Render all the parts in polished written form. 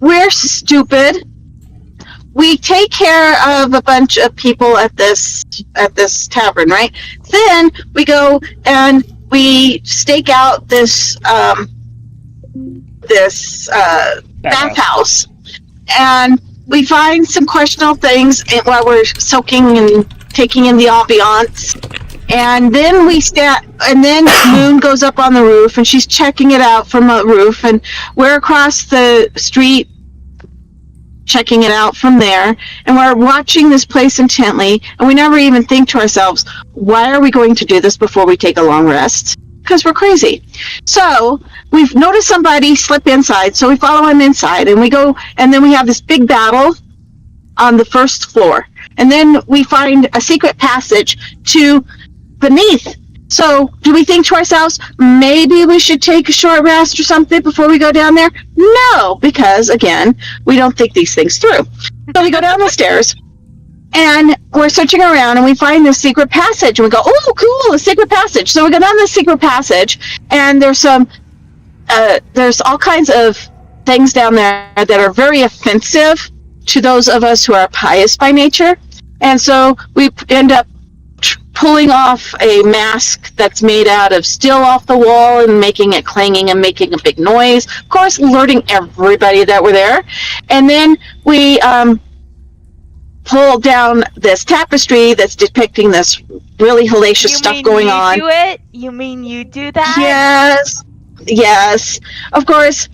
we're stupid. We take care of a bunch of people at this tavern, right? Then we go and we stake out this bathhouse, and we find some questionable things while we're soaking and taking in the ambiance. And then then Moon goes up on the roof, and she's checking it out from a roof, and we're across the street checking it out from there, and we're watching this place intently, and we never even think to ourselves, why are we going to do this before we take a long rest? Because we're crazy. So we've noticed somebody slip inside, so we follow him inside, and we go, and then we have this big battle on the first floor, and then we find a secret passage to beneath. So do we think to ourselves, maybe we should take a short rest or something before we go down there? No, because again, we don't think these things through. So we go down the stairs, and we're searching around, and we find this secret passage, and we go, oh, cool, a secret passage. So we go down the secret passage, and there's all kinds of things down there that are very offensive to those of us who are pious by nature. And so we end up pulling off a mask that's made out of steel off the wall and making it clanging and making a big noise, of course alerting everybody that were there. And then we pull down this tapestry that's depicting this really hellacious stuff going on. You do it? You mean you do that? Yes, of course,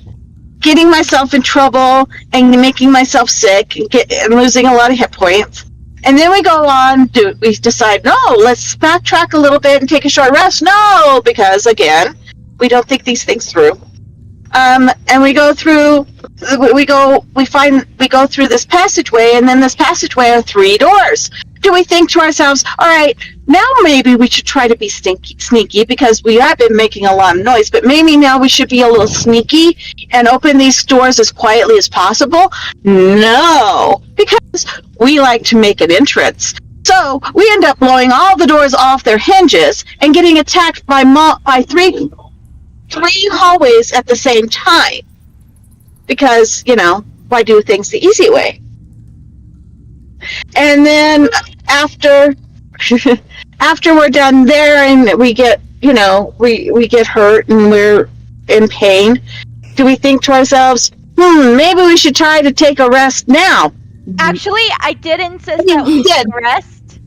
getting myself in trouble and making myself sick and losing a lot of hit points. And then we go on, we decide, no, let's backtrack a little bit and take a short rest. No, because again, we don't think these things through. And we go through this passageway, and then this passageway are 3 doors. Do we think to ourselves, all right, now maybe we should try to be sneaky because we have been making a lot of noise, but maybe now we should be a little sneaky and open these doors as quietly as possible? No, because we like to make an entrance. So we end up blowing all the doors off their hinges and getting attacked by three hallways at the same time. Because, why do things the easy way? And then after we're done there and we get, we get hurt and we're in pain, do we think to ourselves, maybe we should try to take a rest now? Actually, I did insist that we take a rest.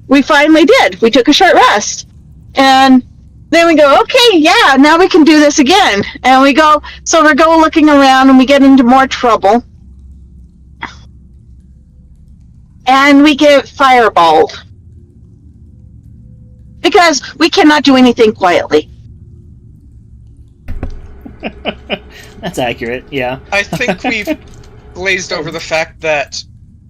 We finally did. We took a short rest. And then we go, okay, yeah, now we can do this again. And we go looking around, and we get into more trouble. And we get fireballed. Because we cannot do anything quietly. That's accurate, yeah. I think we've glazed over the fact that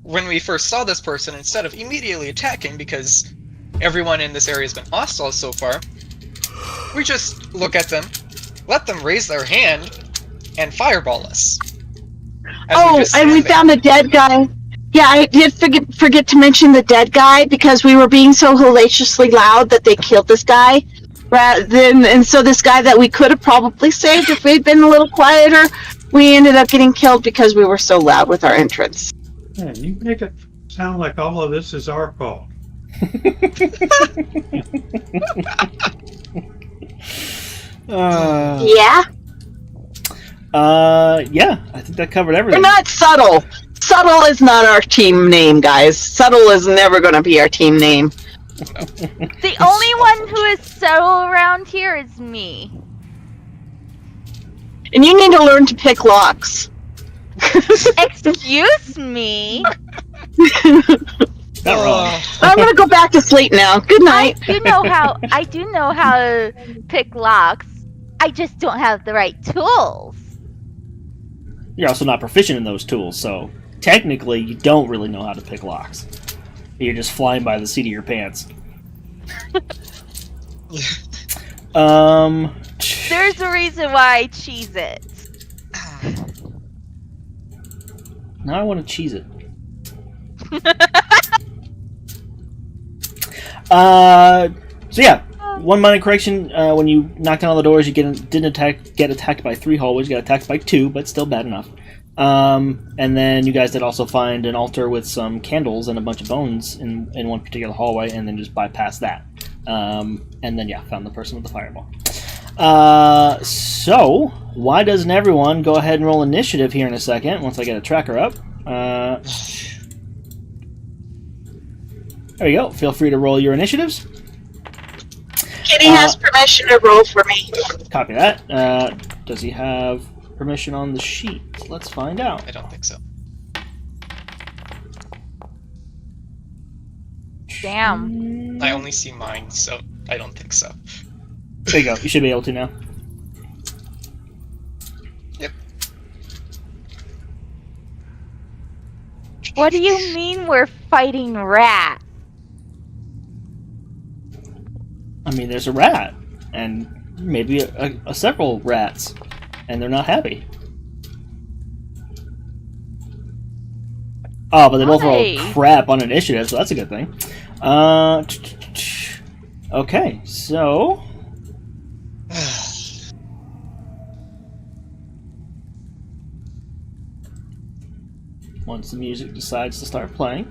when we first saw this person, instead of immediately attacking, because everyone in this area has been hostile so far, we just look at them, let them raise their hand, and fireball us. And we found a dead guy. Yeah, I did forget to mention the dead guy, because we were being so hellaciously loud that they killed this guy. And so this guy that we could have probably saved if we'd been a little quieter, we ended up getting killed because we were so loud with our entrance. Yeah, you make it sound like all of this is our fault. Yeah? Yeah, I think that covered everything. We're not subtle. Subtle is not our team name, guys. Subtle is never going to be our team name. The only one who is subtle around here is me. And you need to learn to pick locks. Excuse me? Not wrong. I'm going to go back to sleep now. Good night. I do know how to pick locks. I just don't have the right tools. You're also not proficient in those tools, so technically you don't really know how to pick locks. You're just flying by the seat of your pants. There's a reason why I cheese it. Now I want to cheese it. So yeah, one minor correction. When you knocked on all the doors, you didn't get attacked by 3 hallways. You got attacked by 2, but still bad enough. And then you guys did also find an altar with some candles and a bunch of bones in one particular hallway, and then just bypassed that. And then, yeah, found the person with the fireball. So, why doesn't everyone go ahead and roll initiative here in a second, once I get a tracker up. There you go. Feel free to roll your initiatives. Kitty has permission to roll for me. Copy that. Does he have permission on the sheet? Let's find out. I don't think so. Damn. I only see mine, so I don't think so. There you go. You should be able to now. Yep. What do you mean we're fighting rats? I mean, there's a rat, and maybe a several rats, and they're not happy. Oh, but they both roll crap on initiative, so that's a good thing. Okay, so... once the music decides to start playing...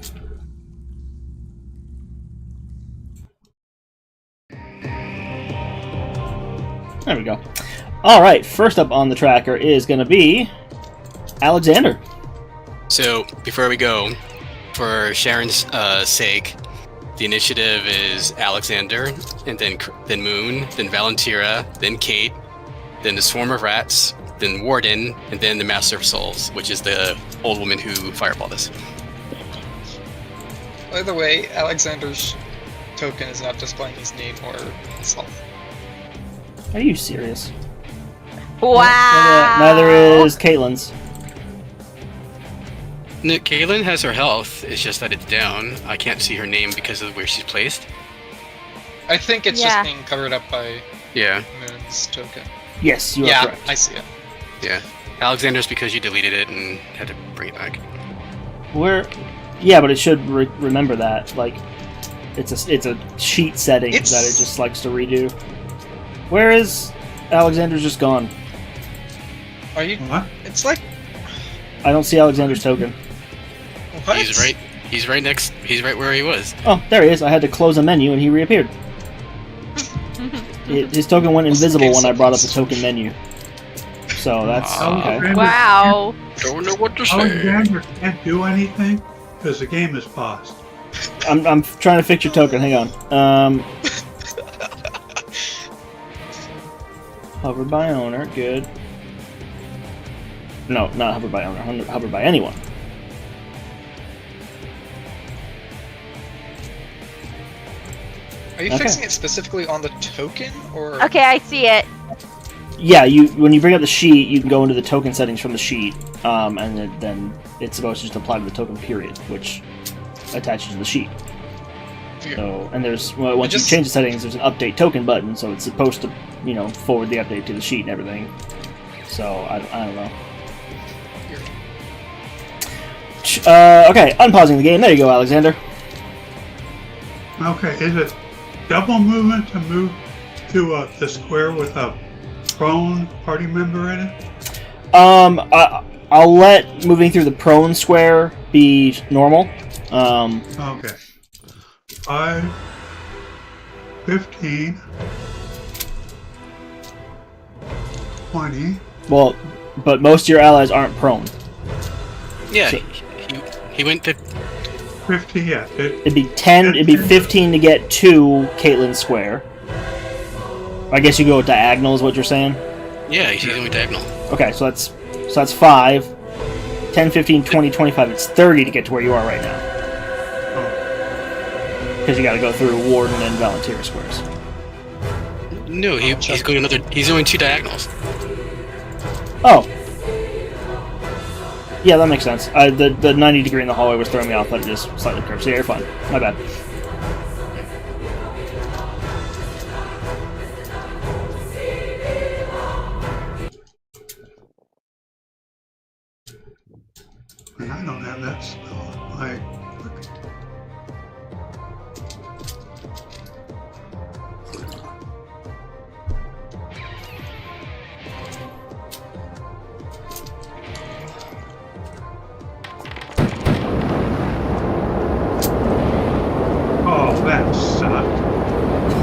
there we go. Alright, first up on the tracker is going to be... Alexander. So, before we go, for Sharon's sake, the initiative is Alexander, and then Moon, then Valentira, then Kate, then the Swarm of Rats, then Warden, and then the Master of Souls, which is the old woman who fireballed us. By the way, Alexander's token is not displaying his name or his health. Are you serious? Wow. Neither is Caitlin's. No, Kaylin has her health, it's just that it's down. I can't see her name because of where she's placed. I think it's just being covered up by Yeah. Moon's token. Yes, you are correct. I see it. Yeah. Alexander's because you deleted it and had to bring it back. Where? Yeah, but it should remember that. Like, it's a sheet setting that it just likes to redo. Where is Alexander's just gone? Are you? What? It's like I don't see Alexander's token. what? He's right where he was. Oh, there he is. I had to close a menu and he reappeared. His token went invisible when I brought up the token menu. So that's okay. Wow. Don't know what to say. Alexander can't do anything because the game is paused. I'm trying to fix your token. Hang on. Hover by owner. Good. No, not hover by owner. Hover by anyone. Are you fixing it specifically on the token, or? Okay, I see it. Yeah, when you bring up the sheet, you can go into the token settings from the sheet, and then it's supposed to just apply to the token period, which attaches to the sheet. So, and there's once you change the settings, there's an update token button, so it's supposed to, forward the update to the sheet and everything. So I don't know. Okay, unpausing the game. There you go, Alexander. Okay, is it double movement to move to the square with a prone party member in it? I'll let moving through the prone square be normal. Okay. 5, 15, 20. Well, but most of your allies aren't prone. Yeah, So- he went to 50, yeah. It'd be 10. It'd be 15 to get to Caitlin's square. I guess you go diagonal, is what you're saying. Yeah, he's going diagonal. Okay, so that's 5. 10, 15, 20, 25. It's 30 to get to where you are right now. Because you got to go through Warden and Volunteer squares. No, he's going He's going 2 diagonals. Oh. Yeah, that makes sense. The 90 degree in the hallway was throwing me off, but it just slightly curved. So yeah, you're fine. My bad. And I don't have that spell.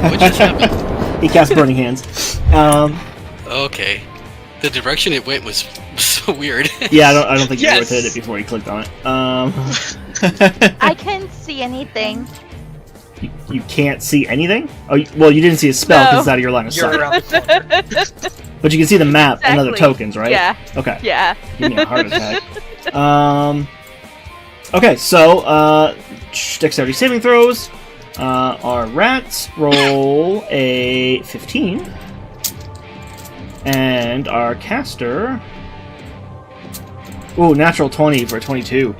What just happened? He cast Burning Hands. Okay. The direction it went was so weird. Yeah, I don't think Yes! you rotated it before you clicked on it. I can't see anything. you can't see anything? Oh, well, you didn't see a spell because No. it's out of your line of You're sight. around the corner. But you can see the map and other Exactly. tokens, right? Yeah. Okay. Yeah. Give me a heart attack. Okay, so, dexterity saving throws. Our rats roll a 15. And our caster... Ooh, natural 20 for a 22.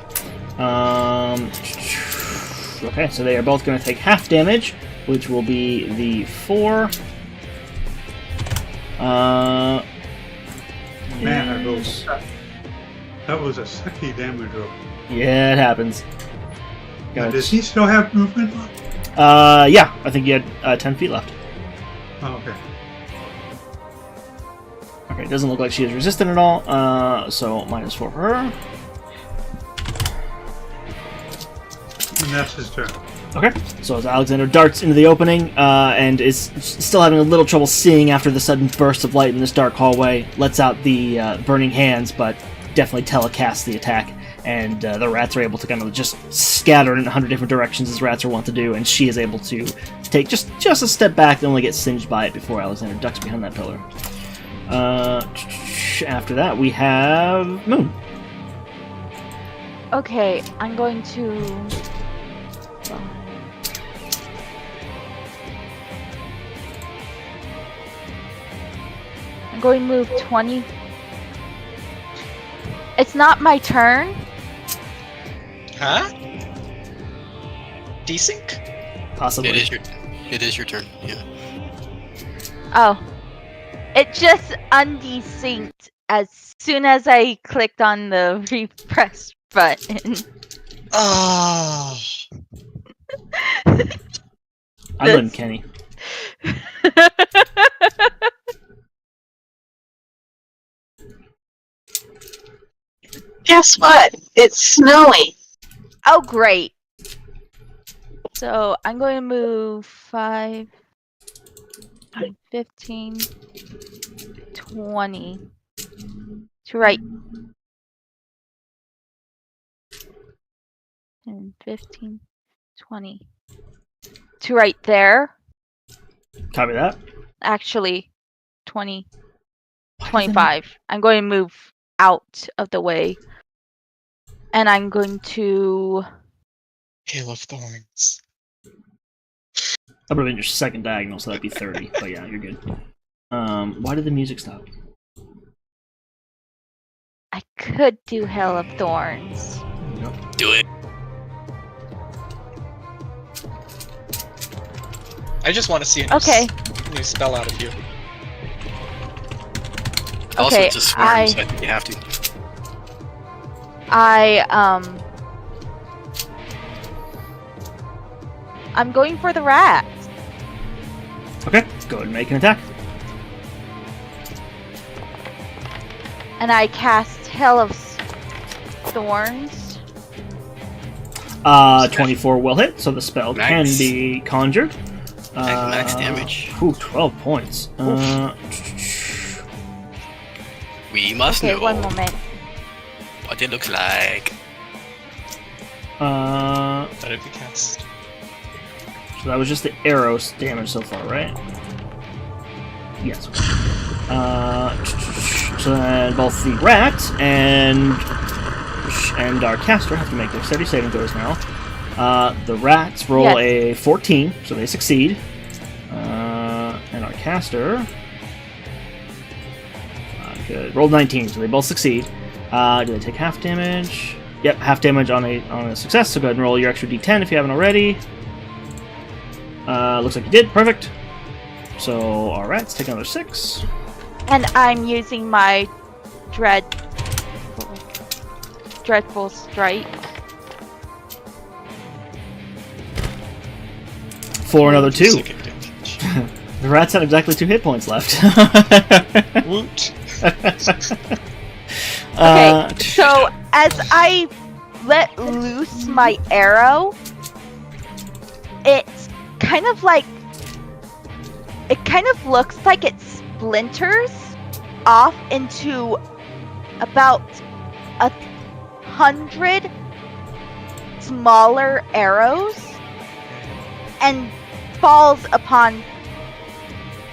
Okay, so they are both going to take half damage, which will be the 4. Man, I rolled that was a sucky damage roll. Yeah, it happens. Now, does he still have movement left? Yeah, I think you had 10 feet left. Oh, okay. Okay, it doesn't look like she is resistant at all, so -4 for her. And that's his turn. Okay, so as Alexander darts into the opening, and is still having a little trouble seeing after the sudden burst of light in this dark hallway, lets out the burning hands, but definitely telecasts the attack, and the rats are able to kind of just scatter in 100 different directions as rats are wont to do, and she is able to take just a step back and only get singed by it before Alexander ducks behind that pillar. After that, we have Moon. Okay, I'm going to. I'm going to move 20. It's not my turn. Huh? Desync? Possibly. It is your turn. Yeah. Oh. It just undesynced as soon as I clicked on the refresh button. Oh. I'm uncanny. Guess what? It's snowing. Oh, great. So I'm going to move 5, 15, 20 to right. 10, 15, 20 to right there. Copy that. Actually, 20, 25. I'm going to move out of the way. And I'm going to... Hail of Thorns. That would have been your second diagonal, so that'd be 30. But yeah, you're good. Why did the music stop? I could do Hail of Thorns. Do it. I just want to see a Okay. new spell out of you. Also, Okay, it's a swarm, so I think you have to. I'm going for the rat. Okay, go ahead and make an attack. And I cast Hail of Thorns. 24 will hit, so the spell can Nice. be conjured. Max damage. 12 points. We must Okay, know one moment. what it looks like. Let it be cast. So that was just the arrow's damage so far, right? Yes. So then both the rat and our caster have to make their steady saving throws now. The rats roll Yes. a 14, so they succeed. And our caster good. Rolled 19, so they both succeed. Do they take half damage? Yep, half damage on a success. So go ahead and roll your extra d10 if you haven't already. Looks like you did. Perfect. So our rats take another 6. And I'm using my dreadful strike. For another 2. Psychic damage. The rats have exactly 2 hit points left. Woot. Okay, so as I let loose my arrow, it's kind of like it kind of looks like it splinters off into about 100 smaller arrows and falls upon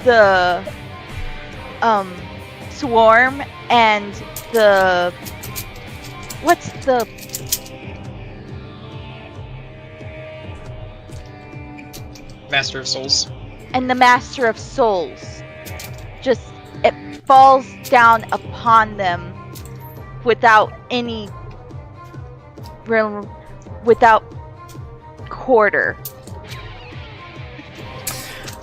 the swarm and the Master of Souls. and the Master of Souls. Just it falls down upon them without any without quarter.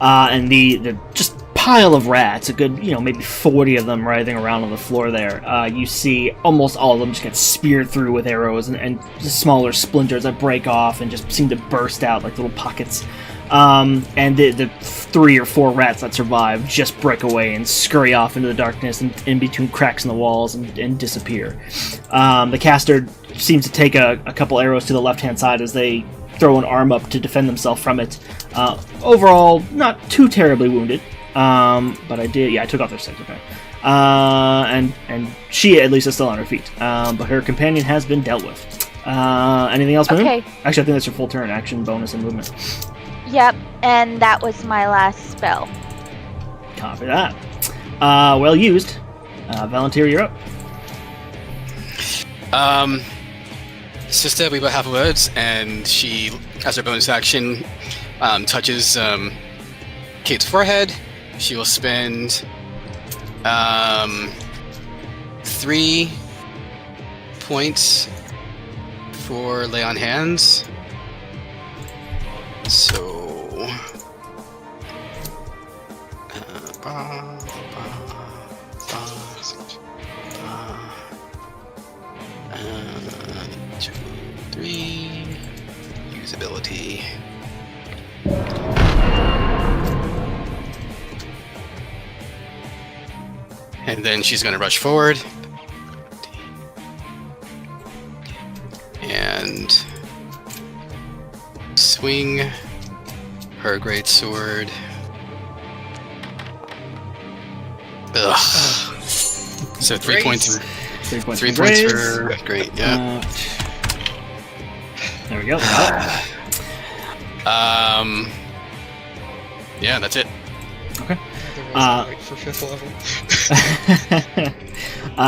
And the just pile of rats, a good, maybe 40 of them writhing around on the floor there. You see almost all of them just get speared through with arrows and smaller splinters that break off and just seem to burst out like little pockets. And the 3 or 4 rats that survive just break away and scurry off into the darkness and in between cracks in the walls and disappear. The caster seems to take a couple arrows to the left-hand side as they throw an arm up to defend themselves from it. Overall, not too terribly wounded, but I took off their 6, okay. And she at least is still on her feet, but her companion has been dealt with. Anything else, Moon? Okay. Actually, I think that's your full turn, action, bonus, and movement. Yep, and that was my last spell. Copy that. Well used. Volunteer, you're up. Sister, we both have words, and she, as her bonus action, touches Kate's forehead. She will spend 3 points for lay on hands. So. 2, 3. Usability. And then she's going to rush forward. And swing her great sword. Ugh. So 3 points. 3 points. 3 points for great. Yeah. There we go. Yeah, that's it. Okay. For 5th level.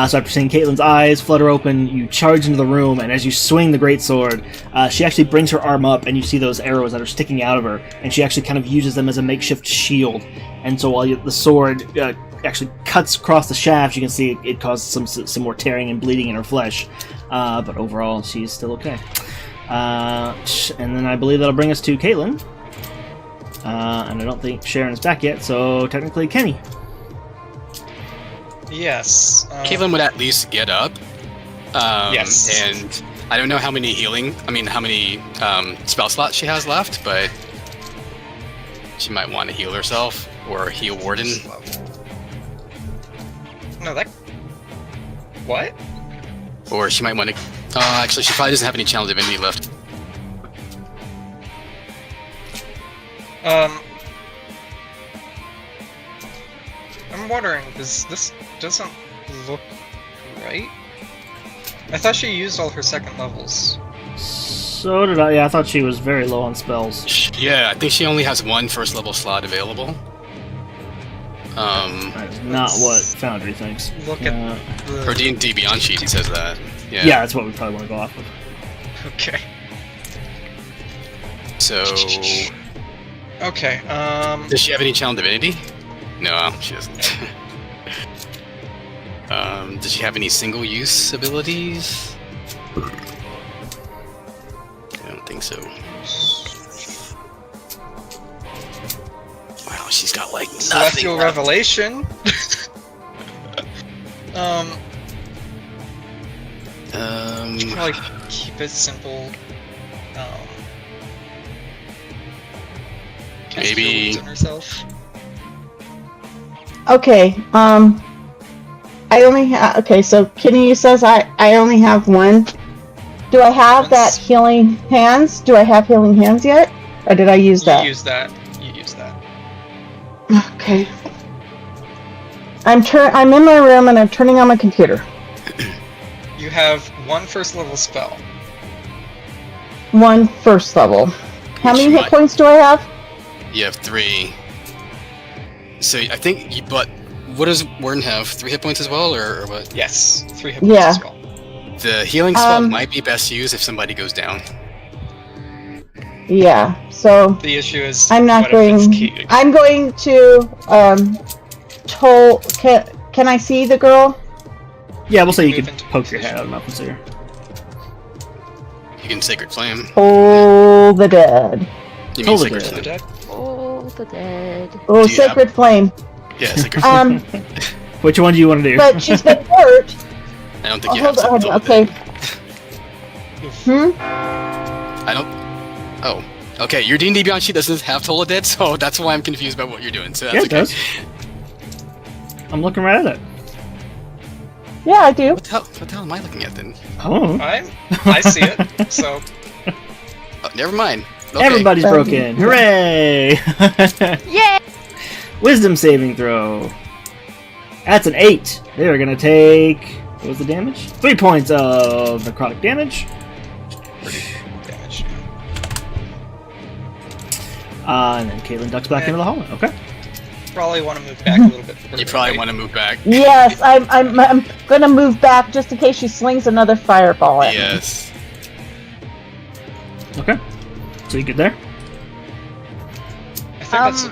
So after seeing Caitlin's eyes flutter open, you charge into the room, and as you swing the greatsword, she actually brings her arm up, and you see those arrows that are sticking out of her, and she actually kind of uses them as a makeshift shield. And so while the sword actually cuts across the shaft, you can see it causes some more tearing and bleeding in her flesh. But overall, she's still okay. And then I believe that'll bring us to Caitlin. And I don't think Sharon's back yet, so technically Kenny. Yes. Caitlin would at least get up. Yes. And I don't know how many spell slots she has left, but she might want to heal herself or heal Warden. No, that. What? Or she might want to. Actually, she probably doesn't have any challenge divinity left. I'm wondering, because this doesn't look right. I thought she used all her 2nd levels. So did I. Yeah, I thought she was very low on spells. Yeah, I think she only has 1 first level slot available. That's not what Foundry thinks. Look at Her D&D Beyond sheet says that. Yeah. Yeah, that's what we probably want to go off of. Okay. So. Okay. Does she have any challenge divinity? No, she doesn't. Does she have any single-use abilities? I don't think so. Wow, she's got like nothing. Celestial left. Revelation. Should probably keep it simple. Cast Maybe- Cure Wounds on herself. Okay. I only have. Okay, so Kenny says I only have 1. Do I have that Once. healing hands? Do I have healing hands yet, or did I use that? You use that. You use that. Okay. I'm in my room and I'm turning on my computer. You have one first level spell. One first level. How Which many hit might- points do I have? You have 3. So I think you. But what does Warden have? 3 hit points as well, or what? Yes, 3 hit points Yeah. as well. The healing spell might be best used if somebody goes down. Yeah. So The issue is I'm not what if it's going. key? I'm going to toll. Can I see the girl? Yeah, we'll say you move can into poke your position. head out enough and see her. You can Sacred Flame. Toll the dead. You mean Toll the Sacred Dead. The Flame? dead? Oh, the dead. Oh, Do you have- sacred flame. Yeah, Sacred Flame. Which one do you want to do? But she's been hurt. I don't think you Hold have on. Toll the Okay. Dead. Hmm. I don't. Oh. Okay, your D&D Beyond sheet doesn't have Toll the Dead, so that's why I'm confused about what you're doing. So that's Yeah, it okay. does. I'm looking right at it. Yeah, I do. What the hell am I looking at then? Oh. I see it. So Oh, never mind. Okay. Everybody's broken. Hooray! Yay! Wisdom saving throw. That's an 8. They're gonna take. What was the damage? 3 points of necrotic damage. damage. And then Caitlin ducks back into the hallway. Okay. Probably want to move back a little bit. You probably want to move back. Yes, I'm gonna move back just in case she slings another fireball at me. Yes. Okay. So you get there? I think that's.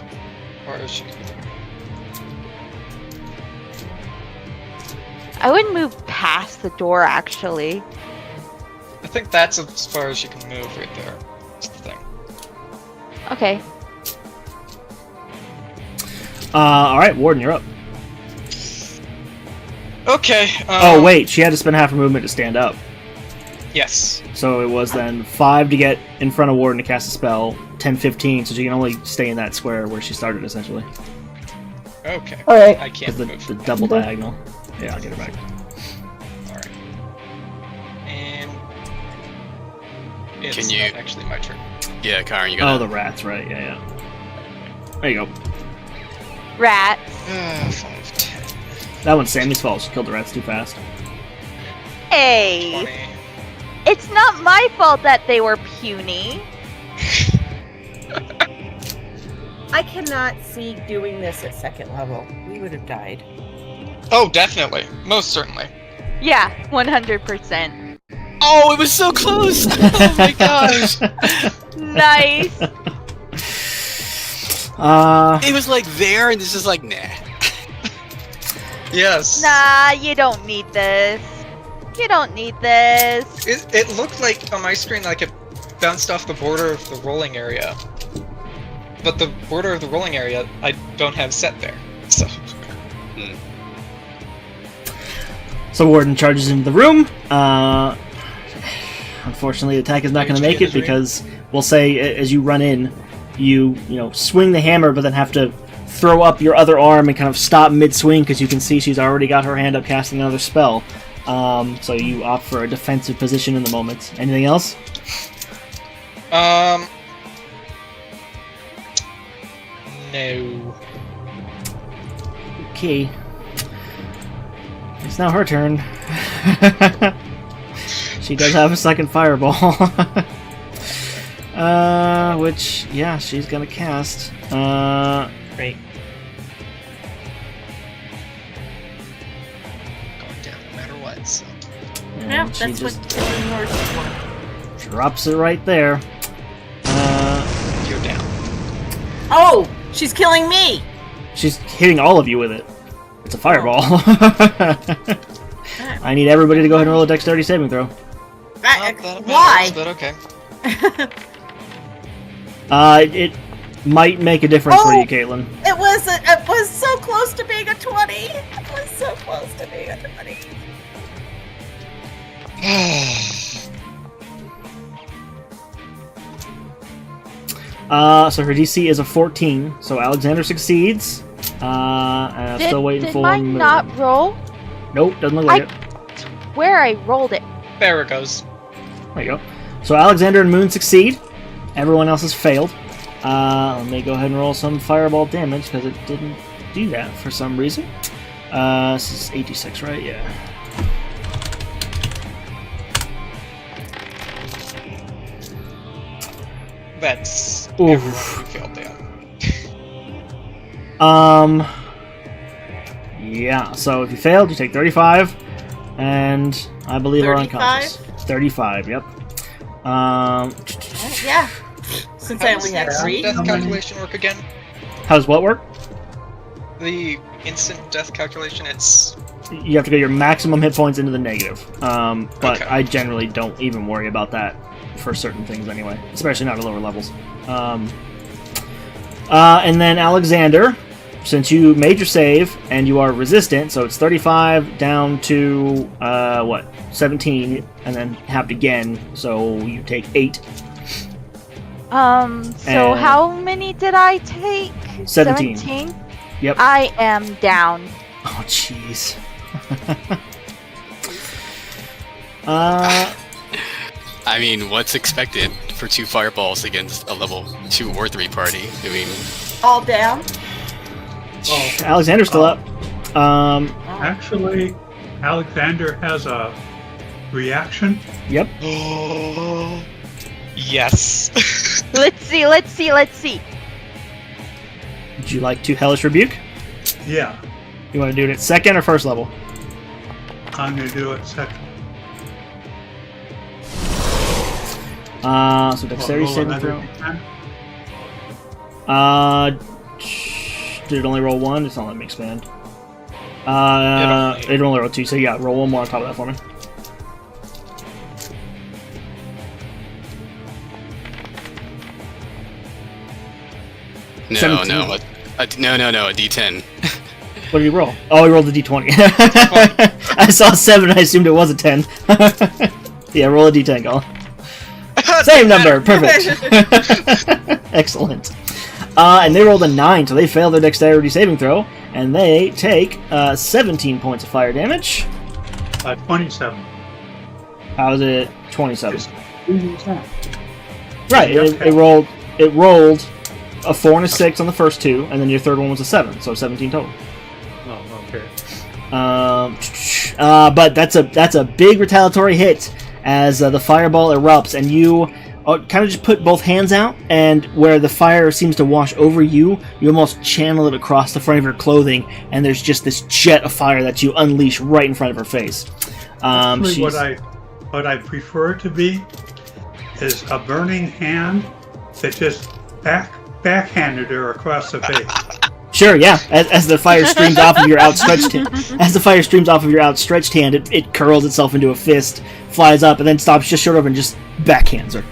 Or is she? I would move past the door, actually. I think that's as far as you can move right there. That's the thing. Okay. Alright, Warden, you're up. Okay. Oh, wait, she had to spend half her movement to stand up. Yes. So it was then 5 to get in front of Warden to cast a spell, 10, 15, so she can only stay in that square where she started, essentially. Okay. Alright. I can't The, move. the double diagonal. Yeah, I'll get her back. Alright. And. It's Can you- not actually my turn. Yeah, Karen, you Oh, got the rats, right, yeah. There you go. Rats. 5, 10, That one's Sammy's fault. She killed the rats too fast. Hey! 20. It's not my fault that they were puny. I cannot see doing this at second level. We would have died. Oh, definitely. Most certainly. Yeah, 100%. Oh, it was so close! Oh my gosh! Nice. It was like there, and this is like, nah. Yes. Nah, you don't need this. You don't need this. It looked like on my screen like it bounced off the border of the rolling area. But the border of the rolling area I don't have set there. So So Warden charges into the room. Unfortunately, the attack is not going to make it because we'll say as you run in, you swing the hammer, but then have to throw up your other arm and kind of stop mid-swing because you can see she's already got her hand up casting another spell. So you opt for a defensive position in the moment. Anything else? no. Okay. It's now her turn. She does have a second fireball. Which, yeah, she's gonna cast. Great. Going down no matter what, so and Yeah, she that's just what killing yours is for. drops it right there. you're down. Oh! She's killing me! She's hitting all of you with it. It's a fireball. I need everybody to go ahead and roll a dexterity saving throw. Not that it Why? matters, but okay. It might make a difference for Oh! you, Caitlin. It was so close to being a 20! It was so close to being a 20. So her DC is a 14, so Alexander succeeds. And I'm still waiting did for mine Moon. not roll? Nope, doesn't look like it. Where I rolled it. There it goes. There you go. So Alexander and Moon succeed. Everyone else has failed. Let me go ahead and roll some fireball damage because it didn't do that for some reason. This is 86, right? Yeah. That's Oof. everyone who failed that. Yeah, so if you failed, you take 35, and I believe are 35? unconscious. 35, yep. Yeah. Since I How only does had that 3. death calculation work again? How's what work? The instant death calculation, it's... You have to get your maximum hit points into the negative. But Okay. I generally don't even worry about that for certain things anyway, especially not at lower levels. And then Alexander, since you made your save and you are resistant, so it's 35 down to 17, and then halved again, so you take 8. So And- how many did I take? 17. Yep. I am down. Oh, jeez. I mean, what's expected for 2 fireballs against a level 2 or 3 party? I mean, All down. Alexander's still up. Actually, Alexander has a reaction. Yep. Yes. Let's see. Would you like to Hellish Rebuke? Yeah, You want to do it at second or first level? I'm gonna do it second. So dexterity Roll saving another throw. D10. Did it only roll 1? It's not letting me expand. only- It only rolled 2, so yeah, roll 1 more on top of that for me. no, 17. no, a D10. What did he roll? Oh, he rolled a d20. I saw a 7, I assumed it was a 10. Yeah, roll a d10, Colin. Same number, perfect. Excellent. And they rolled a 9, so they fail their dexterity saving throw, and they take 17 points of fire damage. 27. How is it 27? Just- Right, Yeah, okay. it rolled a 4 and a 6 on the first 2, and then your third one was a 7, so 17 total. Oh, okay. But that's a big retaliatory hit as the fireball erupts, and you kind of just put both hands out, and where the fire seems to wash over you, you almost channel it across the front of your clothing, and there's just this jet of fire that you unleash right in front of her face. Actually, She's- what I prefer to be is a burning hand that just backhanded her across the face. Sure, yeah. As the fire streams off of your outstretched hand, it curls itself into a fist, flies up, and then stops just short of her and just backhands her.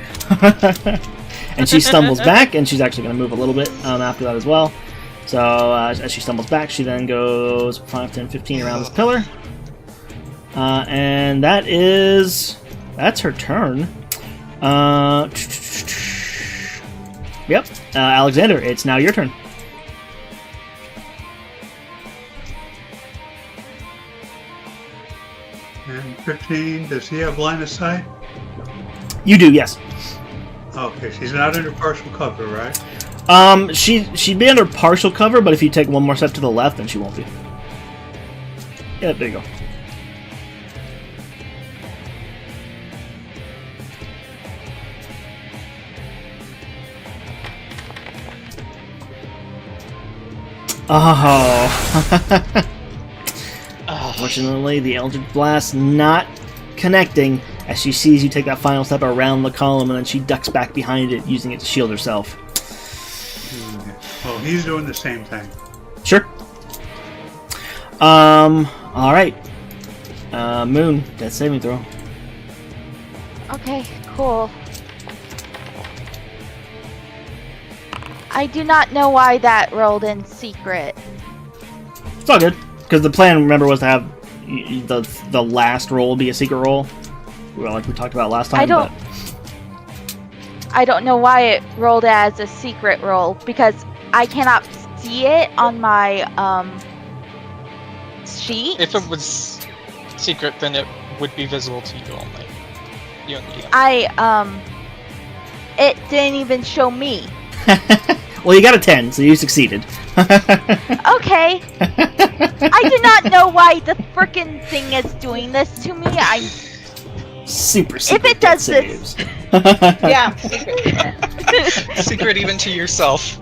And she stumbles back, and she's actually going to move a little bit after that as well. So as she stumbles back, she then goes 5, 10, 15 around this pillar. And that's her turn. Yep. Alexander, it's now your turn. And 15, does he have line of sight? You do, yes. Okay, she's not under partial cover, right? She'd be under partial cover, but if you take one more step to the left, then she won't be. Yeah, there you go. Oh. Unfortunately, the Eldritch Blast not connecting as she sees you take that final step around the column, and then she ducks back behind it, using it to shield herself. Oh, he's doing the same thing. Sure. Alright. Moon, death saving throw. Okay, cool. I do not know why that rolled in secret. It's all good. Because the plan, remember, was to have the last roll be a secret roll. Well, like we talked about last time. I don't know why it rolled as a secret roll, because I cannot see it on my sheet. If it was secret, then it would be visible to you only. You and the DM. It didn't even show me. Well, you got a 10, so you succeeded. Okay. I do not know why the frickin' thing is doing this to me. Super secret If it does death this- saves. Yeah. Secret even to yourself.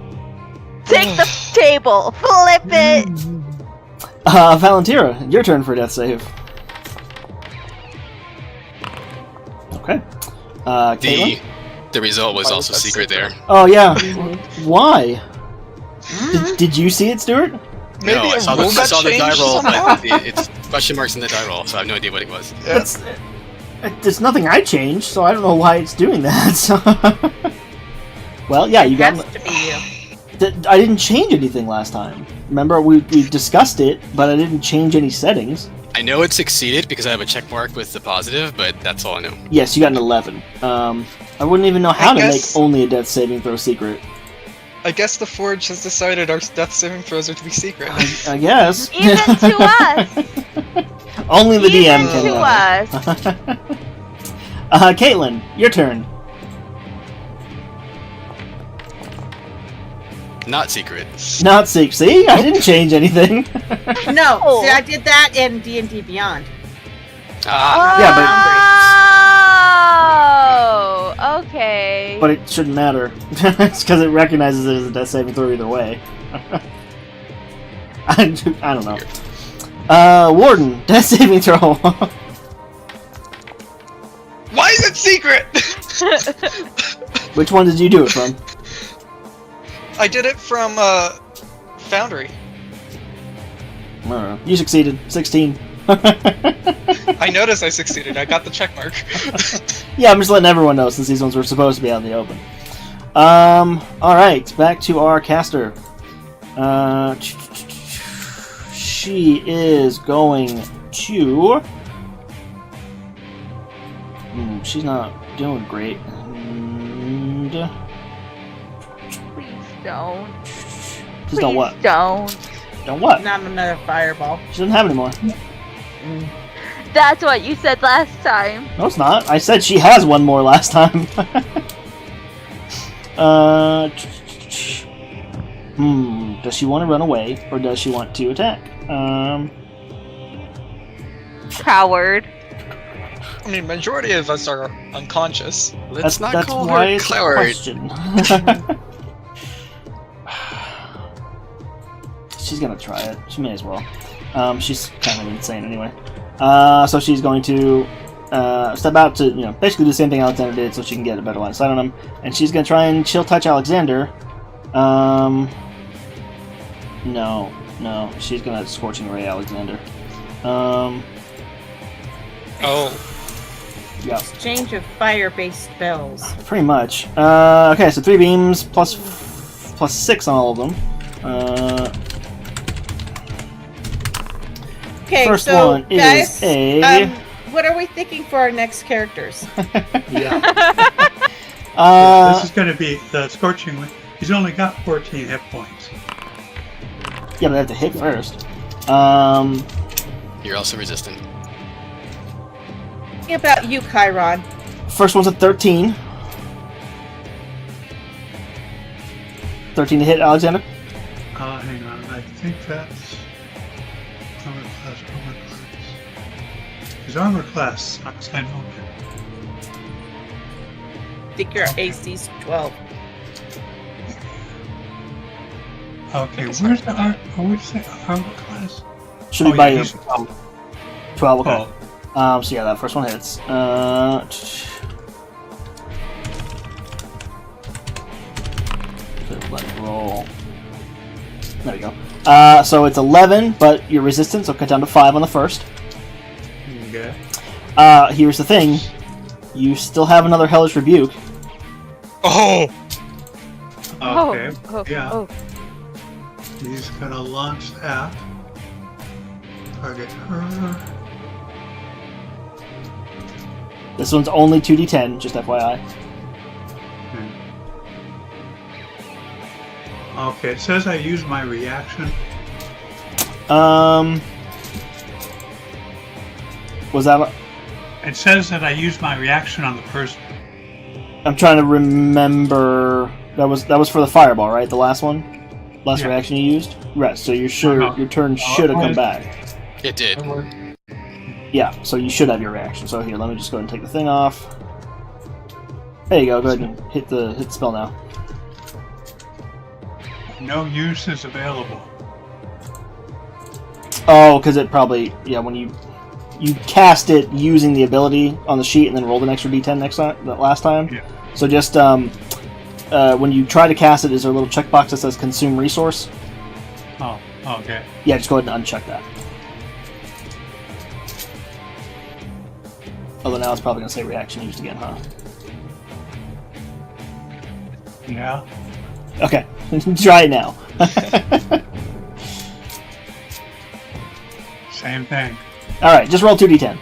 Take the table, flip it. Valentira, your turn for a death save. Okay. Caitlin? The result was Why also was that secret there. Oh, yeah. Why? Did you see it, Stuart? Maybe No, I a saw rule the got die changed roll, somehow? but it's question marks in the die roll, so I have no idea what it was. It's, there's nothing I changed, so I don't know why it's doing that. So. Well, yeah, you got. Has to be you. I didn't change anything last time. Remember, we discussed it, but I didn't change any settings. I know it succeeded because I have a check mark with the positive, but that's all I know. Yes, you got an 11. I wouldn't even know how to guess- make only a death saving throw secret. I guess the Forge has decided our death saving throws are to be secret. I guess. Even to us. Only the Even DM can to know. us. Caitlin, your turn. Not secret. Not secret. See, I didn't change anything. No, Oh. see, I did that in D&D Beyond. Yeah, Oh, okay. but it shouldn't matter. It's because it recognizes it as a death saving throw either way. I don't know. Warden, death saving throw. Why is it secret? Which one did you do it from? I did it from Foundry. I don't know. You succeeded. 16. I noticed I succeeded. I got the check mark. Yeah, I'm just letting everyone know since these ones were supposed to be out in the open. Alright, back to our caster. She is going to... she's not doing great. And... Please don't. She's done what? Don't. Done what? Not another fireball. She doesn't have any more. That's what you said last time. No, it's not. I said she has one more last time. Does she want to run away, or does she want to attack? Coward. I mean, majority of us are unconscious. Let's not that's call why her it's a coward. question. She's gonna try it. She may as well. She's kind of insane anyway. So she's going to step out to, basically do the same thing Alexander did so she can get a better line of sight on him. And she's going to try and chill touch Alexander. No. She's going to Scorching Ray Alexander. Oh, Yeah, Exchange of fire-based spells. pretty much. Okay, so 3 beams plus 6 on all of them. Okay, First so one is guys, a- what are we thinking for our next characters? Yeah. This is going to be the Scorching Ray. He's only got 14 hit points. Yeah, but they have to hit first. You're also resistant. Thinking about you, Chiron. First one's a 13. 13 to hit, Alexander. Hang on. I think that's armor class. His armor class sucks. I know that. I think your AC's 12. Okay, where's the armor class? Should be by your he's- 12. Okay. Oh, So yeah, that first one hits. Let it roll. There we go. So it's 11, but you're resistant, so cut down to 5 on the first. okay. Here's the thing. You still have another Hellish Rebuke. oh, Okay. Oh, Yeah. oh. He's gonna launch that. Target her. This one's only 2d10, just FYI. Okay, it says I use my reaction. Was that... It says that I use my reaction on the person. I'm trying to remember... That was for the fireball, right? The last one, last Yeah. reaction you used. Right. So you're sure Uh-huh. your turn should have come back. It did. Yeah. So you should have your reaction. So here, let me just go ahead and take the thing off. There you go. Go ahead and hit the spell now. No use is available. Oh, because it probably when you cast it using the ability on the sheet and then rolled an extra d10 next time that last time. Yeah. So just when you try to cast it, is there a little checkbox that says consume resource? Oh, okay. Yeah, just go ahead and uncheck that. Although now it's probably going to say reaction used again, huh? Yeah. Okay, try it now. Same thing. Alright, just roll 2d10.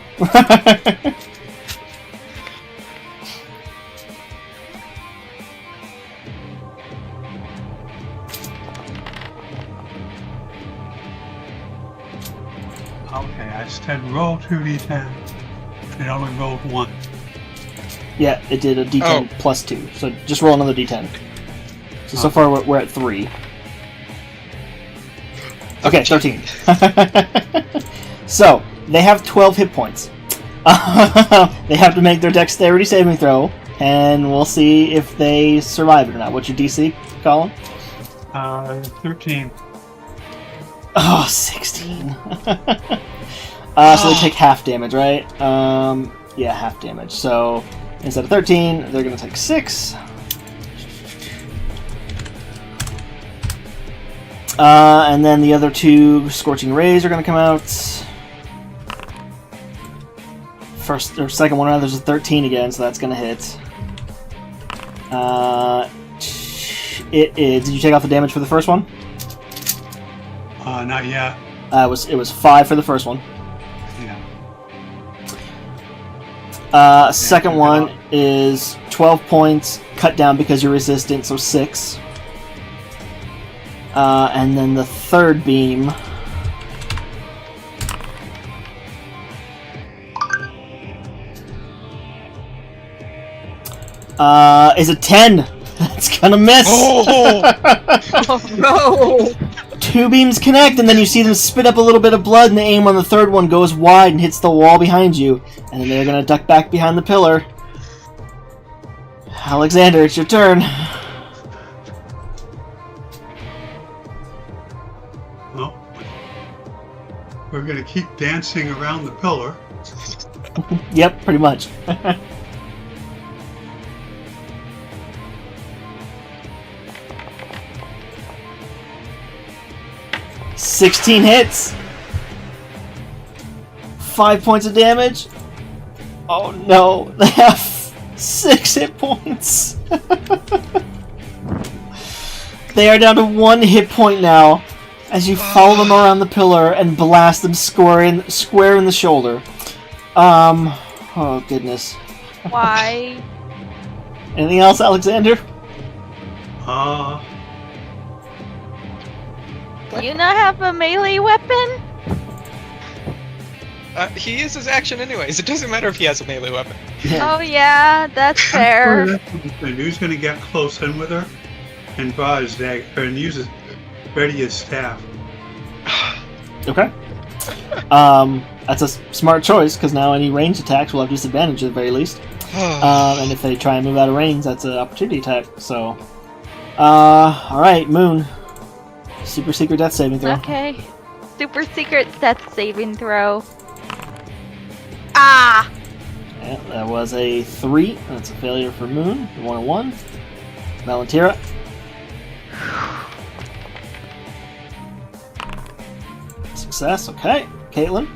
Okay, I said roll 2d10. It only rolled 1. Yeah, it did a d10 plus 2, so just roll another d10. So far we're at 3. Okay, 13. So, they have 12 hit points. They have to make their dexterity saving throw, and we'll see if they survive it or not. What's your DC, Colin? 13. Oh, 16. So they take half damage, right? Yeah, half damage. So, instead of 13, they're going to take 6. And then the other 2 Scorching Rays are going to come out. First or second one, there's a 13 again, so that's going to hit. It is. Did you take off the damage for the first one? Not yet. It was 5 for the first one. Yeah. Second one is 12 points, cut down because you're resistant, so 6. And then the third beam is a 10. That's gonna miss. Oh no! 2 beams connect, and then you see them spit up a little bit of blood, and the aim on the third one goes wide and hits the wall behind you. And then they're gonna duck back behind the pillar. Alexander, it's your turn. Well, we're going to keep dancing around the pillar. Yep, pretty much. 16 hits. 5 points of damage. Oh no, they have 6 hit points. They are down to 1 hit point now as you follow them around the pillar and blast them square in the shoulder. Oh goodness. Why? Anything else, Alexander? Do you not have a melee weapon? He uses action anyways. It doesn't matter if he has a melee weapon. Oh yeah, that's fair. And who's going to get close in with her and draw his dagger and use his ready his staff? Okay. That's a smart choice because now any ranged attacks will have disadvantage at the very least. And if they try and move out of range, that's an opportunity attack. So, all right, Moon. Super secret death saving throw. Okay. Super secret death saving throw. Ah! Yeah, that was a 3. That's a failure for Moon. 1-1. Valentira. Success. Okay. Caitlin.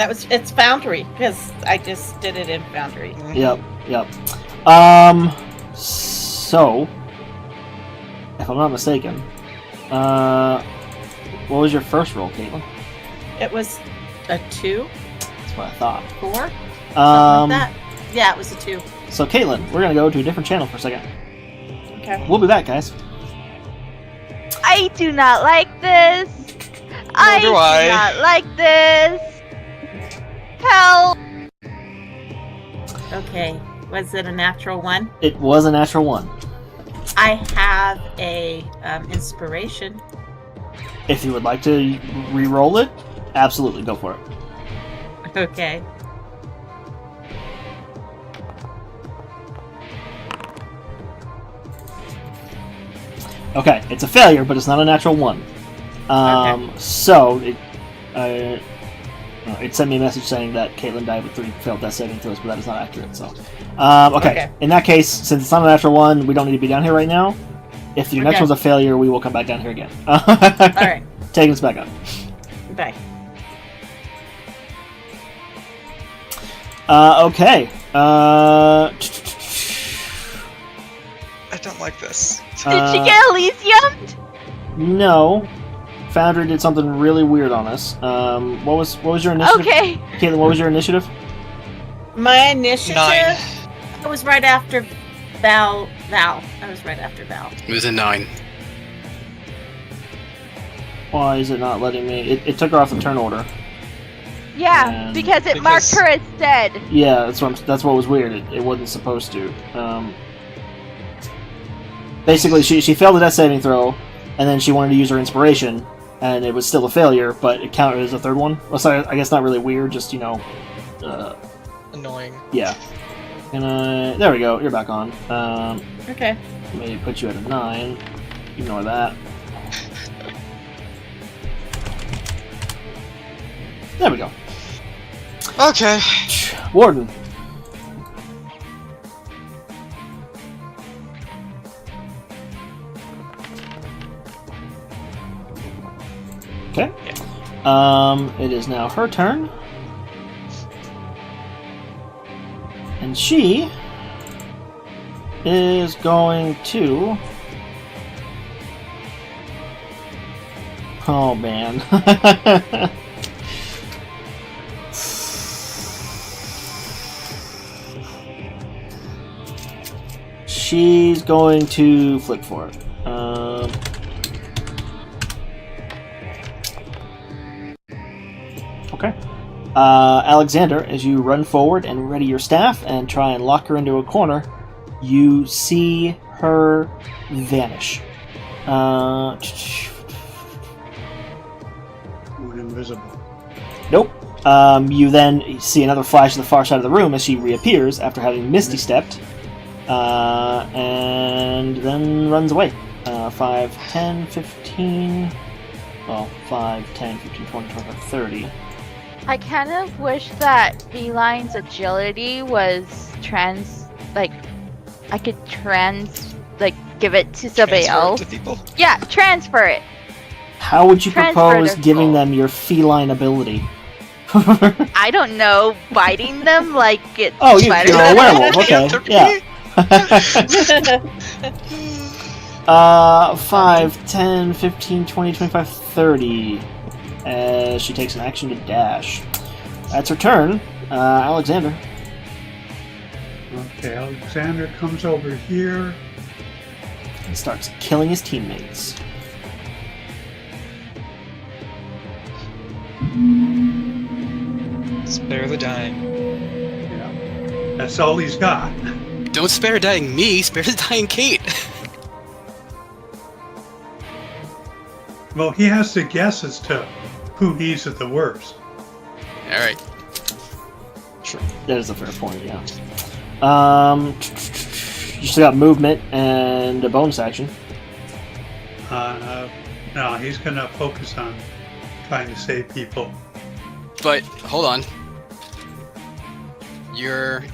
It's Foundry, because I just did it in Foundry. Yep. So, if I'm not mistaken, what was your first roll, Caitlin? It was a 2, That's what I thought. 4, something Um, like that. Yeah, it was a 2. So, Caitlin, we're gonna go to a different channel for a second. Okay. We'll be back, guys. I do not like this. I do do I. not like this. Help! Okay. Was it a natural one? It was a natural 1. I have a inspiration. If you would like to re-roll it, absolutely go for it. Okay. Okay, it's a failure, but it's not a natural 1. So it sent me a message saying that Caitlin died with 3 failed death saving throws, but that is not accurate. So, okay. In that case, since it's not a natural 1, we don't need to be down here right now. If your next one's a failure, we will come back down here again. All right. Taking us back up. Bye. Okay. I don't like this. Did she get Elysiumed? No. Foundry did something really weird on us. What was your initiative? Okay. Caitlin, what was your initiative? My initiative 9. I was right after Val. I was right after Val. It was a 9. Why is it not letting me? It took her off the turn order. Yeah, And- because it marked her as dead. Yeah, that's what was weird. It wasn't supposed to. Basically, she failed the death saving throw, and then she wanted to use her inspiration, and it was still a failure, but it counted as a third one. Well, sorry, I guess not really weird, just Annoying. yeah. And there we go. You're back on. Okay. Let me put you at a 9. Ignore that. There we go. Okay. Warden. Okay. It is now her turn. And she is going to... Oh, man. She's going to flip for it. Okay. Alexander, as you run forward and ready your staff and try and lock her into a corner, you see her vanish. Went invisible. Nope. You then see another flash to the far side of the room as she reappears after having misty stepped, and then runs away. 5, 10, 15... Well, 5, 10, 15, 20, 25, 30. I kind of wish that Feline's agility was I could give it to somebody Transfer it else. to people. Yeah, transfer it. How would you Transfer propose their giving soul. them your feline ability? I don't know, biting them like it's Oh, you're Spider-Man. a werewolf. Okay, yeah. 5, 10, 15, 20, 25, 30. As she takes an action to dash. That's her turn. Alexander. Okay, Alexander comes over here. And starts killing his teammates. Spare the dying. Yeah. That's all he's got. Don't spare dying me, spare the dying Kate. Well, he has to guess as to who needs it the worst. Alright. Sure. That is a fair point, yeah. You still got movement and a bonus action. No, he's gonna focus on trying to save people. But hold on. Your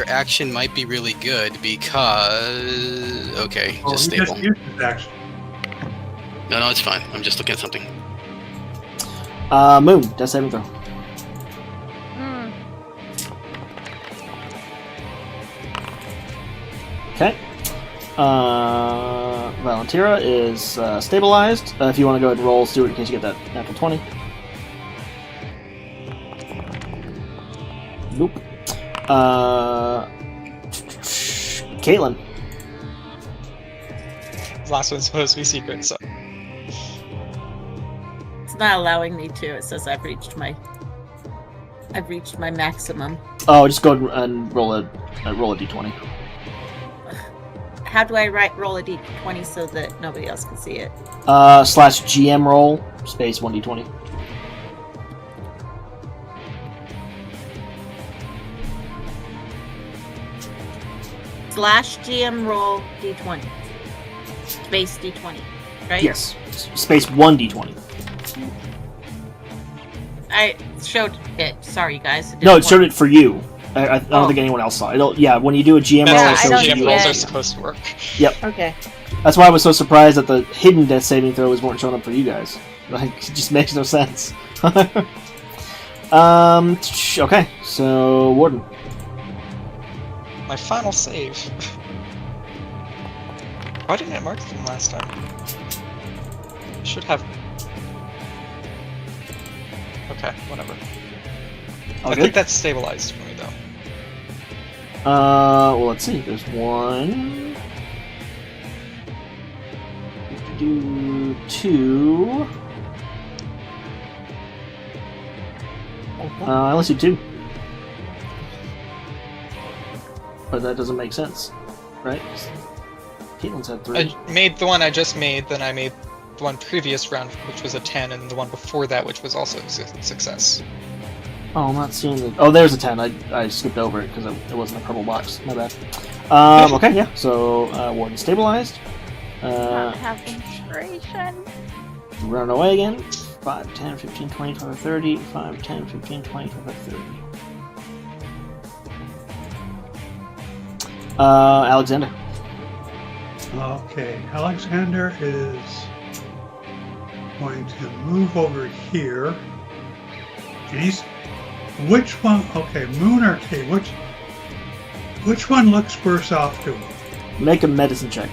action might be really good because okay, Oh, just he stable. just used his action. No, it's fine. I'm just looking at something. Moon, death saving throw. Hmm. Okay. Valentira is stabilized. If you want to go ahead and roll, Stuart, in case you get that natural 20. Nope. Caitlin. Last one's supposed to be secret, so It's not allowing me to. It says I've reached my I've reached my maximum. Oh, just go and roll a d20. How do I roll a d20 so that nobody else can see it? Slash GM roll space 1d20. Slash GM roll d20. Space d20, right? Yes, space 1d20. I showed it. Sorry, guys. No, it showed it for you. I don't think anyone else saw it. Yeah, when you do a GM roll, it That's shows how I don't GM you. rolls see are it. supposed to work. Okay. That's why I was so surprised that the hidden death saving throws weren't showing up for you guys. Like, it just makes no sense. Okay, so Warden. My final save. Why didn't I mark them last time? Should have. Okay, whatever. All I good? think that's stabilized for me though. Well, let's see. There's one. Do two. I only see two. But that doesn't make sense, right? Caitlin's had three. I made the one I just made, then I made the one previous round, which was a 10, and the one before that, which was also a success. Oh, I'm not seeing it. Oh, there's a 10. I skipped over it because it wasn't a purple box. My bad. Okay, yeah. So, Warden stabilized. Not have inspiration. Run away again. 5, 10, 15, 20, 25, 30. 5, 10, 15, 20, 25, 30. Alexander. Okay, Alexander is going to move over here. And he's... Which one? Okay, Moon or Kate? Which one looks worse off to him? Make a medicine check.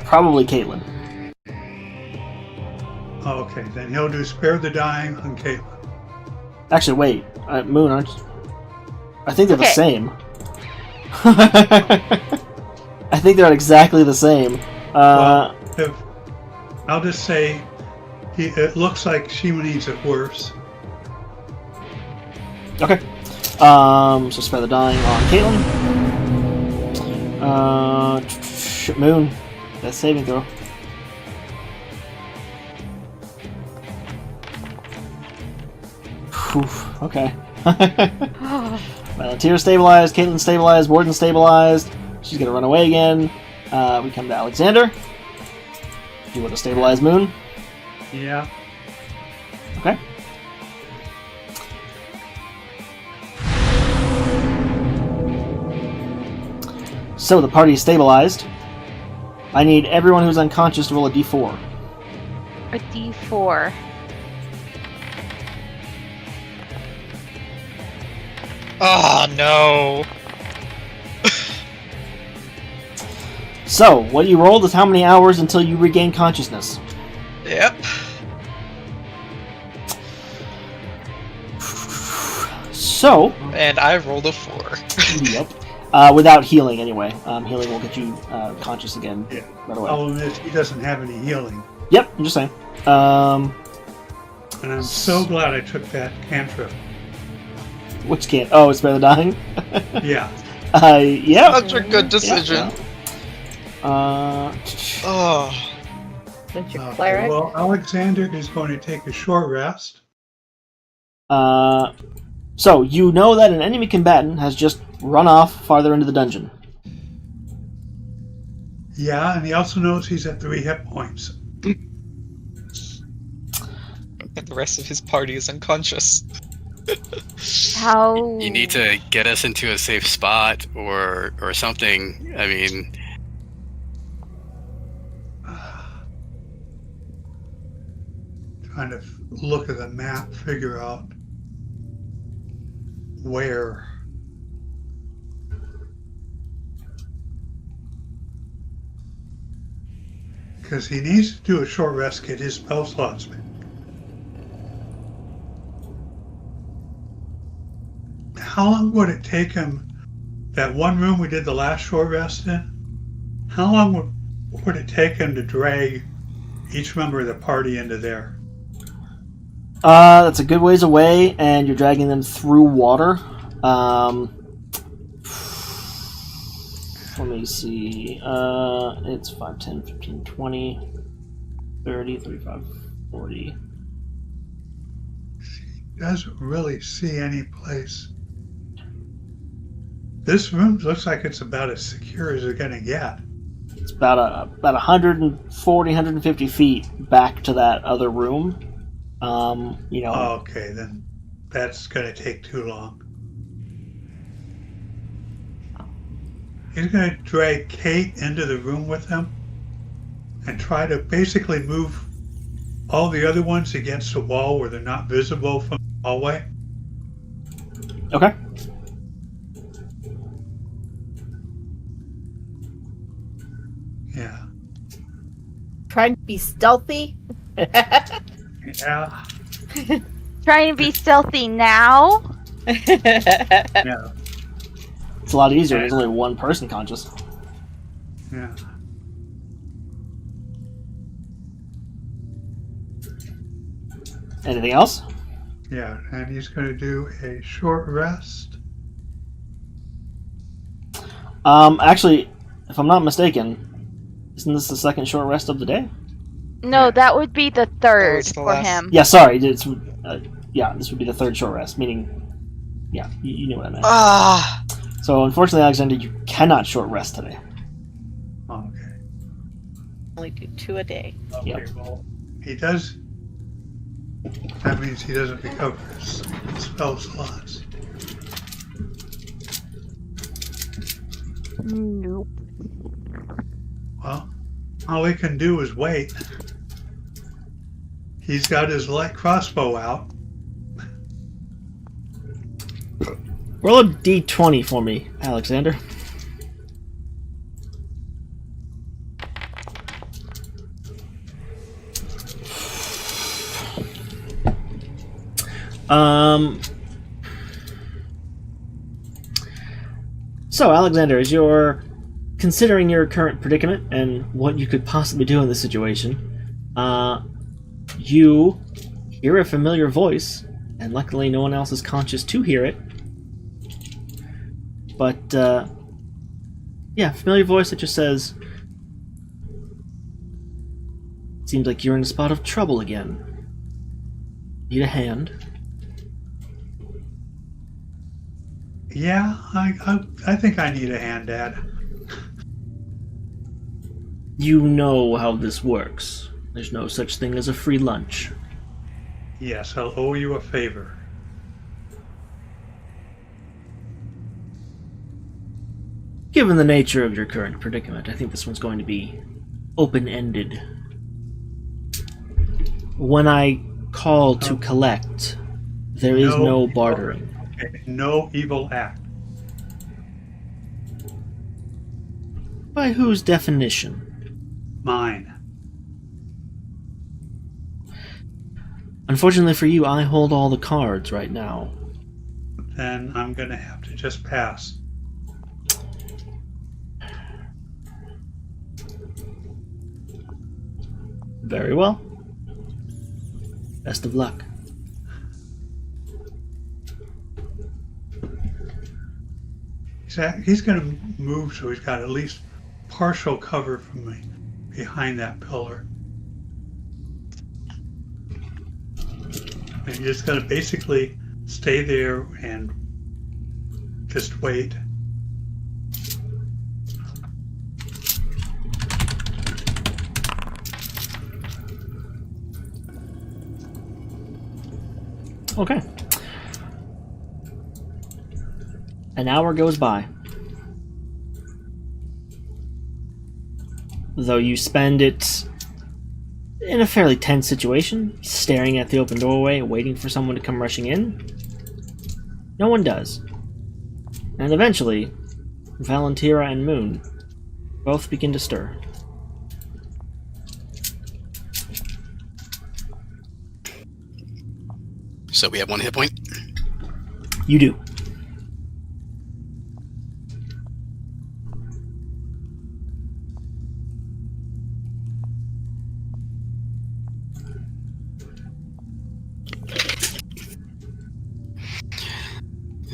Probably Caitlin. Okay, then he'll do Spare the Dying on Caitlin. Actually, wait. Moon, aren't you? I think they're the Okay. same. I think they're exactly the same. Well, I'll just say it looks like she needs it worse. Okay. So Spare the Dying on Caitlin. Moon. That's saving throw. Oof, okay. Valentina stabilized, Caitlin stabilized, Warden stabilized. She's gonna run away again. We come to Alexander. You want to stabilize Moon? Yeah. Okay. So the party is stabilized. I need everyone who's unconscious to roll a d4. A D4. Oh no! So, what you rolled is how many hours until you regain consciousness. Yep. So, And I rolled a 4. yep. Without healing, anyway. Healing will get you conscious again Yeah. right away. Problem is, he doesn't have any healing. Yep, I'm just saying. And I'm so glad I took that cantrip. Which can't? Oh, it's Spare the Dying? Yeah. Yeah. Such a good decision. Oh. Since you're Okay, cleric. well, Alexander is going to take a short rest. So, you know that an enemy combatant has just run off farther into the dungeon. Yeah, and he also knows he's at 3 hit points. And the rest of his party is unconscious. How? You need to get us into a safe spot or something. I mean, Trying to look at the map, figure out where. Because he needs to do a short rest, get his spell slots back. How long would it take him that one room we did the last short rest in, how long would it take him to drag each member of the party into there? That's a good ways away, and you're dragging them through water. Let me see. It's 5, 10, 15, 20, 30, 35, 40. Doesn't really see any place. This room looks like it's about as secure as it's gonna get. It's about 140, 150 feet back to that other room. Okay, then that's gonna take too long. He's gonna drag Kate into the room with him and try to basically move all the other ones against the wall where they're not visible from the hallway. Okay. Yeah. Trying to be stealthy. Yeah. Trying to be stealthy now. Yeah. It's a lot easier. There's only one person conscious. Yeah. Anything else? Yeah, and he's going to do a short rest. Actually, if I'm not mistaken, isn't this the second short rest of the day? No, that would be the third was the for last. him. Yeah, sorry. It's this would be the third short rest, meaning, yeah, you knew what I meant. Ah! So, unfortunately, Alexander, you cannot short rest today. Okay. Only do 2 a day. Yep. Well, he does. That means he doesn't recover his spell slots. Nope. Well, all he can do is wait. He's got his light crossbow out. Roll a d20 for me, Alexander. So, Alexander, as you're considering your current predicament and what you could possibly do in this situation, you hear a familiar voice, and luckily no one else is conscious to hear it. But, yeah, familiar voice that just says, "Seems like you're in a spot of trouble again. Need a hand?" Yeah, I think I need a hand, Dad. You know how this works. There's no such thing as a free lunch. Yes, I'll owe you a favor. Given the nature of your current predicament, I think this one's going to be open-ended. When I call to collect, there is no bartering. Okay, no evil act. By whose definition? Mine. Unfortunately for you, I hold all the cards right now. Then I'm gonna have to just pass. Very well. Best of luck. He's gonna move so he's got at least partial cover from me behind that pillar. And he's just gonna basically stay there and just wait. Okay. An hour goes by. Though you spend it in a fairly tense situation, staring at the open doorway, waiting for someone to come rushing in, no one does. And eventually, Valentira and Moon both begin to stir. So we have 1 hit point. You do.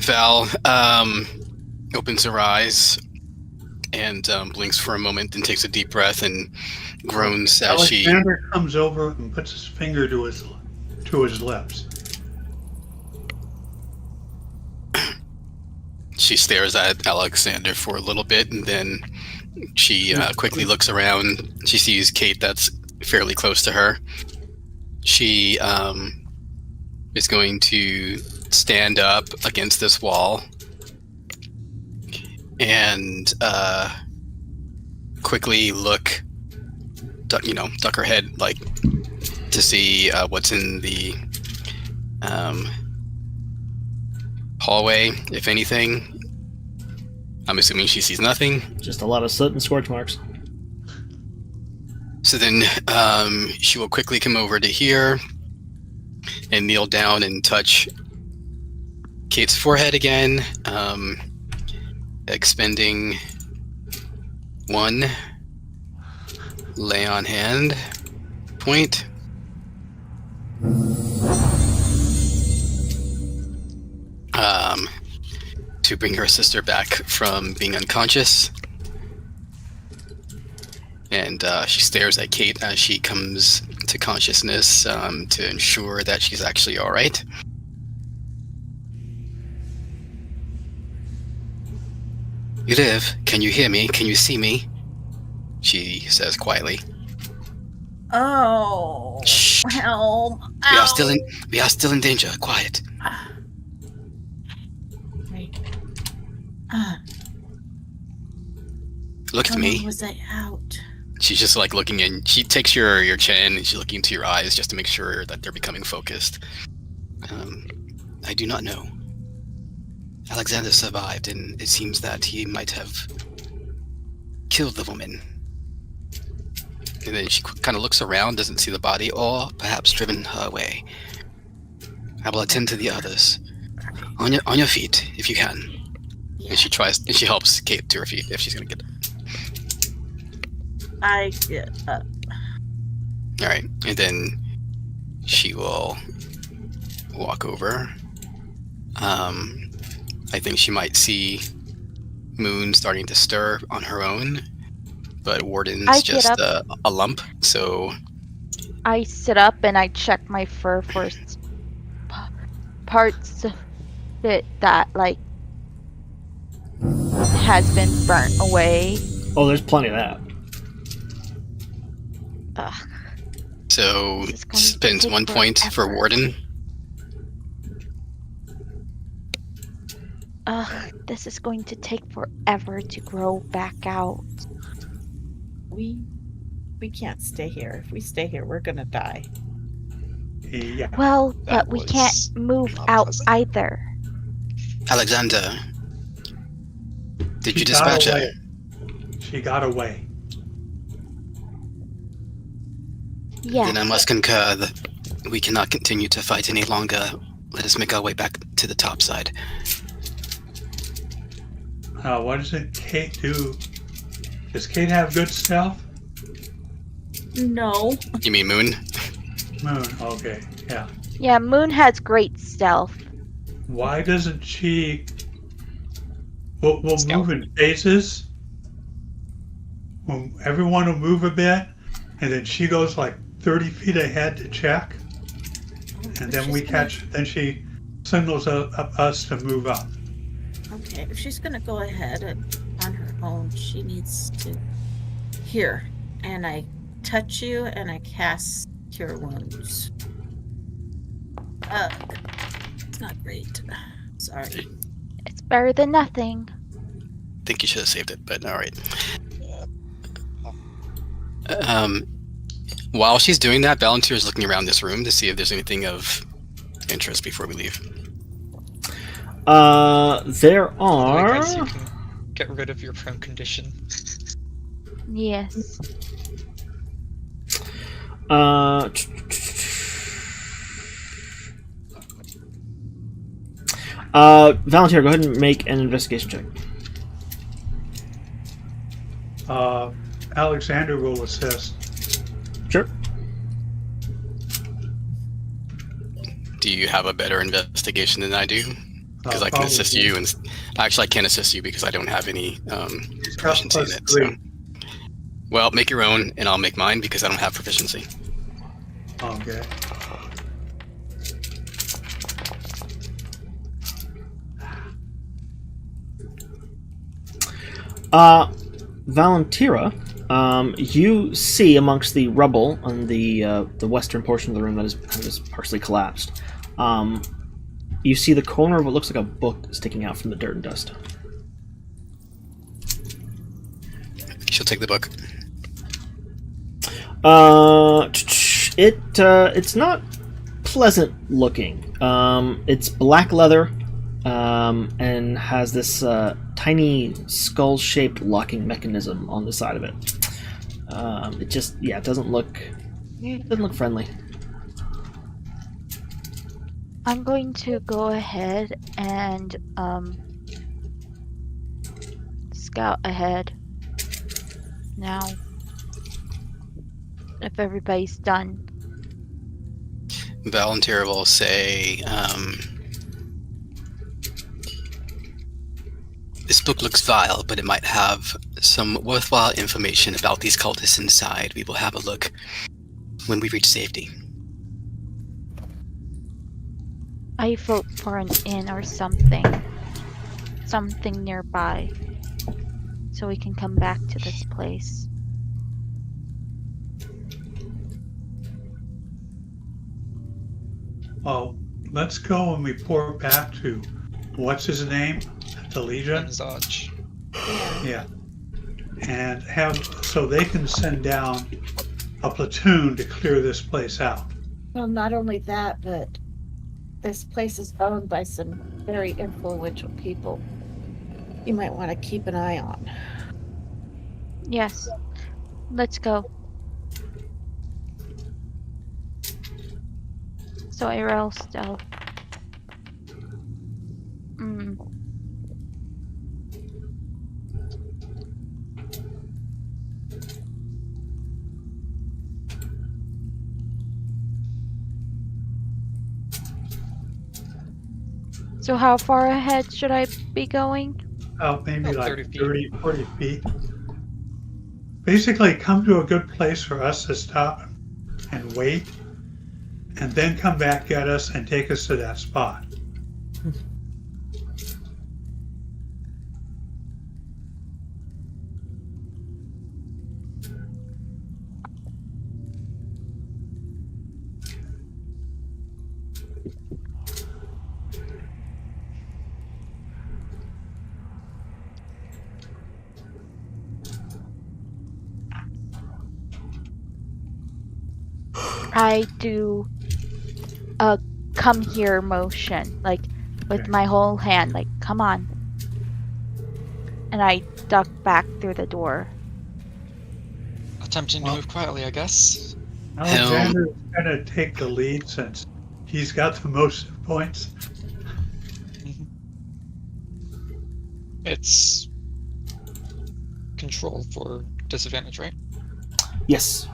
Val opens her eyes and blinks for a moment, then takes a deep breath and groans as she. Alexander comes over and puts his finger to his lips. She stares at Alexander for a little bit, and then she quickly looks around. She sees Kate that's fairly close to her. She is going to stand up against this wall and quickly duck her head, like, to see what's in the hallway, if anything. I'm assuming she sees nothing. Just a lot of soot and scorch marks. So then she will quickly come over to here and kneel down and touch Kate's forehead again, expending 1 lay on hand point. To bring her sister back from being unconscious. And she stares at Kate as she comes to consciousness to ensure that she's actually all right. You live. Can you hear me? Can you see me? She says quietly. Oh. Shh. Help. We are still in danger. Quiet. Wait. Look at How me. long was I out? She's just like looking in. She takes your chin and she's looking into your eyes just to make sure that they're becoming focused. I do not know. Alexander survived, and it seems that he might have killed the woman. And then she kind of looks around, doesn't see the body, or perhaps driven her away. I will attend to the others. On your feet, if you can. Yeah. And she helps Kate to her feet if she's gonna get up. I get up. Alright, and then she will walk over. I think she might see Moon starting to stir on her own, but Warden's I just get up. a lump, so I sit up and I check my fur for parts of it that, like, has been burnt away. Oh, there's plenty of that. Ugh. so This is going to spends take 1 point for forever. Warden. This is going to take forever to grow back out. We can't stay here. If we stay here, we're gonna die. Yeah. Well, That but we was can't move not out pleasant. either. Alexander, did you She got dispatch her? away. She got away. Yeah. Then I must concur that we cannot continue to fight any longer. Let us make our way back to the top side. What does it Kate do? Does Kate have good stealth? No. You mean Moon? Moon, okay, yeah. Yeah, Moon has great stealth. Why doesn't she... We'll Scout. move in phases. Everyone will move a bit, and then she goes like 30 feet ahead to check, and then we catch, then she signals us to move up. Okay, if she's gonna go ahead and on her own, she needs to. Here, and I touch you, and I cast Cure Wounds. It's not great. Sorry. It's better than nothing. I think you should have saved it, but alright. While she's doing that, Valentir is looking around this room to see if there's anything of interest before we leave. There I are. guess you can get rid of your prone condition. Yes. Valentir, go ahead and make an investigation check. Alexander will assist. Sure. Do you have a better investigation than I do? because I can assist you, and actually I can't assist you because I don't have any proficiency in it. So, well, make your own, and I'll make mine because I don't have proficiency. Okay. Valentira, you see amongst the rubble on the western portion of the room that is partially collapsed. You see the corner of what looks like a book sticking out from the dirt and dust. She'll take the book. It's not pleasant looking. It's black leather, and has this tiny skull-shaped locking mechanism on the side of it. It doesn't look friendly. I'm going to go ahead and scout ahead now. If everybody's done. Valentira will say, this book looks vile, but it might have some worthwhile information about these cultists inside. We will have a look when we reach safety. I vote for an inn or something. Something nearby. So we can come back to this place. Well, let's go and report back to, what's his name? The Legion? Zodge. Yeah. And so they can send down a platoon to clear this place out. Well, not only that, but this place is owned by some very influential people you might want to keep an eye on. Yes. Let's go. So I roll stealth. So how far ahead should I be going? Maybe About like 30 feet. 30, 40 feet. Basically, come to a good place for us to stop and wait, and then come back at us and take us to that spot. I do a come here motion, like with Okay. my whole hand, like come on. And I duck back through the door. Attempting to move quietly, I guess. Alexander's gonna take the lead since he's got the most points. It's control for disadvantage, right? Yes.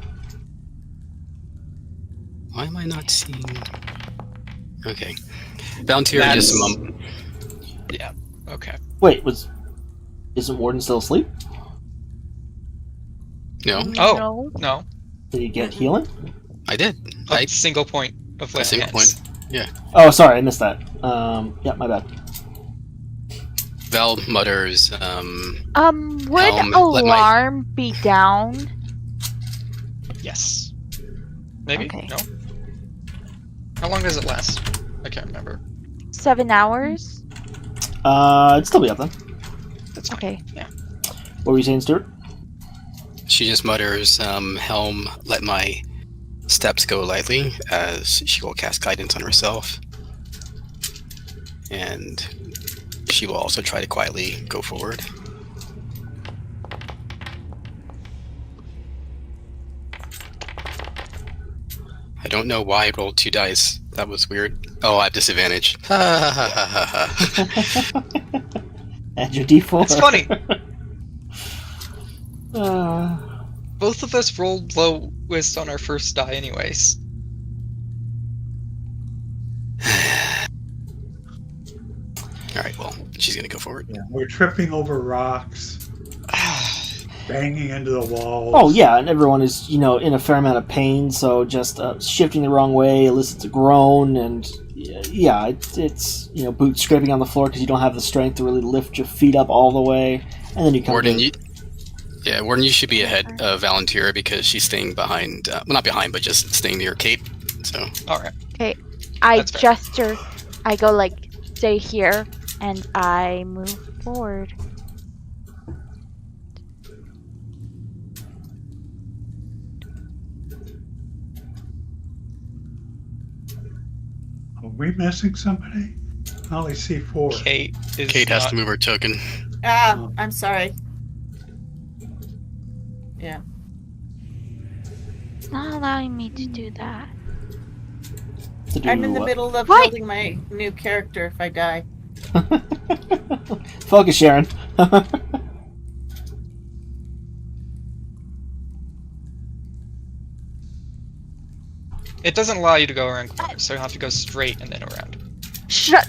Why am I not seeing? Okay, Valentira just Yeah. Okay. Wait, isn't Warden still asleep? No, Oh. No. Did he get healing? I did. A single point of A lay single hands. point. Oh, sorry, I missed that. Yeah, my bad. Val mutters, Would let my- alarm be down? Yes. Maybe? Okay. No? How long does it last? I can't remember. 7 hours? It'd still be up then. That's fine. Okay. Yeah. What were you saying, Stuart? she just mutters, Helm, let my steps go lightly, as she will cast guidance on herself. And she will also try to quietly go forward. I don't know why I rolled 2 dice. That was weird. Oh, I have disadvantage. Ha ha ha ha ha. Add your D4. It's funny. Uh, Both of us rolled lowest on our first die anyways. All right. Well, she's gonna go forward. Yeah, we're tripping over rocks, banging into the walls. Oh yeah, and everyone is in a fair amount of pain, so just shifting the wrong way elicits a groan, and yeah, it's boots scraping on the floor because you don't have the strength to really lift your feet up all the way, and then you come. Warden, Warden, you should be ahead of Valentina because she's staying behind. Well, not behind, but just staying near Kate. So. All right. Okay, I That's fair. gesture. I go like, stay here, and I move forward. Are we missing somebody? I only see 4. Kate is Kate has not- to move her token. Ah, I'm sorry. Yeah. It's not allowing me to do that. To do I'm in the what? middle of What? building my new character if I die. Focus, Sharon. It doesn't allow you to go around corners, so you have to go straight and then around. Shut.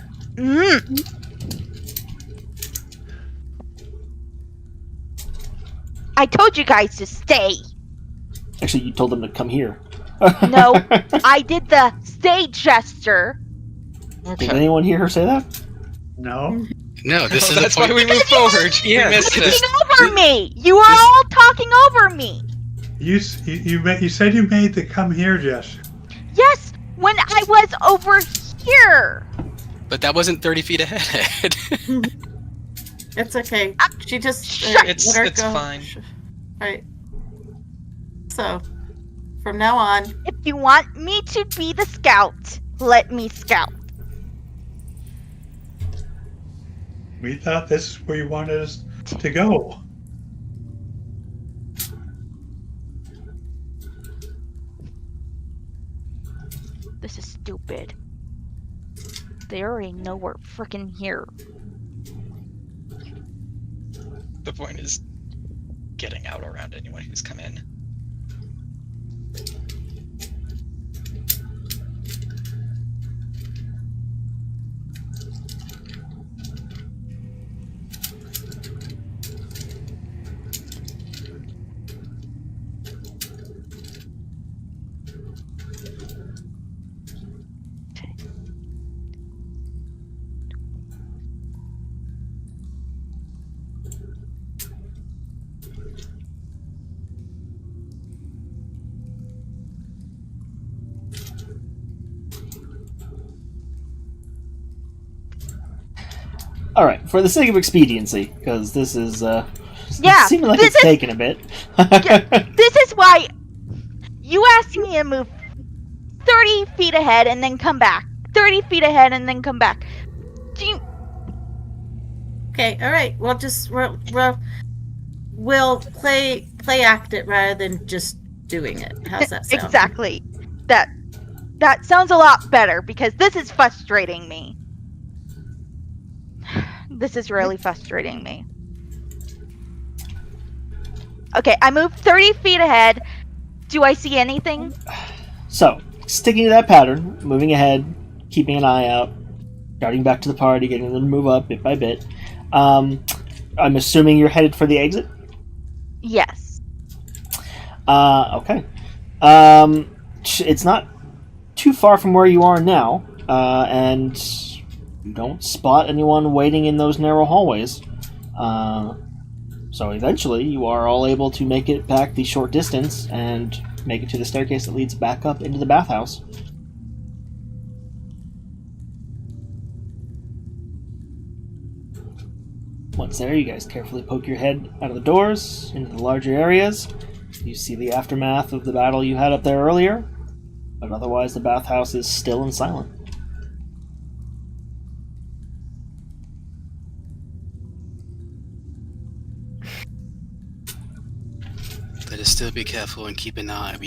I told you guys to stay. Actually, you told them to come here. No, I did the stay gesture. Did anyone hear her say that? No? No, this is That's the why point. we moved forward. Yeah, We missed this- it. Talking over me. You are all talking over me. You said you made the come here gesture. Yes, when I was over here. But that wasn't 30 feet ahead. It's okay. She just It's let her it's go. fine. Right. So, from now on, If you want me to be the scout, let me scout. We thought this is where you wanted us to go. This is stupid. They already know we're freaking here. The point is getting out around anyone who's come in. All right, for the sake of expediency, because this is Yeah, seeming like this it's is- taking a bit. This is why you asked me to move 30 feet ahead and then come back. 30 feet ahead and then come back. Do you... okay, all right. We'll play act it rather than just doing it. How's that sound? Exactly. That sounds a lot better because this is frustrating me. This is really frustrating me. Okay, I moved 30 feet ahead. Do I see anything? So, sticking to that pattern, moving ahead, keeping an eye out, darting back to the party, getting them to move up bit by bit. I'm assuming you're headed for the exit? Yes. Okay. It's not too far from where you are now, and you don't spot anyone waiting in those narrow hallways. So eventually you are all able to make it back the short distance and make it to the staircase that leads back up into the bathhouse. Once there, you guys carefully poke your head out of the doors into the larger areas. You see the aftermath of the battle you had up there earlier, but otherwise the bathhouse is still and silent. Better still be careful and keep an eye.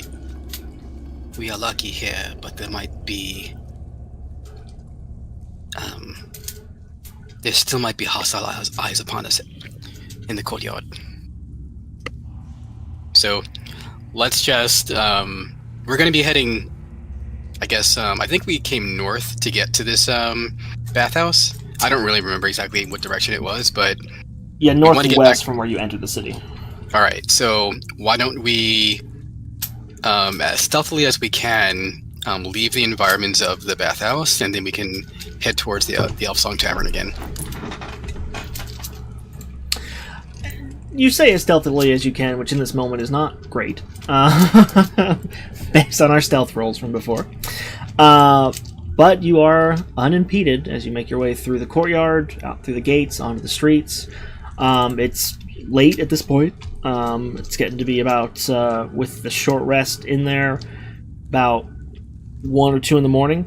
We are lucky here, but there might be... there still might be hostile eyes upon us in the courtyard. So, let's just... we're going to be heading... I guess, I think we came north to get to this bathhouse. I don't really remember exactly what direction it was, but Yeah, wanna get northwest back- from where you entered the city. all right. So why don't we, as stealthily as we can, leave the environments of the bathhouse, and then we can head towards the Elf Song Tavern again. You say as stealthily as you can, which in this moment is not great, based on our stealth rolls from before. But you are unimpeded as you make your way through the courtyard, out through the gates, onto the streets. It's late at this point. It's getting to be about, with the short rest in there, about 1 or 2 in the morning.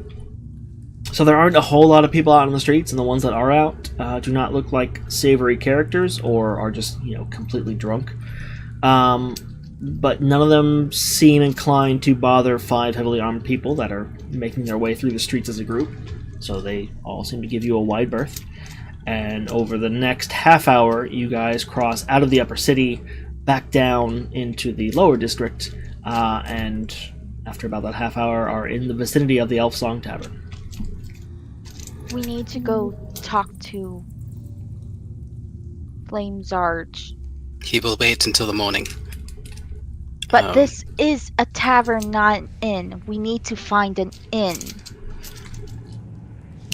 So there aren't a whole lot of people out on the streets, and the ones that are out do not look like savory characters or are just, completely drunk. But none of them seem inclined to bother 5 heavily armed people that are making their way through the streets as a group. So they all seem to give you a wide berth. And over the next half hour, you guys cross out of the upper city, back down into the lower district, and after about that half hour are in the vicinity of the Elf Song Tavern. We need to go talk to Flame Zarge. He will wait until the morning. But this is a tavern, not an inn. We need to find an inn.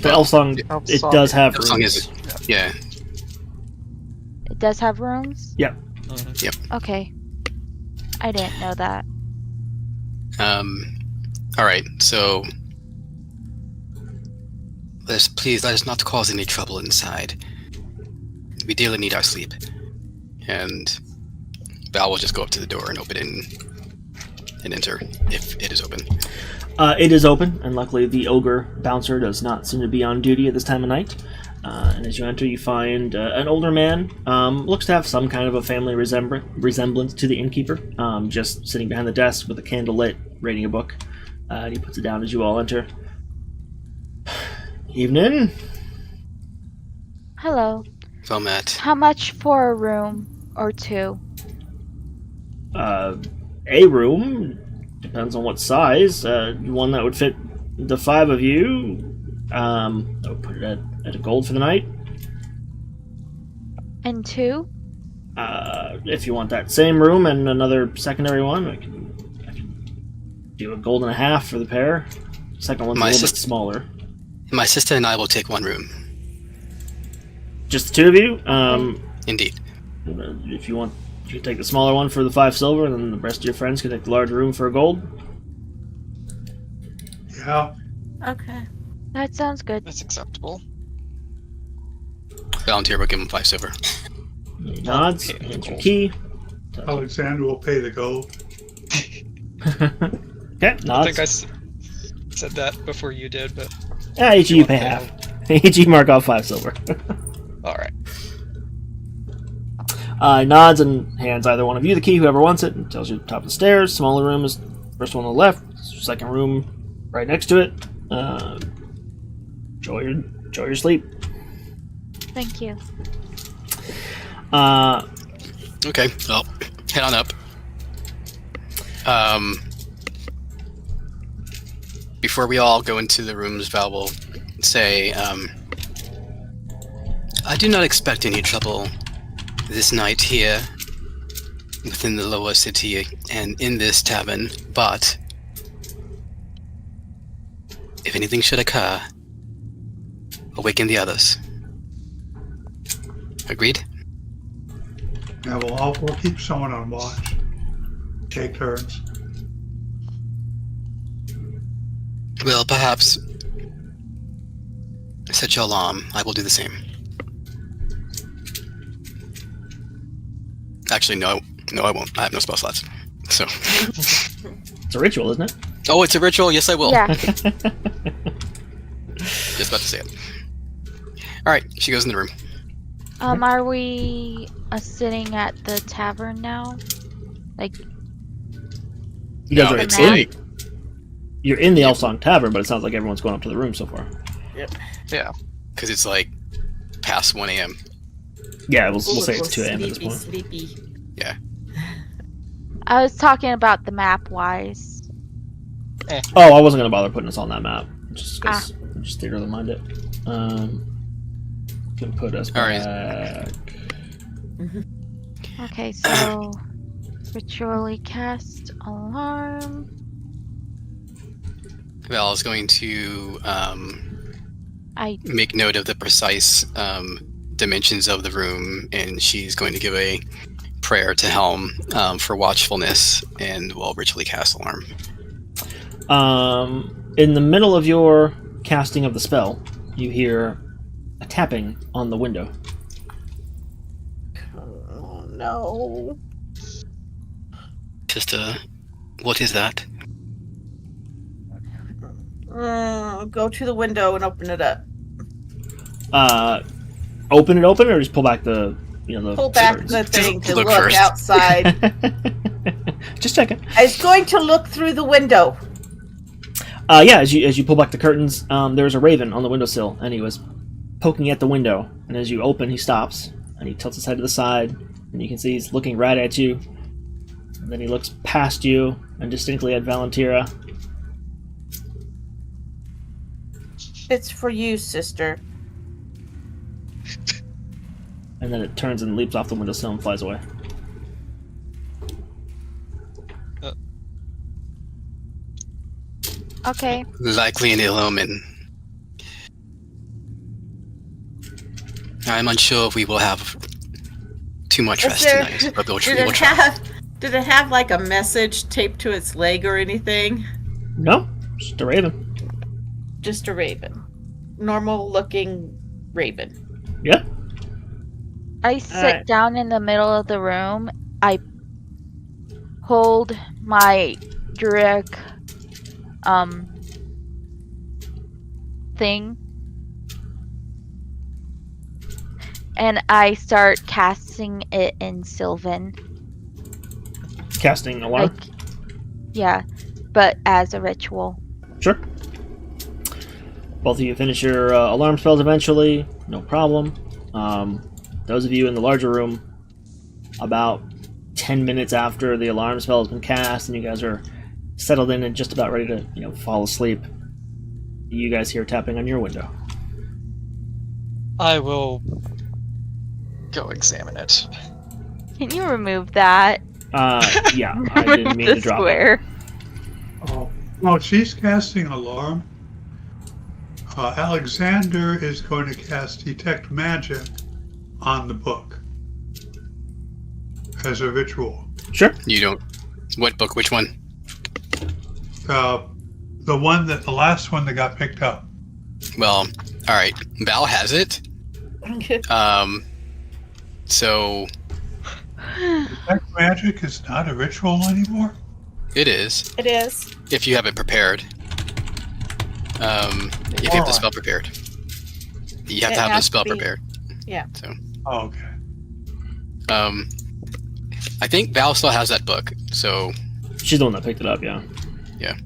The Elf Song, Elf it Song- does have Elf Song rooms. is yeah. It does have rooms? Yep. Okay. I didn't know that. All right. So, please let us not cause any trouble inside. We dearly need our sleep. And Val will just go up to the door and open it and enter if it is open. It is open, and luckily the ogre bouncer does not seem to be on duty at this time of night. And as you enter, you find an older man. Looks to have some kind of a family resemblance to the innkeeper. Just sitting behind the desk with a candle lit, reading a book. And he puts it down as you all enter. Evening. Hello. Well met. How much for a room or 2? A room. Depends on what size. One that would fit the 5 of you. I would put it at a gold for the night. And 2? If you want that same room and another secondary one, I can do a gold and a half for the pair. Second one's a little bit smaller. My sister and I will take one room. Just the 2 of you? Indeed. If you want, you can take the smaller one for the 5 silver, and then the rest of your friends can take the larger room for a gold. Yeah. Okay. That sounds good. That's acceptable. Volunteer will give him 5 silver. He nods, Okay, hands your cool. key. Alexander will pay the gold. Okay, I nods. think I said that before you did, but Each of you pay half. Each of you mark off 5 silver. all right. Nods and hands either one of you the key, whoever wants it, and tells you top of the stairs. Smaller room is first one on the left. Second room right next to it. Enjoy your sleep. Thank you. Okay, well, head on up. Before we all go into the rooms, Val will say, I do not expect any trouble this night here within the lower city and in this tavern, but if anything should occur, awaken the others. Agreed? Yeah, we'll keep someone on watch. Take turns. Well, perhaps set your alarm. I will do the same. Actually, no, I won't. I have no spell slots. So, It's a ritual, isn't it? oh, it's a ritual. Yes, I will. Yeah. Just about to say it. All right, she goes in the room. Are we sitting at the tavern now? Like, You guys No, are it's now? like You're in the Elf Song Tavern, but it sounds like everyone's going up to the room so far. Yeah. because it's like past 1 a.m. Yeah, we'll say it's 2 a.m. at this point. Sleepy. I was talking about the map wise. Oh, I wasn't going to bother putting us on that map. Just because I just didn't really mind it. can put us All right. back. Okay, so ritually cast alarm. Val is going to I make note of the precise dimensions of the room, and she's going to give a prayer to Helm for watchfulness, and will ritually cast alarm. In the middle of your casting of the spell, you hear a tapping on the window. Oh no. Sister, what is that? Go to the window and open it up. Open it open, or just pull back the Pull back curtains? the thing to look look first. outside. Just checking. I was going to look through the window. Yeah, as you pull back the curtains, there's a raven on the windowsill, and he was poking at the window. And as you open, he stops, and he tilts his head to the side, and you can see he's looking right at you. And then he looks past you, and distinctly at Valentira. It's for you, sister. And then it turns and leaps off the windowsill and flies away. okay. Likely an ill omen. I'm unsure if we will have too much rest tonight, but we'll try. Did it have like a message taped to its leg or anything? No, just a raven. Just a raven. Normal looking raven. Yeah. I sit Alright. down in the middle of the room. I hold my Druidic thing. And I start casting it in Sylvan. Casting alarm. Like, yeah, but as a ritual. Sure. Both of you finish your alarm spells eventually. No problem. Those of you in the larger room, about 10 minutes after the alarm spell has been cast and you guys are settled in and just about ready to, fall asleep, you guys hear tapping on your window. I will go examine it. Can you remove that? Yeah, I didn't mean the to drop it. square. Oh, well, she's casting alarm. Alexander is going to cast Detect Magic on the book as a ritual. Sure. You don't. What book? Which one? The last one that got picked up. Well, all right. Val has it. So Detect Magic is not a ritual anymore? it is It is. if you have it prepared. If you have the spell prepared, you have It to have the has spell to be- prepared. Yeah. So, Oh, okay. I think Val still has that book. So She's the one that picked it up, yeah. yeah.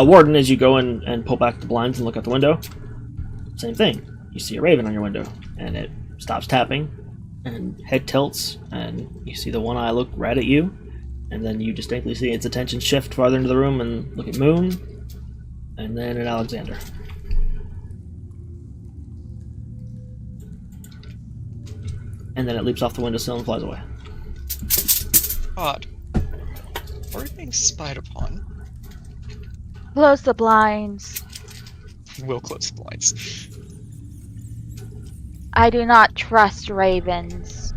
Warden, as you go in and pull back the blinds and look out the window, same thing. You see a raven on your window, and it stops tapping, and head tilts, and you see the one eye look right at you, and then you distinctly see its attention shift farther into the room and look at Moon, and then at Alexander. And then it leaps off the windowsill and flies away. Odd. Are we being spied upon? Close the blinds. We'll close the blinds. I do not trust ravens.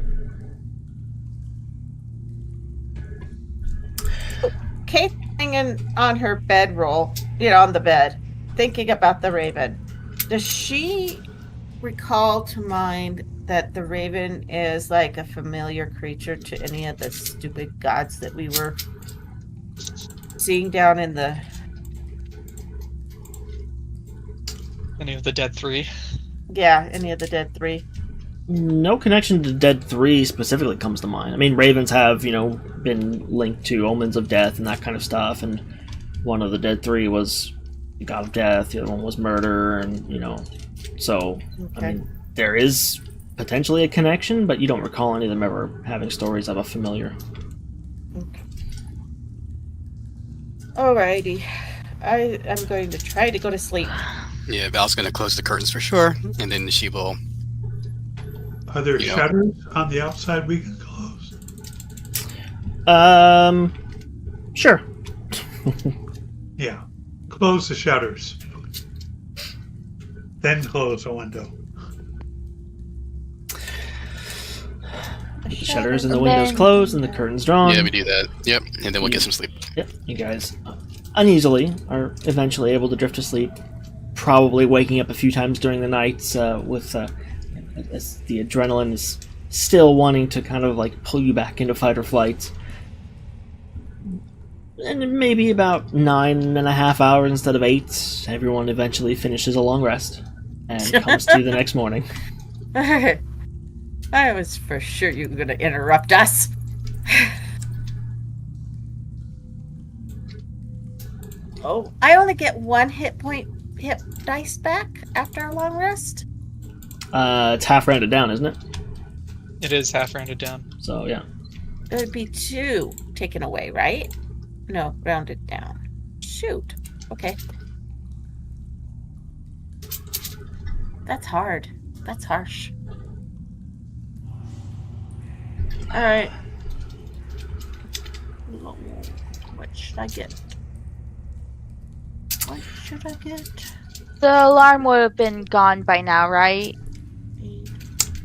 Kate hanging on her bedroll, on the bed, thinking about the raven. Does she recall to mind that the raven is like a familiar creature to any of the stupid gods that we were seeing down in the... Any of the dead three? Yeah, any of the dead three? No connection to Dead 3 specifically comes to mind. I mean, ravens have, been linked to omens of death and that kind of stuff, and one of the Dead 3 was the god of death, the other one was murder, and, so, Okay. I mean, there is potentially a connection, but you don't recall any of them ever having stories of a familiar. Okay. Alrighty. I am going to try to go to sleep. Yeah, Val's gonna close the curtains for sure, and then she will. Are there You know. shutters on the outside we can close? Sure. Yeah. Close the shutters. Then close the window. The shutters and the And windows then- closed and the curtains drawn. Yeah, we do that. Yep, and then we'll get some sleep. Yep, you guys uneasily are eventually able to drift to sleep, probably waking up a few times during the nights with as the adrenaline is still wanting to kind of like pull you back into fight or flight. And maybe about 9.5 hours instead of 8, everyone eventually finishes a long rest and comes to the next morning. I was for sure you were going to interrupt us. Oh, I only get 1 hit dice back after a long rest? It's half rounded down, isn't it? It is half rounded down. So, yeah. It would be 2 taken away, right? No, rounded down. Shoot. Okay. That's hard. That's harsh. Alright. What should I get? What should I get? The alarm would have been gone by now, right?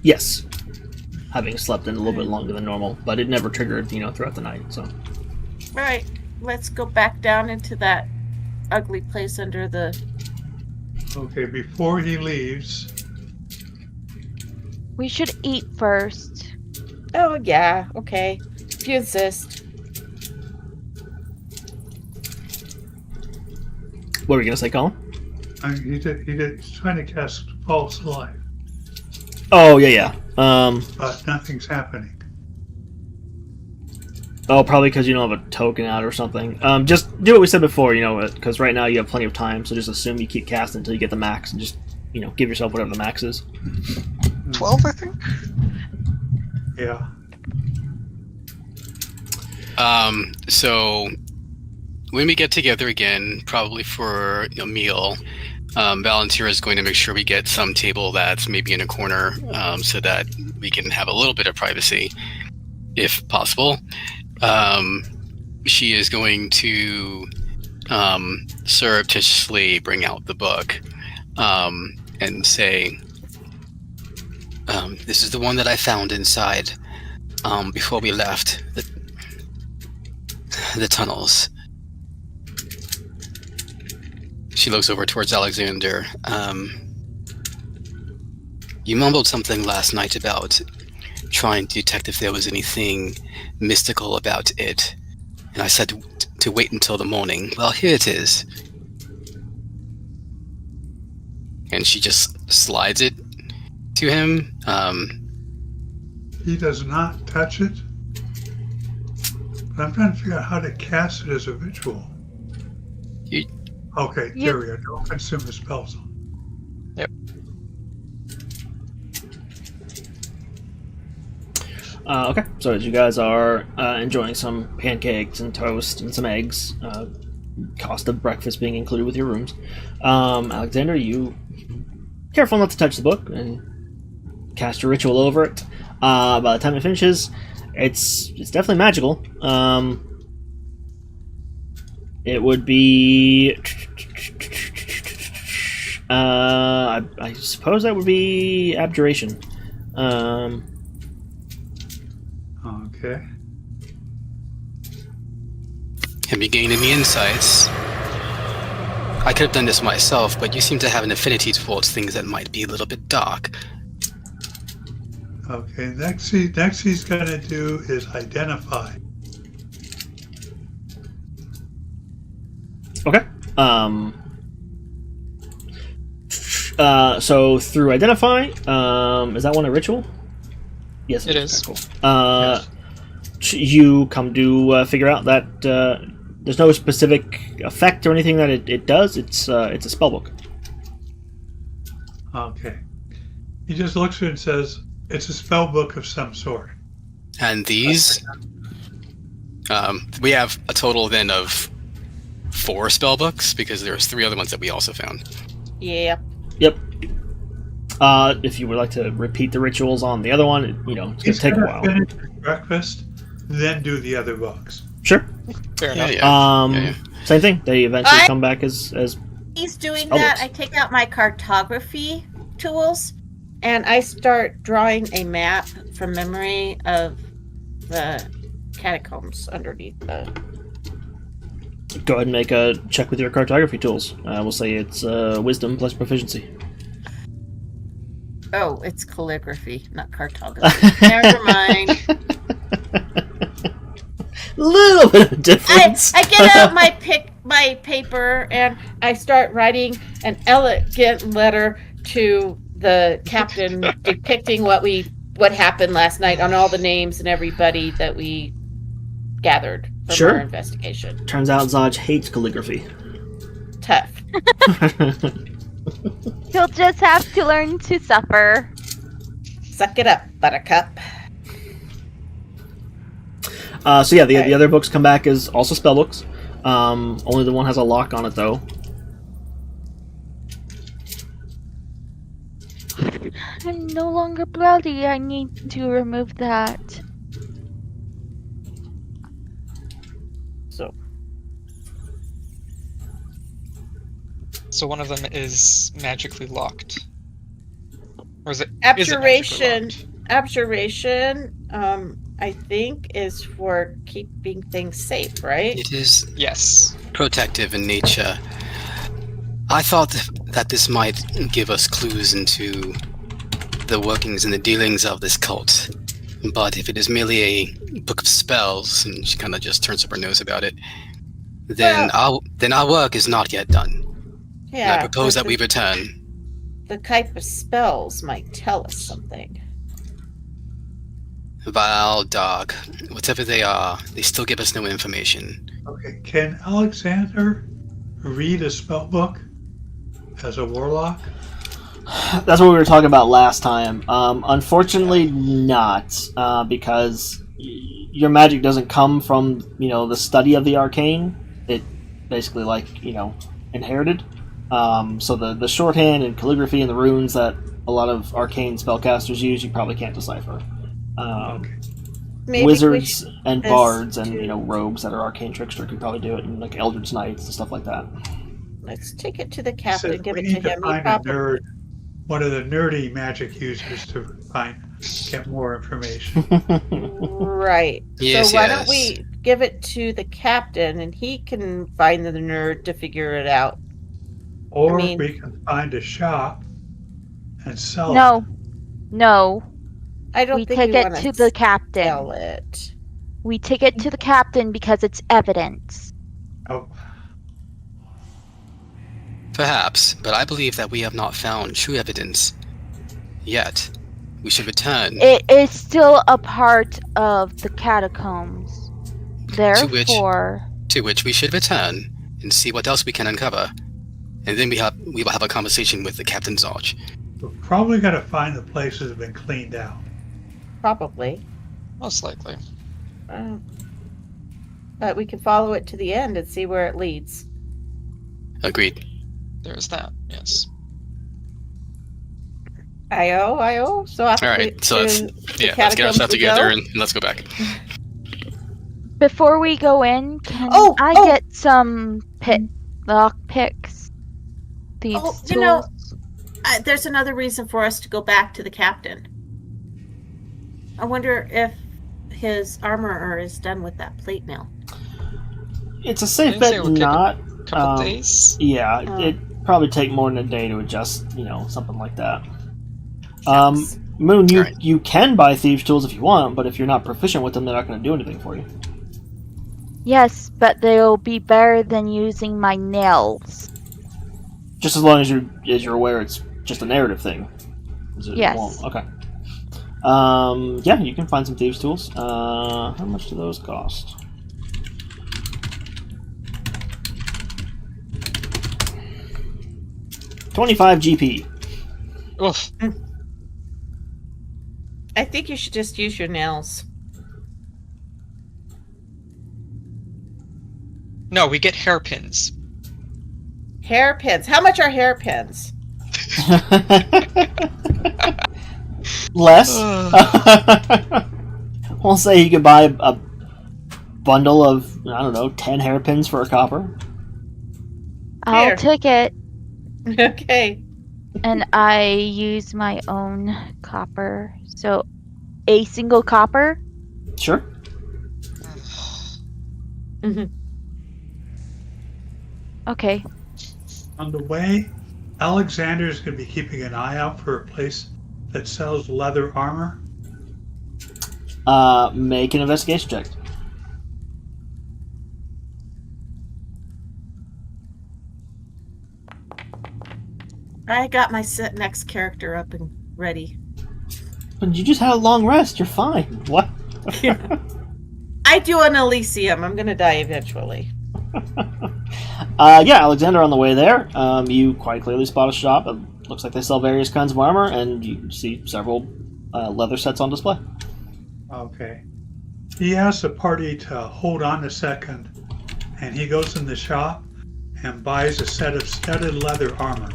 Yes. Having slept in a little bit longer than normal, but it never triggered, throughout the night, so. Alright, let's go back down into that ugly place under the... Okay, before he leaves, We should eat first. Oh, yeah, okay. If you insist. What were you gonna say, Colin? he's trying to cast false light, Oh, yeah. but nothing's happening. Probably because you don't have a token out or something. Just do what we said before, because right now you have plenty of time, so just assume you keep casting until you get the max, and just, give yourself whatever the max is. 12, I think? Yeah. So when we get together again, probably for a meal, Valentina is going to make sure we get some table that's maybe in a corner, so that we can have a little bit of privacy, if possible. She is going to surreptitiously bring out the book and say, this is the one that I found inside before we left the tunnels. She looks over towards Alexander. You mumbled something last night about trying to detect if there was anything mystical about it. And I said to wait until the morning. Well, here it is. And she just slides it to him. He does not touch it. But I'm trying to figure out how to cast it as a ritual. Okay, there we go. Don't consume the spells. Yep. Okay, so as you guys are enjoying some pancakes and toast and some eggs, cost of breakfast being included with your rooms, Alexander, you careful not to touch the book and cast your ritual over it. By the time it finishes, it's definitely magical. It would be... I suppose that would be abjuration. Okay. Have you gained any insights? I could have done this myself, but you seem to have an affinity towards things that might be a little bit dark. Okay, next he's going to do is identify. Okay. So through identify, is that one a ritual? Yes, It is. Okay, cool. You come to figure out that there's no specific effect or anything that it does. It's a spell book. Okay. He just looks at it and says, it's a spell book of some sort. And these, we have a total then of 4 spell books, because there's 3 other ones that we also found. Yeah. Yep. If you would like to repeat the rituals on the other one, it's going to He's take a gonna while. finish his breakfast, then do the other books. Sure. Fair Yeah, enough. yeah. Same thing. They eventually I- come back as He's doing Spellbooks. that. I take out my cartography tools and I start drawing a map from memory of the catacombs underneath the. go ahead and make a check with your cartography tools. We'll say it's wisdom plus proficiency. Oh, it's calligraphy, not cartography. Never mind. Little bit of difference. I get out my paper and I start writing an elegant letter to the captain depicting what happened last night on all the names and everybody that we gathered from Sure. our investigation. Turns out Zaj hates calligraphy. Tough. He'll just have to learn to suffer. Suck it up, buttercup. So yeah, the other books come back as also spell books. Only the one has a lock on it though. I'm no longer bloody. I need to remove that. So one of them is magically locked. Or is it? Is it magically Abjuration. locked? Abjuration, I think, is for keeping things safe, right? It is Yes. protective in nature. I thought that this might give us clues into the workings and the dealings of this cult. But if it is merely a book of spells, and she kind of just turns up her nose about it, then our work is not yet done. And I propose but that we return. the type of spells might tell us something. Vile, dark, whatever they are, they still give us no information. Okay, can Alexander read a spell book as a warlock? That's what we were talking about last time. Unfortunately, not because your magic doesn't come from the study of the arcane. It basically inherited. So the shorthand and calligraphy and the runes that a lot of arcane spellcasters use, you probably can't decipher. Okay. Maybe Wizards we should and this bards and to- rogues that are arcane trickster can probably do it, and like eldritch knights and stuff like that. Let's take it to the Says captain, give we it need to him. He find a probably nerd, one of the nerdy magic users to get more information. right. Yes, so why don't yes. we give it to the captain and he can find the nerd to figure it out. Or mean- we can find a shop and sell it. No. I don't We think take we it want to the captain. sell it. We take it to the captain because it's evidence. Oh, Perhaps, but I believe that we have not found true evidence yet. We should return. It is still a part of the catacombs. which- Therefore, To which we should return and see what else we can uncover. And then we will have a conversation with the Captain Zarch. we're probably going to find the places that have been cleaned out. Probably. Most likely. But we can follow it to the end and see where it leads. Agreed. There's that. Yes. I.O. So after All right, so let's the get our catacombs stuff we together go? and let's go back. before we go in, can Oh, I oh. get some lock picks? These Oh, tools? there's another reason for us to go back to the captain. I wonder if his armorer is done with that plate mail. It's a safe Didn't say it bet would take not. Couple days. Yeah, Oh. it'd probably take more than a day to adjust, something like that. Shucks. Moon, you Alright. you can buy thieves' tools if you want, but if you're not proficient with them, they're not going to do anything for you. Yes, but they'll be better than using my nails. Just as long as you're aware it's just a narrative thing. It Yes. won't- Okay. Yeah, you can find some thieves' tools. How much do those cost? $25 GP. Oof. I think you should just use your nails. No, we get hairpins. Hairpins. How much are hairpins? Less. We'll say you could buy a bundle of, I don't know, 10 hairpins for a copper. I'll Here. take it, Okay. and I use my own copper. So, a single copper. Sure. Okay. On the way, Alexander's going to be keeping an eye out for a place that sells leather armor. Make an investigation check. I got my next character up and ready. But you just had a long rest. You're fine. What? I do an Elysium. I'm gonna die eventually. Yeah, Alexander, on the way there, you quite clearly spot a shop. It looks like they sell various kinds of armor, and you see several leather sets on display. Okay. He asks the party to hold on a second, and he goes in the shop and buys a set of studded leather armor.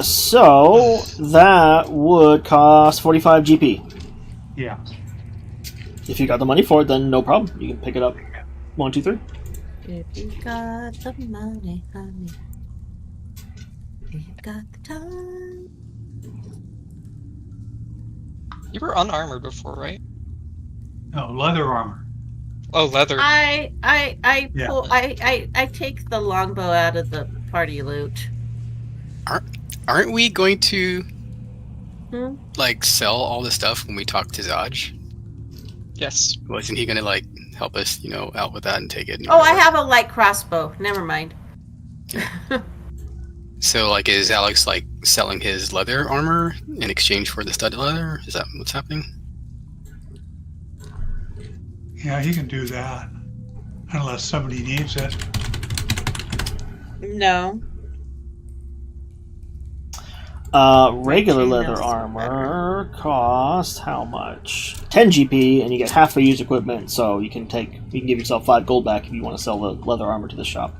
So that would cost 45 GP. Yeah. If you got the money for it, then no problem. You can pick it up. 1, 2, 3. If you got the money, honey. If you got the time. You were unarmored before, right? No, leather armor. Oh, leather. I Yeah. pull I take the longbow out of the party loot. Aren't we going to Hmm? like sell all the stuff when we talk to Zaj? Yes. Wasn't he gonna like help us, out with that and take it? and Oh, I whatever? have a light crossbow. Never mind. So like, is Alex like selling his leather armor in exchange for the studded leather? Is that what's happening? Yeah, he can do that. Unless somebody needs it. No. Regular Chain leather mail's armor costs how much? 10 GP, and you get half for used equipment, so you can give yourself 5 gold back if you want to sell the leather armor to the shop.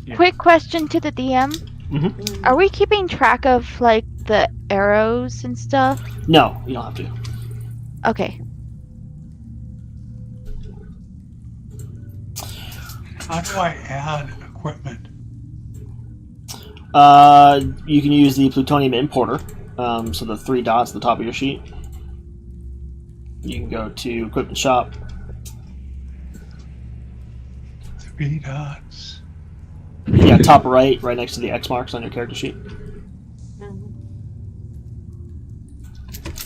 Yeah. Quick question to the DM. Mm-hmm. Are we keeping track of like the arrows and stuff? No, you don't have to. Okay. How do I add equipment? You can use the plutonium importer. So the 3 dots at the top of your sheet. You can go to equipment shop. 3 dots. Yeah, top right next to the X marks on your character sheet.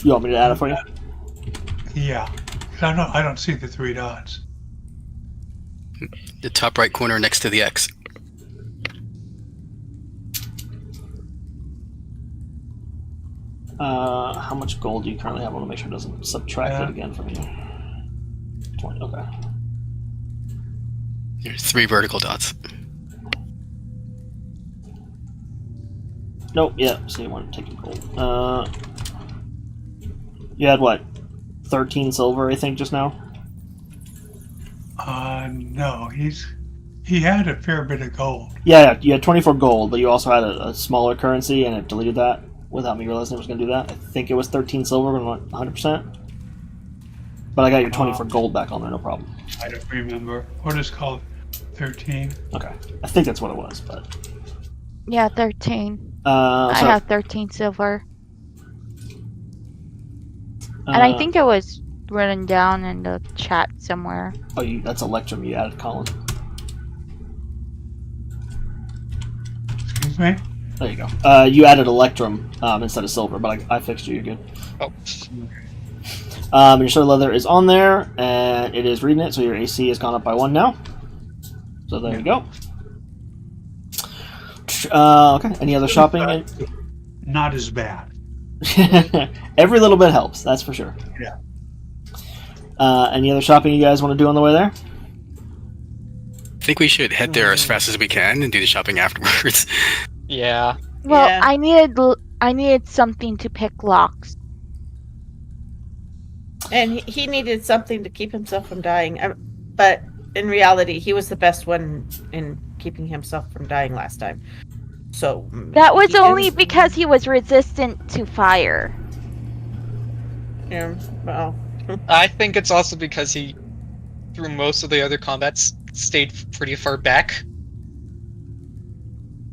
You want me to add it for you? Yeah. 'Cause I don't see the 3 dots. The top right corner next to the X. How much gold do you currently have? I want to make sure it doesn't subtract it again from you. 20, okay. There's 3 vertical dots. Nope, yeah, so you want to take gold. You had what? 13 silver, I think, just now? No, he had a fair bit of gold. Yeah, you had 24 gold, but you also had a smaller currency, and it deleted that without me realizing it was going to do that. I think it was 13 silver when it went 100%. But I got your 24 gold back on there, no problem. I don't remember. What is called 13? Okay. I think that's what it was, but... Yeah, 13. I I have 13 silver. And I think it was written down in the chat somewhere. Oh, that's Electrum you added, Colin. Excuse me? There you go. You added Electrum instead of silver, but I fixed you. You're good. Oh. And your studded leather is on there, and it is reading it, so your AC has gone up by 1 now. So there you go. Okay. Any other shopping? Not as bad. Every little bit helps. That's for sure. Yeah. Any other shopping you guys want to do on the way there? I think we should head there as fast as we can and do the shopping afterwards. Yeah. Well, Yeah. I needed something to pick locks. And he needed something to keep himself from dying. But in reality, he was the best one in keeping himself from dying last time. So That was he only is- because he was resistant to fire. Yeah, well, I think it's also because he, through most of the other combats, stayed pretty far back.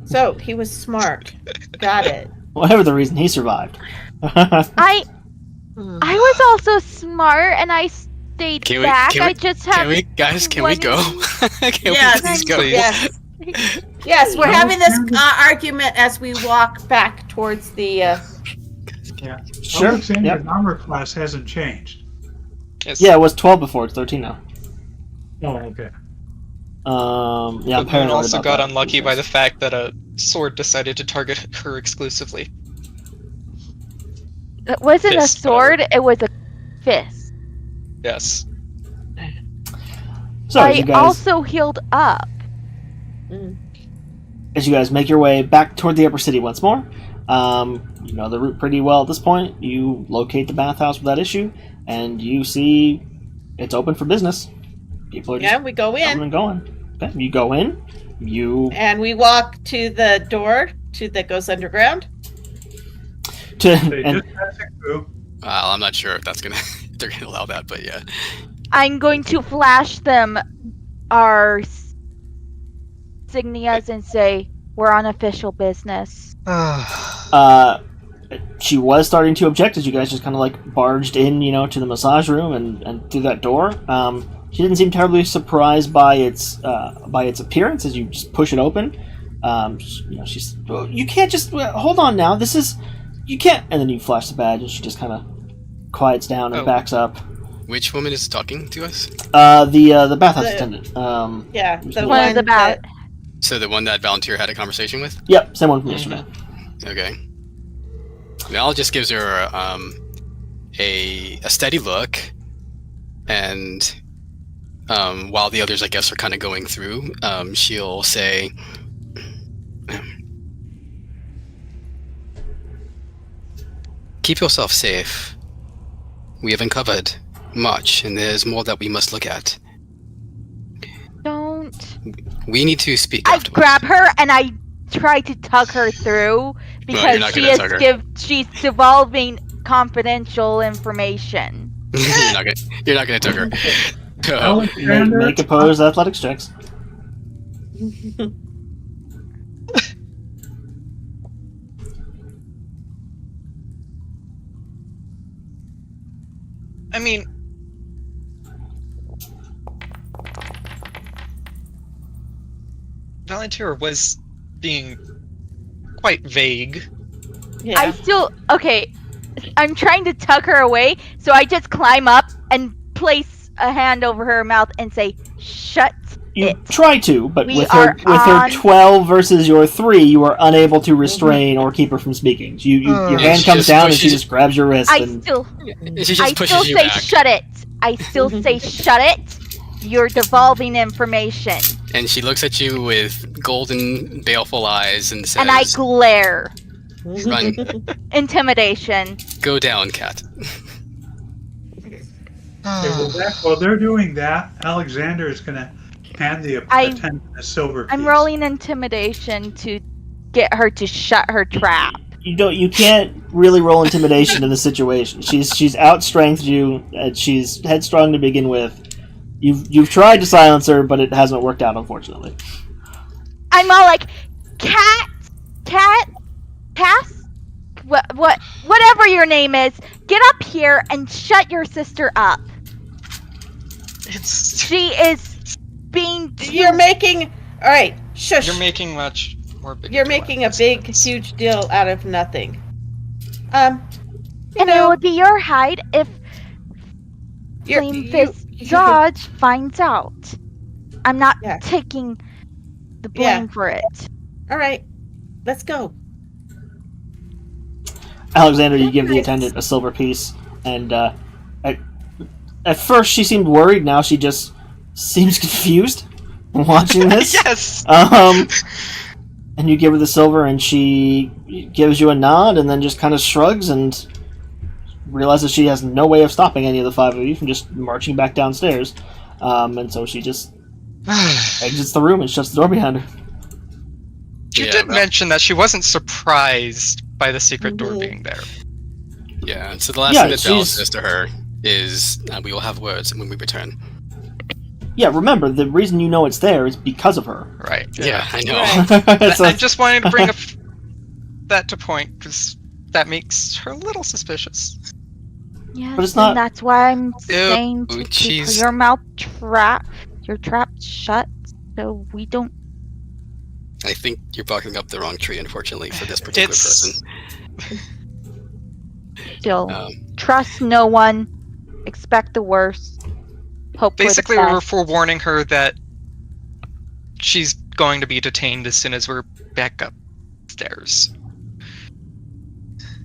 so he was smart. Got it. Whatever the reason, he survived. I was also smart and I stayed Can we- back. can we- I just have Can we, guys? Can we go? Can Yes, we please go? Yes. Yes, we're having this argument as we walk back towards the. Yeah. Sure. Alexander's Yep. armor class hasn't changed. Yes. Yeah, it was 12 before. It's 13 now. Oh, okay. Yeah, I'm But Moon paranoid also about got that. unlucky by the fact that a sword decided to target her exclusively. It wasn't Fist, a sword, it was a fist. Yes. So, as I you guys, also healed up. as you guys make your way back toward the upper city once more, you know the route pretty well at this point. You locate the bathhouse without issue, and you see it's open for business. People are just Yeah, we go coming in and going. Okay, you go in. You and we walk to the door that goes underground. They and just passing through. Well, I'm not sure if that's gonna if they're gonna allow that, but yeah. I'm going to flash them our insignias and say, we're on official business. she was starting to object as you guys just kind of like barged in, you know, to the massage room and through that door. She didn't seem terribly surprised by its appearance as you just push it open. You know, she's, "Oh, you can't just hold on now. This is, you can't." And then you flash the badge, and she just kind of quiets down and Oh. backs up. Which woman is talking to us? The bathhouse The- attendant. Yeah, One the of One one of the that, So the one that Volunteer had a conversation with? Yep, same one from yesterday. Okay. Mal just gives her a steady look, and while the others, I guess, are kind of going through, she'll say, "Keep yourself safe. We have uncovered much, and there's more that we must look at. Don't. We need to speak I afterwards." grab her and I try to tug her through because not she gonna is tug her. she's divulging confidential information. You're not gonna tug her. Alexander, Make opposed athletics checks. I mean, Volunteer was being quite vague. yeah. I still okay. I'm trying to tug her away, so I just climb up and place a hand over her mouth and say, "Shut You it." try to, but We with her are on- 12 versus your 3, you are unable to restrain or keep her from speaking. Your hand She comes just down and she pushes- just grabs your wrist. I And still She just I pushes still you say, back, "Shut it." I still say, "Shut it." You're divulging information, and she looks at you with golden, baleful eyes and says, and I glare. "Run, Intimidation. go down, cat." Okay, while they're doing that, Alexander is going to hand the I- attendant a silver piece. I'm rolling intimidation to get her to shut her trap. you can't really roll intimidation in this situation. She's outstrengthed you, and she's headstrong to begin with. You've tried to silence her, but it hasn't worked out, unfortunately. I'm all like, Cass, whatever your name is, get up here and shut your sister up. It's She is being. You're making all right. Shush. you're making much more big. You're deal out making of a this big, than this. huge deal out of nothing. You And it know, would be your hide if you're- Flame you- Fist Dodge finds out. I'm not Yeah. taking the Yeah. blame for it. All right, let's go. Alexander, you give the attendant a silver piece, and at first she seemed worried. Now she just seems confused watching this. Yes. And you give her the silver, and she gives you a nod, and then just kind of shrugs and realizes she has no way of stopping any of the 5 of you from just marching back downstairs. And so she just exits the room and shuts the door behind her. She Yeah, did well- mention that she wasn't surprised by the secret door Mhm. being there. Yeah, so the last Yeah, thing that Val she's- says to her is, we will have words when we return. Yeah, remember, the reason you know it's there is because of her. Right. Yeah, I know. Right. So I just wanted to bring that to point because that makes her a little suspicious. Yes, But it's not- and that's why I'm saying Ooh, to keep she's- your trap shut, so we don't. I think you're barking up the wrong tree, unfortunately, for this particular person. Still, Um, trust no one. Expect the worst. Hope Basically, for the we're best. forewarning her that she's going to be detained as soon as we're back upstairs.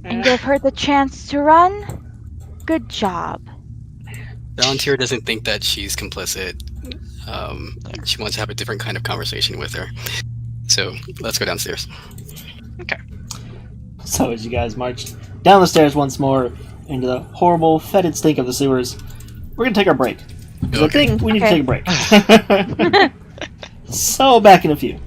And give her the chance to run. Good job. Valentina doesn't think that she's complicit. She wants to have a different kind of conversation with her. So let's go downstairs. So as you guys march down the stairs once more into the horrible, fetid stink of the sewers, we're gonna take our break. 'Cause I think we need to take a break. So back in a few.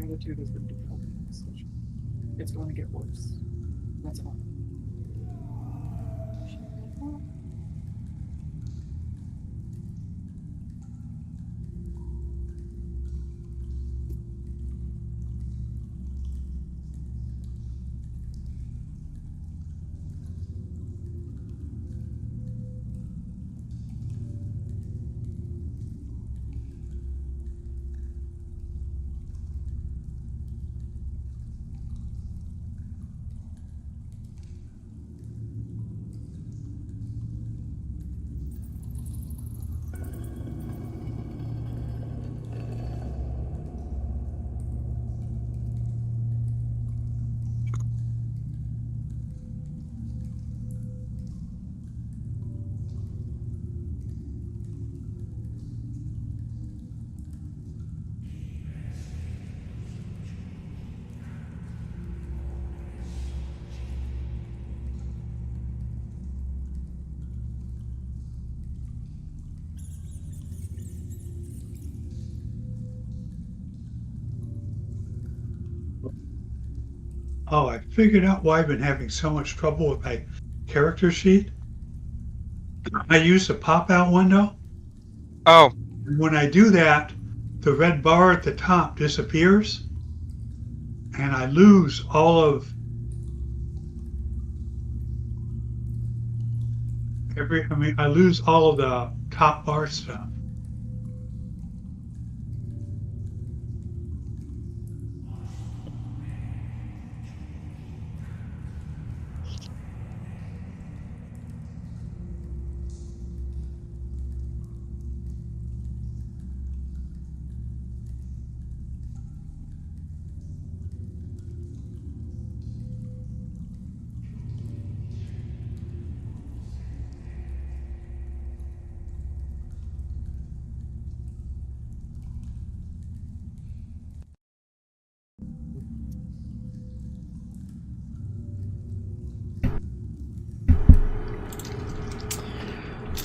attitude has been developing in this session. It's going to get worse. That's all. Oh, I figured out why I've been having so much trouble with my character sheet. I use the pop-out window. Oh, And when I do that, the red bar at the top disappears, and I lose all of I lose all of the top bar stuff.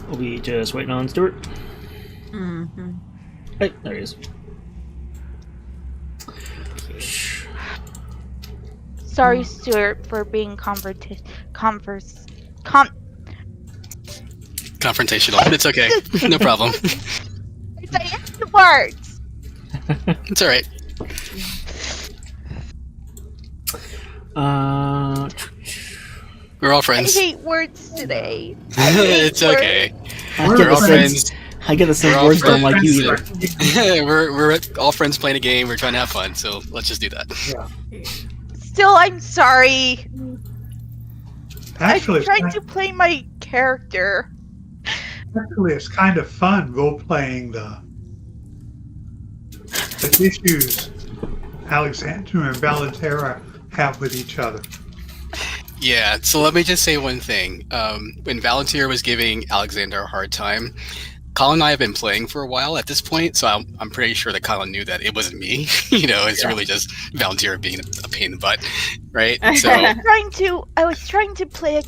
We'll be just waiting on Stuart. Mm-hmm. Hey, there he is. Sorry, Stuart, for being confrontational. It's okay. No problem. I hate the words. It's all right. We're all I friends. hate words today. I hate It's okay. I get the sense We're all words don't like you either. we're all friends playing a game. We're trying to have fun, so let's just do that. Still, I'm sorry. Actually, I'm trying to play my character. it's kind of fun role-playing the issues Alexandra and Valentera have with each other. Yeah, so let me just say one thing. When Valentir was giving Alexander a hard time, Colin and I have been playing for a while at this point, so I'm pretty sure that Colin knew that it wasn't me. It's really just Valentir being a pain in the butt, right? So I was trying to play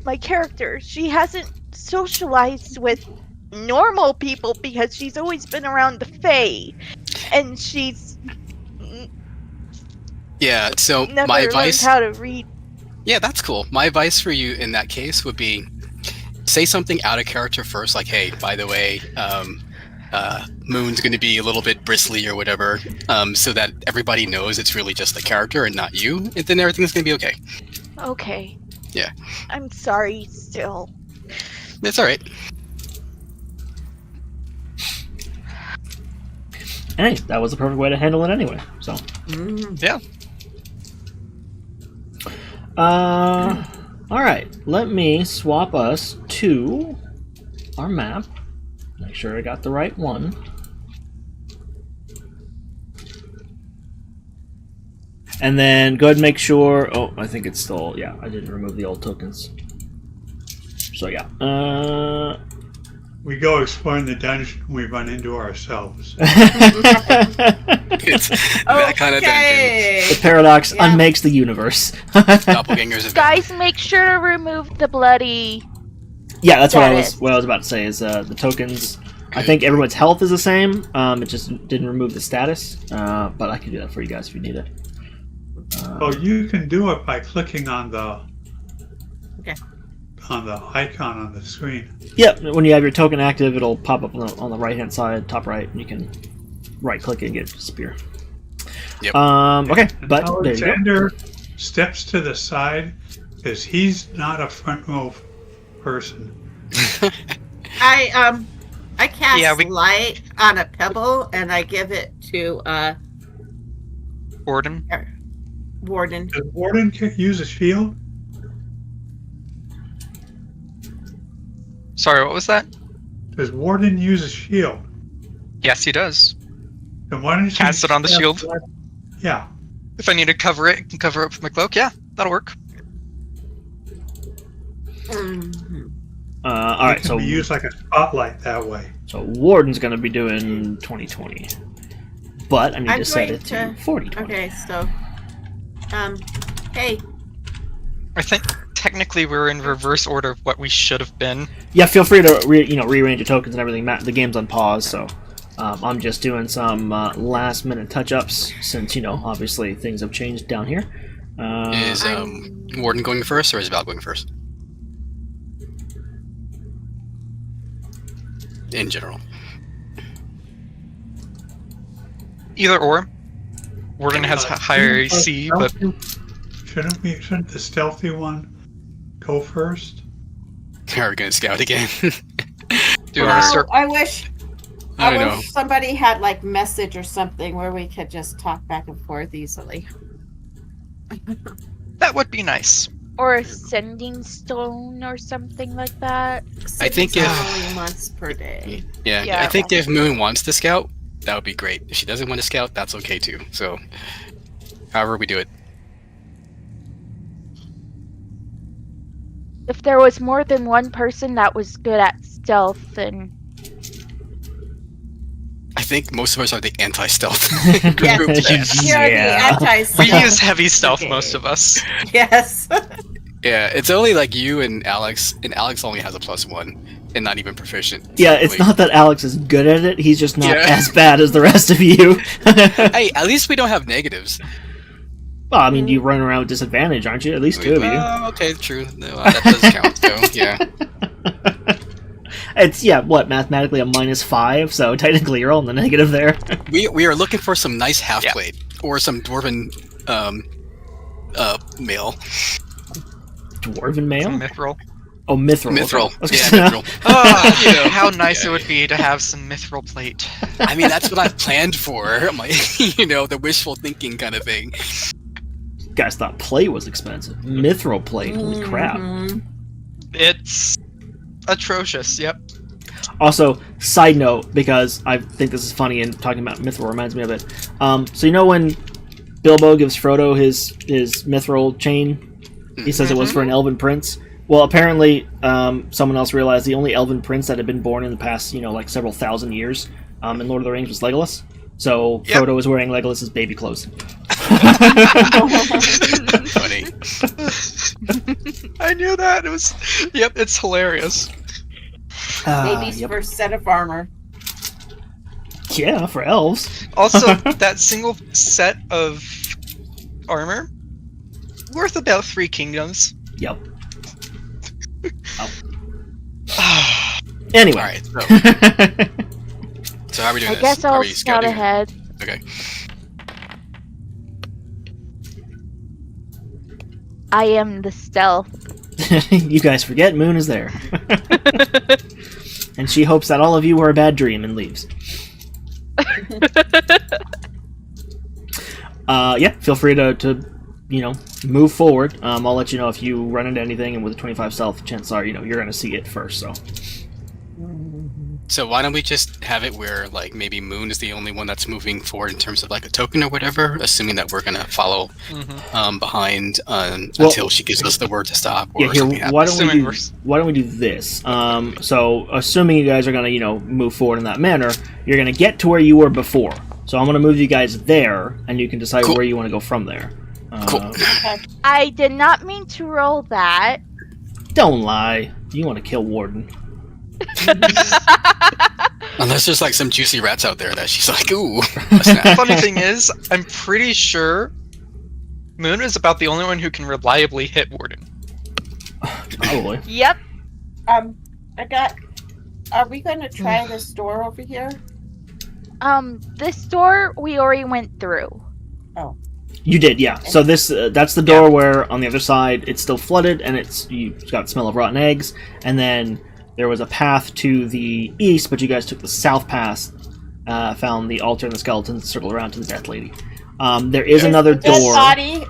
my character. She hasn't socialized with normal people because she's always been around the Fae, and she's yeah. So never my learned advice. how to read. Yeah, that's cool. My advice for you in that case would be say something out of character first, like, hey, by the way, Moon's going to be a little bit bristly or whatever, so that everybody knows it's really just the character and not you, and then everything's going to be okay. Okay. Yeah. I'm sorry still. It's all right. Hey, that was the perfect way to handle it anyway. So. Yeah. Alright, let me swap us to our map. Make sure I got the right one. And then go ahead and make sure... Oh, I think it's still... Yeah, I didn't remove the old tokens. So yeah. We go exploring the dungeon, we run into ourselves. It's that kind of dungeon. The paradox unmakes the universe. Doppelgangers of Guys, make sure to remove the bloody. Yeah, that's what I was about to say. Is the tokens I think everyone's health is the same. It just didn't remove the status. But I can do that for you guys if you need it. Oh, you can do it by clicking on the Okay. on the icon on the screen. Yep. When you have your token active, it'll pop up on the right hand side, top right, and you can right click it and get it to disappear. Yep. Okay, but there you go. Alexander steps to the side because he's not a front row person. I cast Yeah, light on a pebble and I give it to Warden. Warden. Does Warden use a shield? Sorry, what was that? Does Warden use a shield? Yes, he does. Then why don't you Cast it on the shield. Yeah. If I need to cover it, I can cover it with my cloak. Yeah, that'll work. Mhm. All right, It can so be used like a spotlight that way. Warden's going to be doing 2020, but I need I'm to set going it to 4020. Okay, so hey, I think technically we're in reverse order of what we should have been. Yeah, feel free to rearrange your tokens and everything. The game's on pause, so I'm just doing some last minute touch ups since obviously things have changed down here. Is Warden going first or is Val going first? In general. Either or. Warden has higher AC, but Shouldn't the stealthy one go first? Are we going to scout again? do you want to start? I wish I don't know. wish somebody had like message or something where we could just talk back and forth easily. That would be nice. Or a sending stone or something like that. I think It's if- only once per day. Yeah, Yeah. I think if Moon wants to scout, that would be great. If she doesn't want to scout, that's okay too. So, however we do it. If there was more than one person that was good at stealth, then I think most of us are the anti-stealth Yes. group. Yes. You're the Yeah. anti-stealth. We use heavy stealth, Okay. most of us. Yes. Yeah, it's only like you and Alex only has a +1 and not even proficient. Yeah, it's Like, not that Alex is good at it; he's just not Yeah. as bad as the rest of you. Hey, at least we don't have negatives. Well, I mean, you run around with disadvantage, aren't you? At least two of you. Okay, true. No, that does count, though. Yeah. It's mathematically a -5, so technically you're all in the negative there. We are looking for some nice half plate or some dwarven male. Dwarven male? Mithril. Oh, mithril. Mithril. Okay. I was Yeah, gonna- mithril. Oh, how nice it would be to have some mithril plate. I mean, that's what I've planned for. My, the wishful thinking kind of thing. Guys thought plate was expensive. Mithril plate, holy crap. Mhm. It's atrocious, yep. Also, side note, because I think this is funny and talking about mithril reminds me of it. So when Bilbo gives Frodo his mithril chain, he says it was for an elven prince. Well, apparently, someone else realized the only elven prince that had been born in the past, several thousand years in Lord of the Rings was Legolas. So Yep. Frodo was wearing Legolas's baby clothes. Funny. I knew that. It's hilarious. Baby's Yep. first set of armor. Yeah, for elves. Also, that single set of armor, worth about 3 kingdoms. Yep. Anyway. Alright, so how are we doing I this? guess Are I'll we scout scouting? ahead. Okay. I am the stealth. You guys forget Moon is there. And she hopes that all of you were a bad dream and leaves. Feel free to move forward. I'll let you know if you run into anything, and with a 25 stealth, chances are, you're going to see it first, so. So why don't we just have it where, like, maybe Moon is the only one that's moving forward in terms of, like, a token or whatever, assuming that we're going to follow behind until she gives us the word to stop or something happens. why Assuming don't we do this? So, assuming you guys are going to, move forward in that manner, you're going to get to where you were before. So I'm going to move you guys there, and you can decide Cool. where you want to go from there. Cool. I did not mean to roll that. Don't lie. You want to kill Warden. Unless there's like some juicy rats out there that she's like, ooh. a snack. Funny thing is, I'm pretty sure Moon is about the only one who can reliably hit Warden. Probably. Yep. Are we going to try this door over here? This door we already went through. You did, yeah. So this that's the door where on the other side it's still flooded and you've got the smell of rotten eggs, and then there was a path to the east, but you guys took the south path, found the altar and the skeletons, circled around to the death lady. There is another the dead door. Body?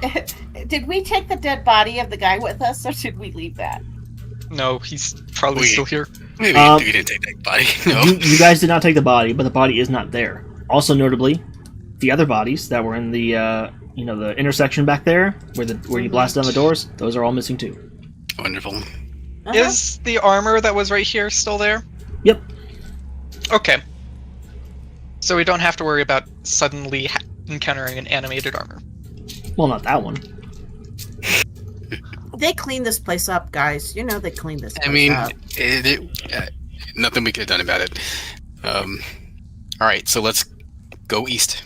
Did we take the dead body of the guy with us, or did we leave that? No, he's probably We- still here. We didn't take that body. No. You guys did not take the body, but the body is not there. Also notably, the other bodies that were in the the intersection back there where you blasted down the doors, those are all missing too. Wonderful. Is the armor that was right here still there? Yep. Okay. So we don't have to worry about suddenly encountering an animated armor. Well, not that one. They cleaned this place up, guys. You know they cleaned this place I mean, up. nothing we could have done about it. All right, so let's go east.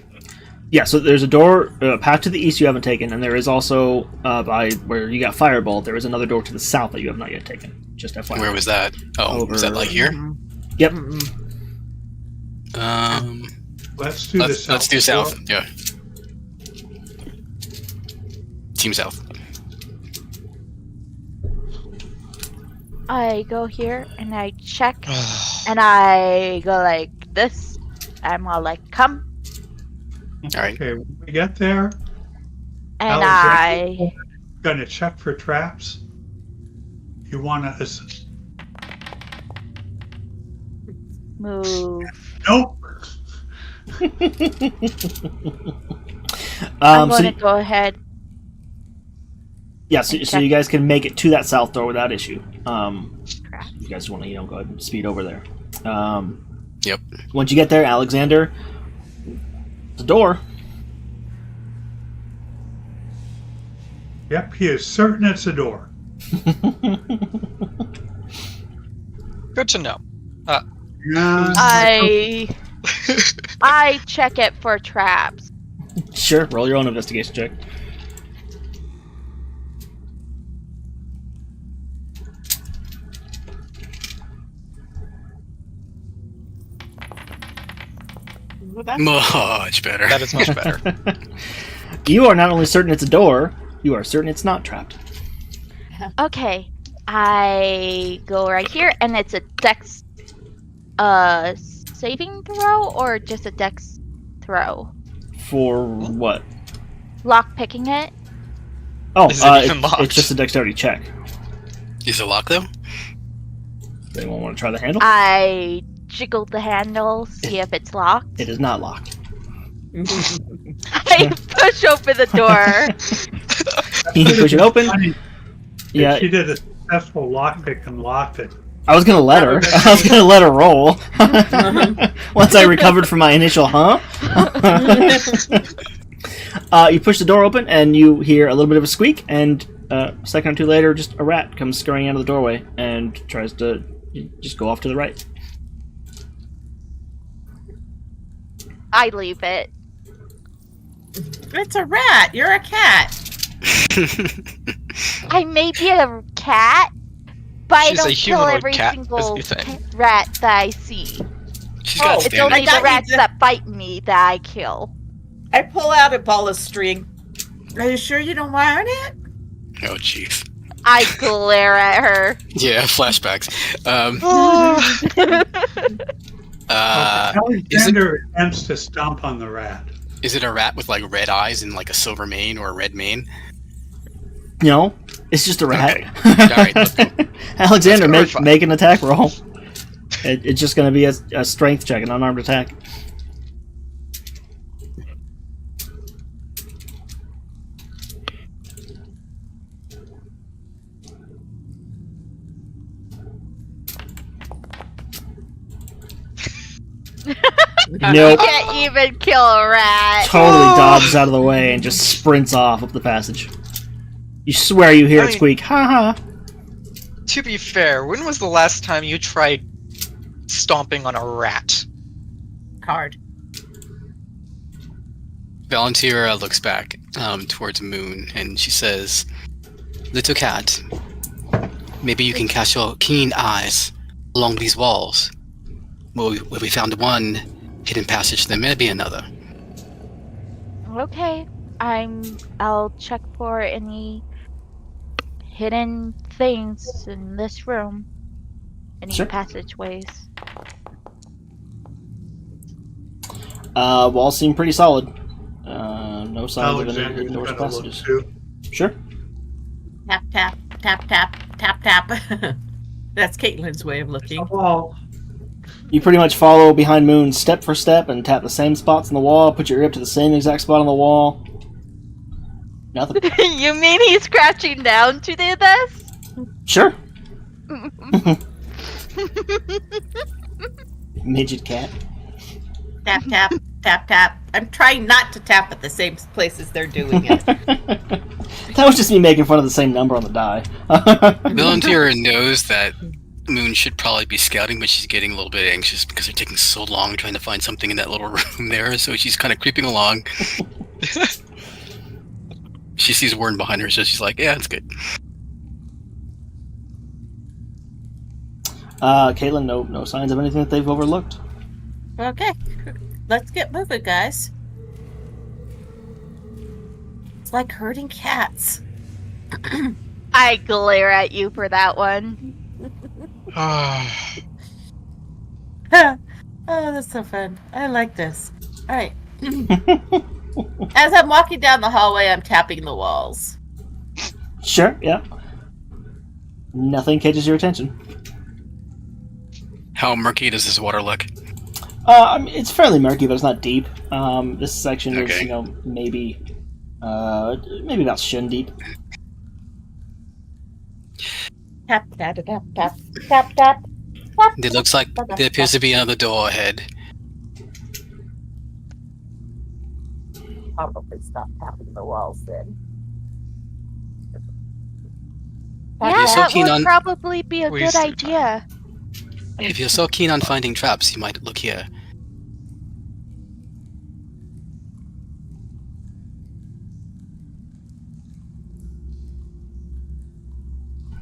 Yeah, so there's a door, path to the east you haven't taken, and there is also, by where you got Fireball, there is another door to the south that you have not yet taken. Just FYI. Where was that? Oh, was that like here? Yep. Let's do the south. Let's do door. south. Yeah. Team south. I go here and I check and I go like this. I'm all like, come. All right. Okay, when we get there, And Alexander, I gonna check for traps. You wanna move. Nope. I'm So, going to go ahead. yeah, so you guys can make it to that south door without issue. Crap. You guys want to, go ahead and speed over there. Yep. Once you get there, Alexander, the door. Yep, he is certain it's a door. Good to know. Yeah. I check it for traps. Sure, roll your own investigation check. Much better. That is much better. You are not only certain it's a door, you are certain it's not trapped. Okay. I go right here and it's a dex saving throw or just a dex throw? For what? Lock picking it? Oh, Is it even locked? it's just a dexterity check. Is it locked though? Anyone want to try the handle? I jiggle the handle, see if it's locked. It is not locked. I push open the door. You push it open. Funny, Yeah, She did a successful lockpick and locked it. I was gonna let her. I was gonna let her roll. Once I recovered from my initial you push the door open and you hear a little bit of a squeak, and a second or two later, just a rat comes scurrying out of the doorway and tries to just go off to the right. I leave it. It's a rat. You're a cat. I may be a cat, but I She's a don't kill humanoid every cat, single is the thing. rat that I see. She's got Oh, It's standard. only I got the you rats to- that bite me that I kill. I pull out a ball of string. Are you sure you don't want it? Oh, jeez. I glare at her. Yeah, flashbacks. Alexander attempts to stomp on the rat. Is it a rat with like red eyes and like a silver mane or a red mane? No, it's just a rat. Okay. Alright, let's go. Alexander, Let's go. make an attack roll. It's just going to be a strength check, an unarmed attack. Nope. Can't even kill a rat. Totally dodges out of the way and just sprints off up the passage. You swear you hear I it mean- squeak, ha ha. To be fair, when was the last time you tried stomping on a rat. Hard. Valentina looks back towards Moon, and she says, "Little cat, maybe you can cast your keen eyes along these walls. Where we found one hidden passage, there may be another." Okay. I'll check for any hidden things in this room. Any Sure. passageways. Walls seem pretty solid. No signs of any Alexander's hidden doors or gonna look passages. too. Sure. Tap, tap, tap, tap, tap, tap. That's Caitlin's way of looking. Oh, You pretty much follow behind Moon step for step and tap the same spots on the wall, put your ear up to the same exact spot on the wall. Nothing. You mean he's scratching down to do this? Sure. Midget cat. Tap, tap, tap, tap. I'm trying not to tap at the same places they're doing it. That was just me making fun of the same number on the die. Valentina knows that Moon should probably be scouting, but she's getting a little bit anxious because they're taking so long trying to find something in that little room there, so she's kind of creeping along. She sees Warren behind her, so she's like, yeah, it's good. Caitlin, no signs of anything that they've overlooked. Okay, let's get moving, guys. It's like herding cats. I glare at you for that one. Oh, that's so fun. I like this. All right. As I'm walking down the hallway, I'm tapping the walls. Sure, yeah. Nothing catches your attention. How murky does this water look? I mean, it's fairly murky, but it's not deep. This section is, Okay. maybe about shin deep. Tap, tap, tap, tap, tap, tap. It looks like there appears to be another door ahead. Probably stop tapping the walls then. Yeah, you're so that keen would on- probably be a Waste good your time. idea. If you're so keen on finding traps, you might look here.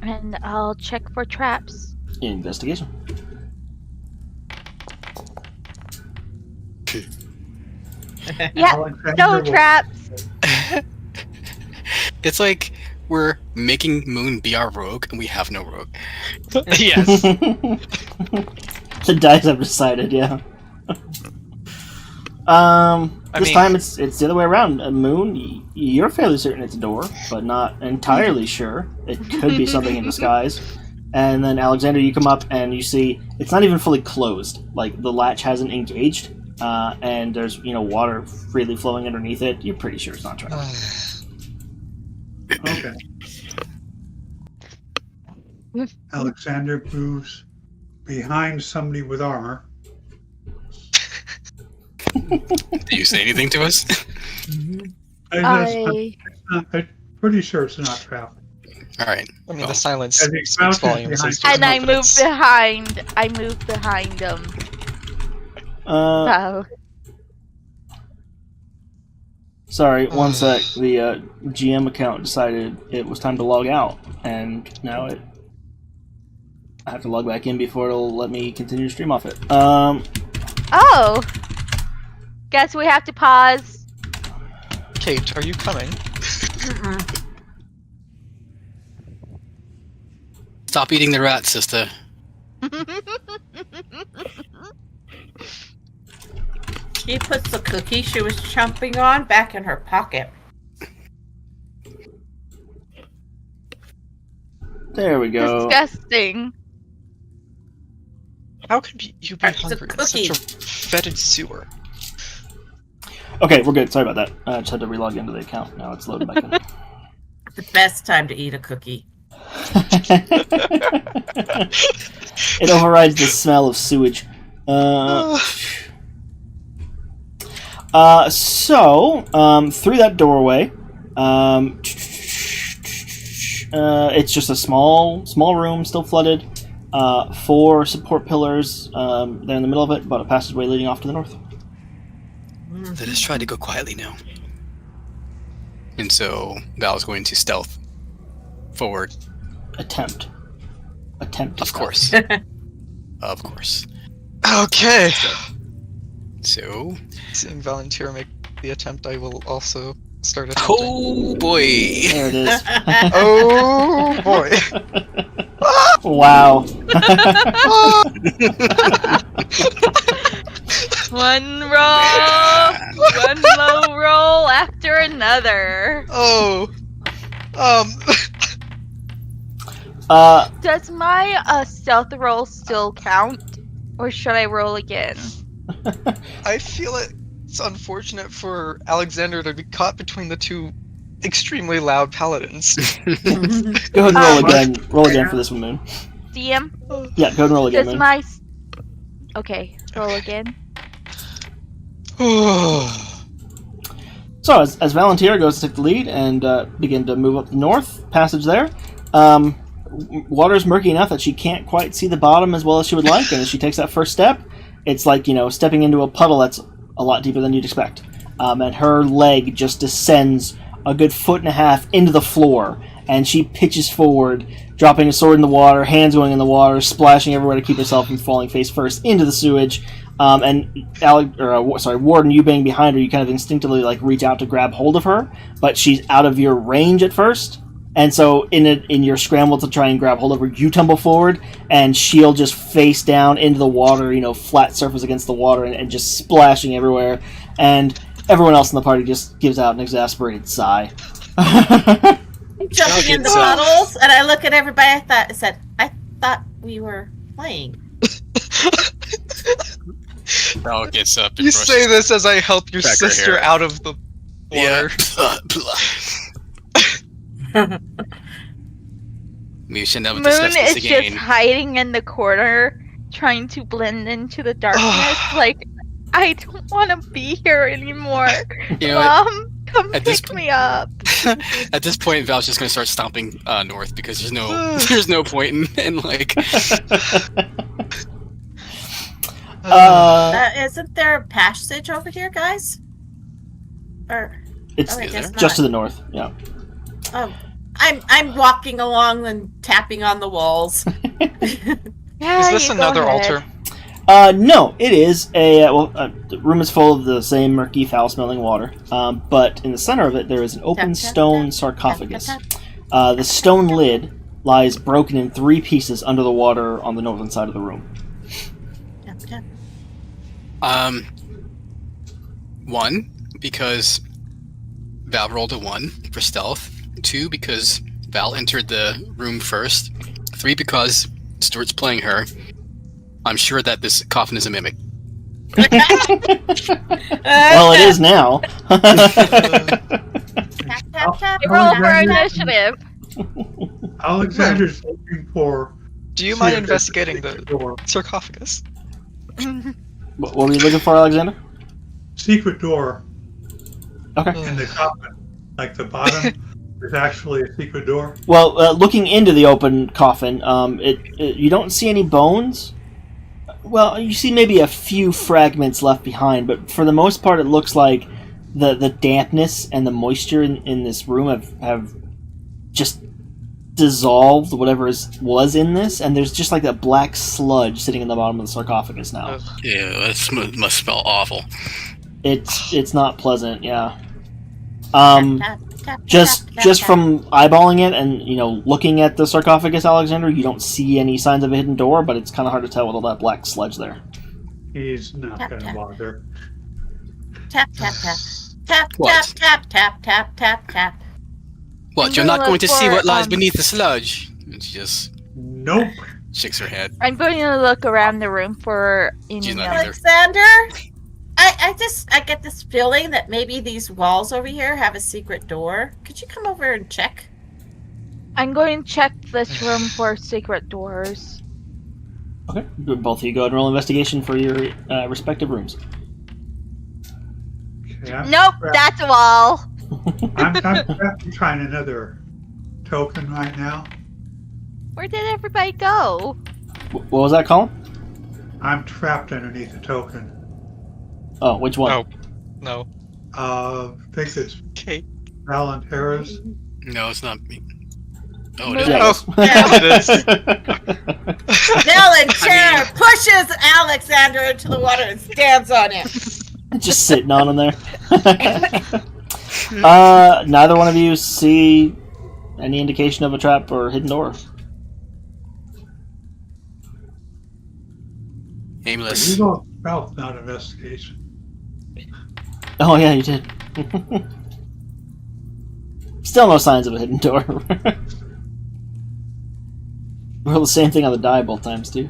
And I'll check for traps. Investigation. Yeah, Alexander no will- traps. It's like we're making Moon be our rogue, and we have no rogue. Yes. The dice have decided, yeah. This mean- time it's the other way around. Moon, you're fairly certain it's a door, but not entirely sure. It could be something in disguise. And then Alexander, you come up and you see it's not even fully closed. Like the latch hasn't engaged, and there's water freely flowing underneath it. You're pretty sure it's not trapped. Okay. Alexander moves behind somebody with armor. Do you say anything to us? I'm pretty sure it's not trapped. All right. I mean, Well, the silence And he speaks crouches volumes. behind as to his And I move confidence. behind. I move behind them. So Sorry, one sec. The GM account decided it was time to log out, and now I have to log back in before it'll let me continue to stream off it. oh, guess we have to pause. Kate, are you coming? Stop eating the rat, sister. She puts the cookie she was chomping on back in her pocket. There we go. Disgusting. How could you be It's a hungry? It's cookie. such a fetid sewer. Okay, we're good. Sorry about that. I just had to relog into the account. Now it's loaded back in. The best time to eat a cookie. It overrides the smell of sewage. So through that doorway, it's just a small room, still flooded. 4 support pillars there in the middle of it, but a passageway leading off to the north. Let us try to go quietly now. And so Val is going to stealth forward. Attempt. To Of stealth. course. Of course. Okay. So. Seeing Valentina make the attempt, I will also start attempting. Oh boy. There it is. Oh boy. Wow. One low roll after another. Oh. Does my stealth roll still count, or should I roll again? I feel it's unfortunate for Alexander to be caught between the two extremely loud paladins. Go ahead and roll again. Roll again for this one, Moon. DM? Yeah, go ahead and roll again, Does Moon. my... Okay, roll again. So, as Valentina goes to take the lead and begin to move up the north passage there, water's murky enough that she can't quite see the bottom as well as she would like, and as she takes that first step, it's like, stepping into a puddle that's a lot deeper than you'd expect. And her leg just descends a good 1.5 feet into the floor, and she pitches forward, dropping a sword in the water, hands going in the water, splashing everywhere to keep herself from falling face first into the sewage. Warden, you being behind her, you kind of instinctively reach out to grab hold of her, but she's out of your range at first. And so in your scramble to try and grab hold of her, you tumble forward, and she'll just face down into the water, flat surface against the water, and just splashing everywhere. And everyone else in the party just gives out an exasperated sigh. Jumping in the puddles, and I look at everybody. I thought we were playing. Val gets up and You brushes say this as I help your back her sister hair. out of the water. We should never Moon discuss this is again. just hiding in the corner, trying to blend into the darkness. I don't want to be here anymore. You know what? Mom, come At this pick me up. At this point, Val's just gonna start stomping north because there's no point in Isn't there a passage over here, guys? Or It's I guess just to not. the north, yeah. Oh, I'm walking along and tapping on the walls. Yeah, Is this you go another ahead. altar? No, it is the room is full of the same murky, foul-smelling water. But in the center of it, there is an open Tap, tap, stone tap, sarcophagus. tap, The stone lid lies broken in 3 pieces under the water on the northern side of the room. Tap, tap. 1, because Val rolled a 1 for stealth. 2, because Val entered the room first. 3, because Stuart's playing her. I'm sure that this coffin is a mimic. Well, it is now. Tap, tap, tap. Roll for initiative. Alexander's looking for. Do you see mind if there's a investigating secret the door. sarcophagus? What were you looking for, Alexander? Secret door Okay. in the coffin, like the bottom. There's actually a secret door. Well, looking into the open coffin, you don't see any bones. Well, you see maybe a few fragments left behind, but for the most part, it looks like the dampness and the moisture in this room have just dissolved whatever was in this, and there's just like that black sludge sitting in the bottom of the sarcophagus now. Ugh. Yeah, that must smell awful. It's not pleasant, yeah. Tap, tap, Just tap, tap, just tap. from eyeballing it and looking at the sarcophagus, Alexander, you don't see any signs of a hidden door, but it's kind of hard to tell with all that black sludge there. He's not Tap, going to tap. bother. Tap, tap, tap. Tap, What? tap, tap, tap, tap, tap. What, I'm you're gonna not going look to see for, what lies beneath the sludge? And she just Nope. shakes her head. I'm going to look around the room for any She's not notes. either. Alexander, I get this feeling that maybe these walls over here have a secret door. Could you come over and check? I'm going to check this room for secret doors. Okay, both of you go ahead and roll investigation for your respective rooms. Okay, I'm Nope, crap- that's a wall. I'm trying another token right now. Where did everybody go? What was that, Colin? I'm trapped underneath a token. Oh, which one? Oh, no. I think it's Okay. Valentera's. No, it's not me. Oh, Moon. it is. Yeah, It is. Valentera pushes Alexander into the water and stands on him. Just sitting on him there. Neither one of you see any indication of a trap or hidden door. Aimless. You go south, not investigation. Oh yeah, you did. Still no signs of a hidden door. Roll the same thing on the die both times too.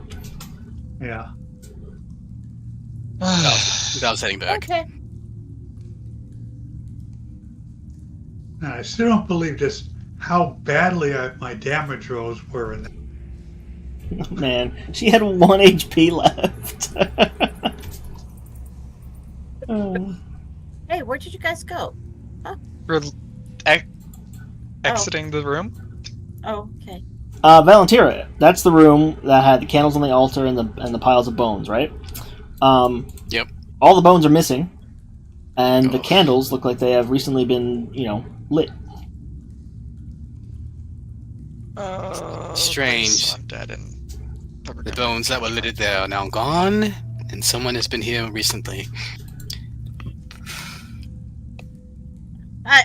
Yeah. Without heading back. Okay. And I still don't believe just how badly my damage rolls were in that. Man, she had 1 HP left. Oh. Hey, where did you guys go? We're exiting the room. Oh, okay. Valentira, that's the room that had the candles on the altar and the piles of bones, right? Yep. All the bones are missing, and the Oh. candles look like they have recently been, lit. Strange. I'm dead and The bones that were lit there are now gone, and someone has been here recently.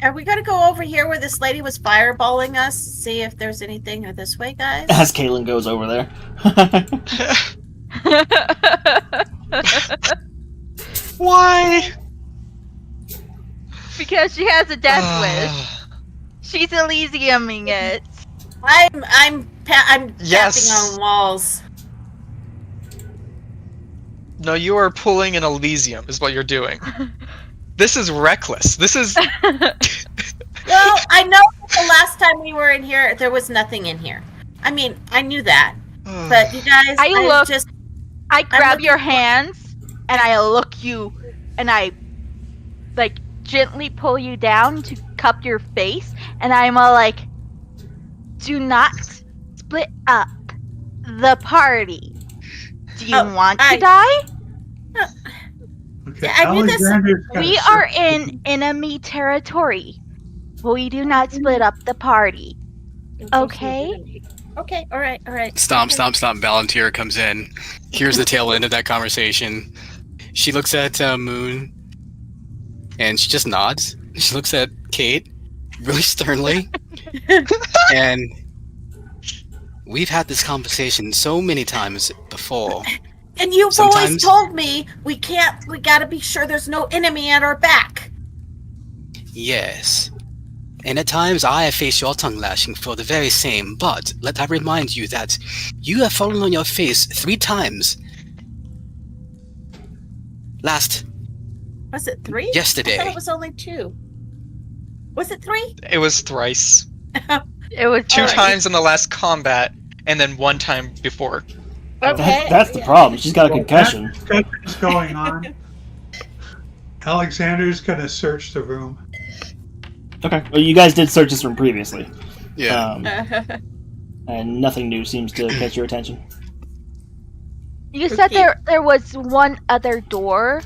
Are we gonna go over here where this lady was fireballing us? See if there's anything this way, guys. As Caitlin goes over there. Why? Because she has a death wish. She's Elysiuming it. I'm Yes. tapping on walls. No, you are pulling an Elysium, is what you're doing. This is reckless. This is. Well, I know the last time we were in here, there was nothing in here. I mean, I knew that, but you guys, I grab your hands and I look you, and I gently pull you down to cup your face, and I'm all like, "Do not split up the party. Do you want to die? Okay, I knew this- Alexander's got We a are circle. in enemy territory. We do not split up the party. Okay? Okay, all right. Stomp. Valentina comes in. Here's the tail end of that conversation. She looks at Moon, and she just nods. She looks at Kate, really sternly, and we've had this conversation so many times before. And you've Sometimes- always told me we gotta be sure there's no enemy at our back. Yes. And at times I have faced your tongue lashing for the very same, but let I remind you that you have fallen on your face 3 times. Was it 3? Yesterday. I thought it was only 2. Was it 3? It was thrice. It was 2 alright. times in the last combat, and then 1 time before. Okay. That's the problem. She's got a concussion. Discussion's going on. Alexander's gonna search the room. Okay. Well, you guys did search this room previously. Yeah. And nothing new seems to catch your attention. You said there was one other door.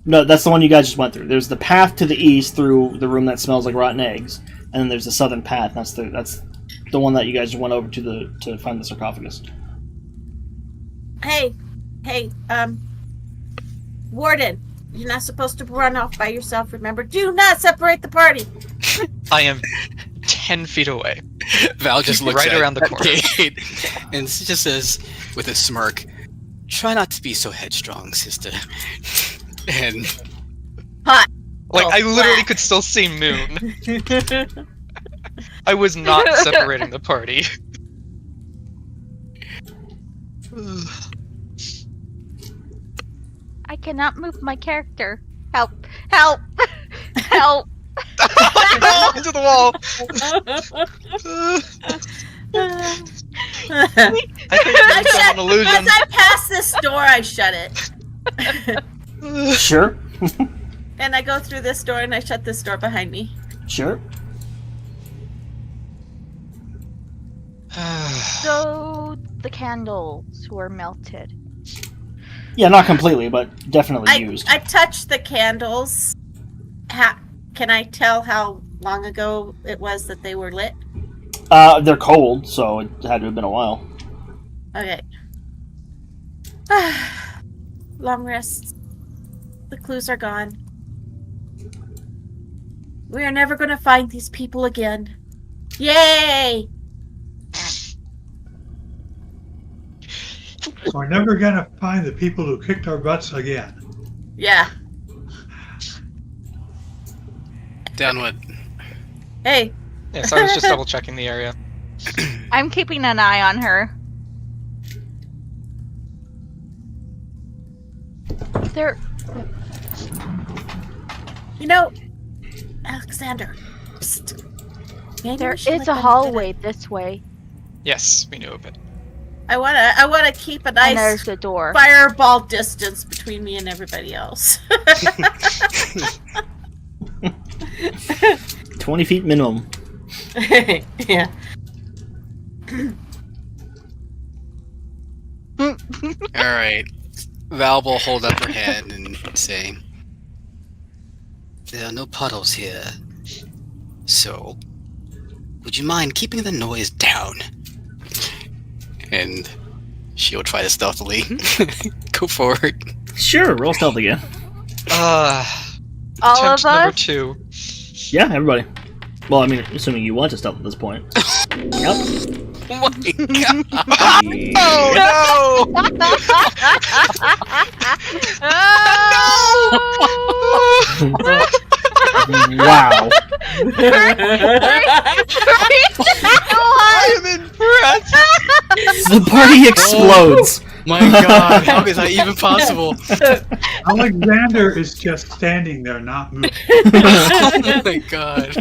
No, that's the one you guys just went through. There's the path to the east through the room that smells like rotten eggs, and then there's the southern path. That's the one that you guys went over to find the sarcophagus. Hey, Warden, you're not supposed to run off by yourself, remember? Do not separate the party! I am 10 feet away. Val just looks Right at around the corner. Kate and she just says with a smirk, "Try not to be so headstrong, sister." And Hot. Like, Oh, I literally black. could still see Moon. I was not separating the party. I cannot move my character. Help! Help! Help! No, into the wall! I think it's an illusion. As I pass this door, I shut it. Sure. And I go through this door and I shut this door behind me. Sure. So the candles were melted. Yeah, not completely, but definitely used. I touched the candles. Can I tell how long ago it was that they were lit? They're cold, so it had to have been a while. Okay. Long rests. The clues are gone. We are never going to find these people again. Yay! We're never gonna find the people who kicked our butts again. Yeah. Downward. Hey. Yeah, so I was just double checking the area. I'm keeping an eye on her. There. You know, Alexander. Psst. Maybe There we should is let a them hallway this way, Yes, we knew of it. I wanna keep a and nice there's the door. fireball distance between me and everybody else. 20 feet minimum. Yeah. Alright. Val will hold up her hand and say, "There are no puddles here. So, would you mind keeping the noise down?" And she'll try to stealthily go forward. Sure, roll stealth again. All Attempt of number us. 2. Yeah, everybody. Well, I mean, assuming you want to stealth at this point. Yep. Oh my god! Oh Wow. I am impressed! The party explodes. My god, how is that even possible? Alexander is just standing there, not moving. Oh my god.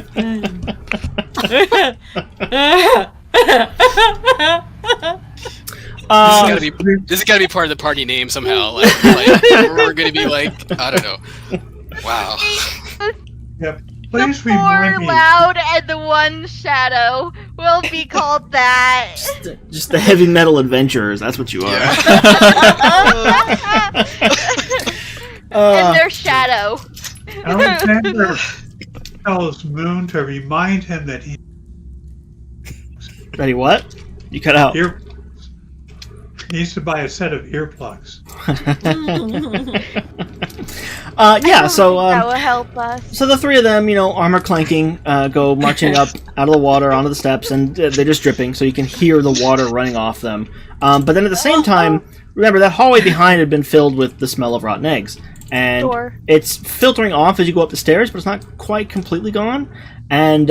This has gotta be part of the party name somehow. Like we're gonna be like, I don't know. Wow. Yep. The Please four remind me. loud and the one shadow will be called that. Just the heavy metal adventurers, that's what you are. And their shadow. Alexander tells Moon to remind him that he Ready, what? You cut out. needs to buy a set of earplugs. Yeah, so that will help us. so the three of them, armor clanking, go marching up out of the water onto the steps, and they're just dripping, so you can hear the water running off them. But then at the same time, remember that hallway behind had been filled with the smell of rotten eggs, and Door. it's filtering off as you go up the stairs, but it's not quite completely gone. And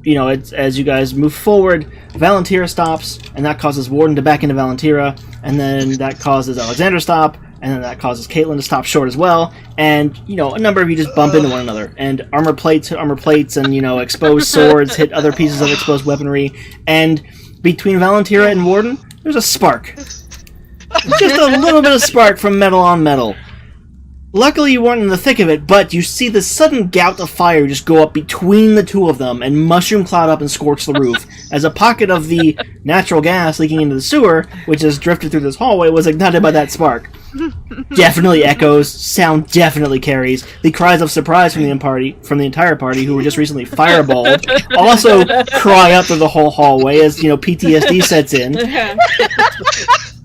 it's as you guys move forward, Valentira stops, and that causes Warden to back into Valentira, and then that causes Alexander to stop, and then that causes Caitlin to stop short as well, and, a number of you just bump into one another, and armor plates hit armor plates, and, exposed swords hit other pieces of exposed weaponry, and between Valentira and Warden, there's a spark. Just a little bit of spark from metal on metal. Luckily you weren't in the thick of it, but you see this sudden gout of fire just go up between the two of them and mushroom cloud up and scorch the roof, as a pocket of the natural gas leaking into the sewer, which has drifted through this hallway, was ignited by that spark. Definitely echoes, sound definitely carries. The cries of surprise from the entire party, who were just recently fireballed, also cry up through the whole hallway as, PTSD sets in.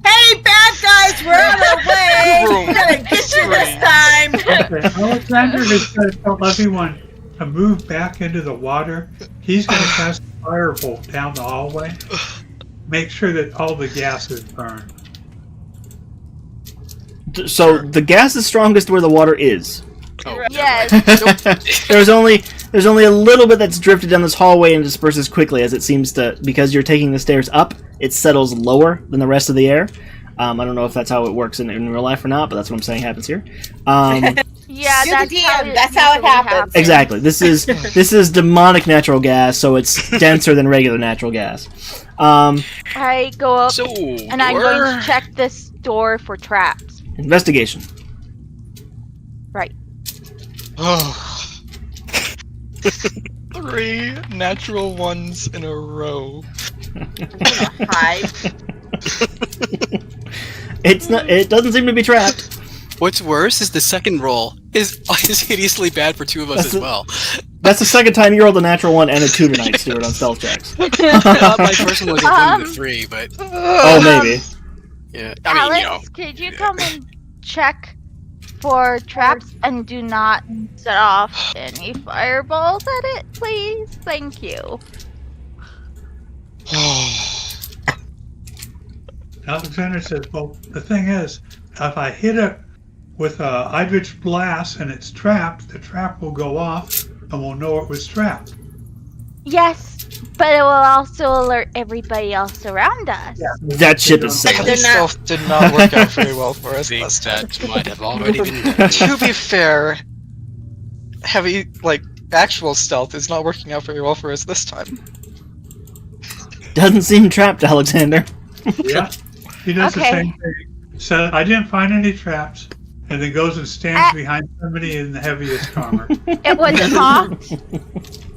Hey, bad guys, we're on our way! We're gonna get you this time! Okay, Alexander is going to tell everyone to move back into the water. He's going to cast a firebolt down the hallway. Make sure that all the gas is burned. So the gas is strongest where the water is. Oh, Yes. There's only a little bit that's drifted down this hallway and disperses quickly, as it seems to, because you're taking the stairs up, it settles lower than the rest of the air. I don't know if that's how it works in real life or not, but that's what I'm saying happens here. Yeah, You're the that's how DM, that's how it usually happens. Exactly. This is demonic natural gas, so it's denser than regular natural gas. I go up So, and I'm going to check this door for traps. Investigation. Right. Oh. 3 natural ones in a row. I'm gonna hide. It's not. It doesn't seem to be trapped. What's worse is the second roll is hideously bad for two of us as well. That's the second time you rolled a natural 1 and a 2 tonight, Stuart, on stealth checks. My first one was a 1 and a 3, but Oh, maybe. yeah. Alex, could you come and check for traps and do not set off any fireballs at it, please? Thank you. Alexander says, well, the thing is, if I hit it with a Eldritch Blast and it's trapped, the trap will go off and we'll know it was trapped. Yes, but it will also alert everybody else around us. That ship is That sailing. stealth did not work out very well for us think last time. that might have already been done. To be fair, heavy, actual stealth is not working out very well for us this time. Doesn't seem trapped, Alexander. Yeah. He does the Okay. same thing. So I didn't find any traps, and then goes and stands behind somebody in the heaviest armor. It wasn't locked.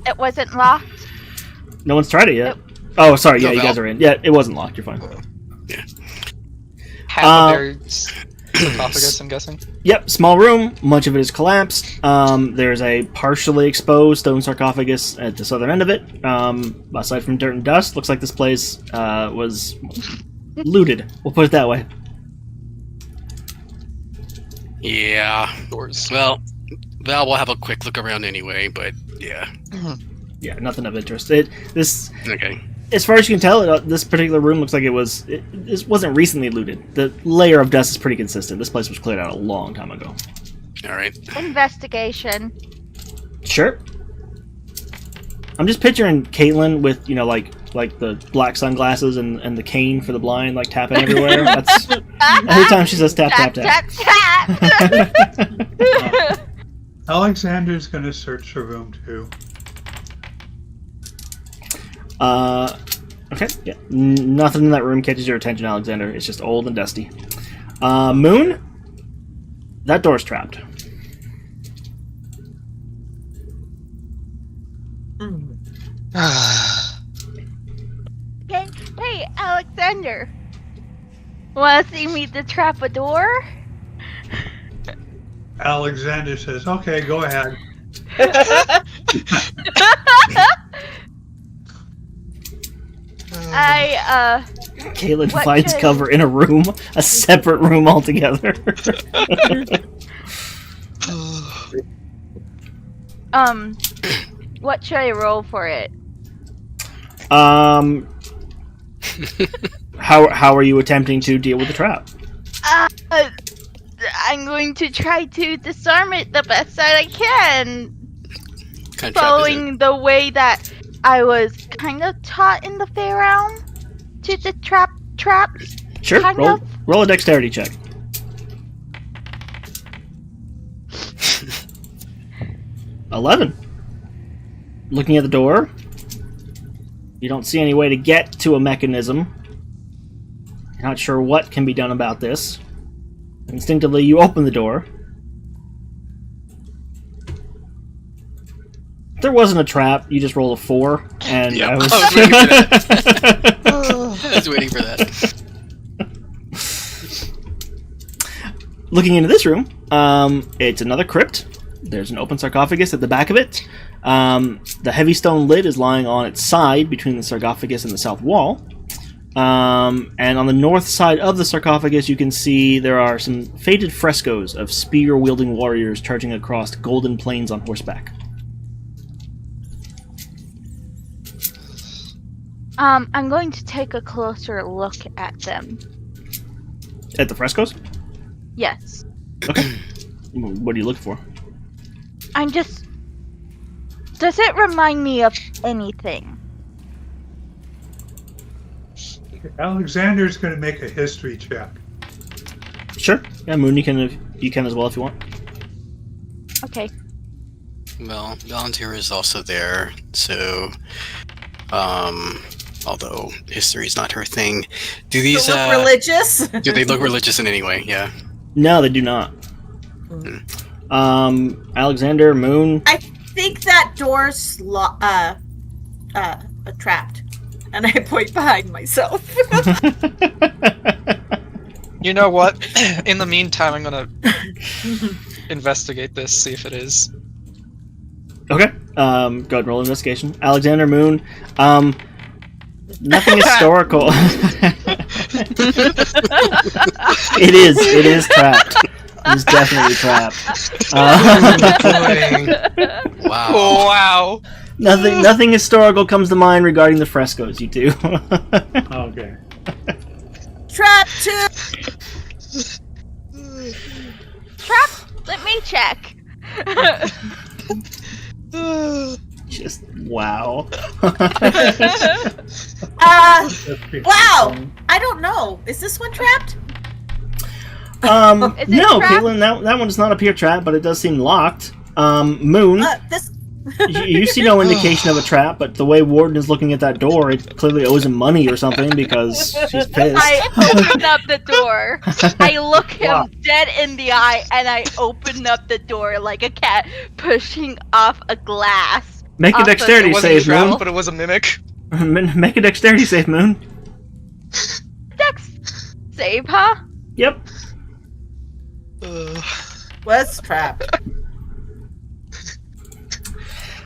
It wasn't locked. No one's tried it yet. Oh, sorry. Yeah, No, you Val. guys are in. Yeah, it wasn't locked. You're fine. Half of their sarcophagus, I'm guessing. Yep, small room. Much of it is collapsed. There's a partially exposed stone sarcophagus at the southern end of it. Aside from dirt and dust, looks like this place was looted. We'll put it that way. Yeah. Doors. Well, Val will have a quick look around anyway, but yeah. Yeah, nothing of interest. This, Okay. as far as you can tell, this particular room looks like it wasn't recently looted. The layer of dust is pretty consistent. This place was cleared out a long time ago. All right. Investigation. Sure. I'm just picturing Caitlin with, like the black sunglasses and the cane for the blind, like tapping everywhere. That's every time she says tap tap tap. tap. Alexander's going to search the room too. Okay, yeah. Nothing in that room catches your attention, Alexander. It's just old and dusty. Moon? That door's trapped. Hey, Alexander. Wanna see me to trap a door? Alexander says, okay, go ahead. Caitlin What finds should- cover in a room, a separate room altogether. What should I roll for it? How are you attempting to deal with the trap? I'm going to try to disarm it the best that I can, Kind of trap, is it? following the way that I was kind of taught in the Fae realm to the traps. Sure, Kind roll, of. roll a dexterity check. 11. Looking at the door, you don't see any way to get to a mechanism. You're not sure what can be done about this. Instinctively, you open the door. If there wasn't a trap, you just rolled a 4, and Yep, I was... I was waiting for that. I was waiting for that. Looking into this room, it's another crypt. There's an open sarcophagus at the back of it. The heavy stone lid is lying on its side between the sarcophagus and the south wall. And on the north side of the sarcophagus, you can see there are some faded frescoes of spear-wielding warriors charging across golden plains on horseback. I'm going to take a closer look at them. At the frescoes? Yes. Okay. What are you looking for? I'm just... Does it remind me of anything? Alexander's going to make a history check. Sure. Yeah, Moon, you can as well if you want. Okay. Well, Volunteer is also there, so although history is not her thing, do these look religious? do they look religious in any way? Yeah. No, they do not. Alexander, Moon. I think that door's trapped. And I point behind myself. You know what? In the meantime, I'm gonna investigate this, see if it is. Okay. Go ahead and roll investigation. Alexander Moon. Nothing historical. It is trapped. It is definitely trapped. Wow. Oh, wow. Nothing historical comes to mind regarding the frescoes, you two. Okay. Trap 2! Trap. Let me check. Just wow. Wow! I don't know. Is this one trapped? No, Is it trapped? Caitlin, that one does not appear trapped, but it does seem locked. Moon, This. you see no indication of a trap, but the way Warden is looking at that door, it clearly owes him money or something because she's pissed. I open up the door. I look him dead in the eye, and I open up the door like a cat pushing off a glass. Make a Off dexterity It wasn't save, trapped, Moon. but it was a mimic. Make a dexterity save, Moon. Dex save, huh? Yep. Was trapped.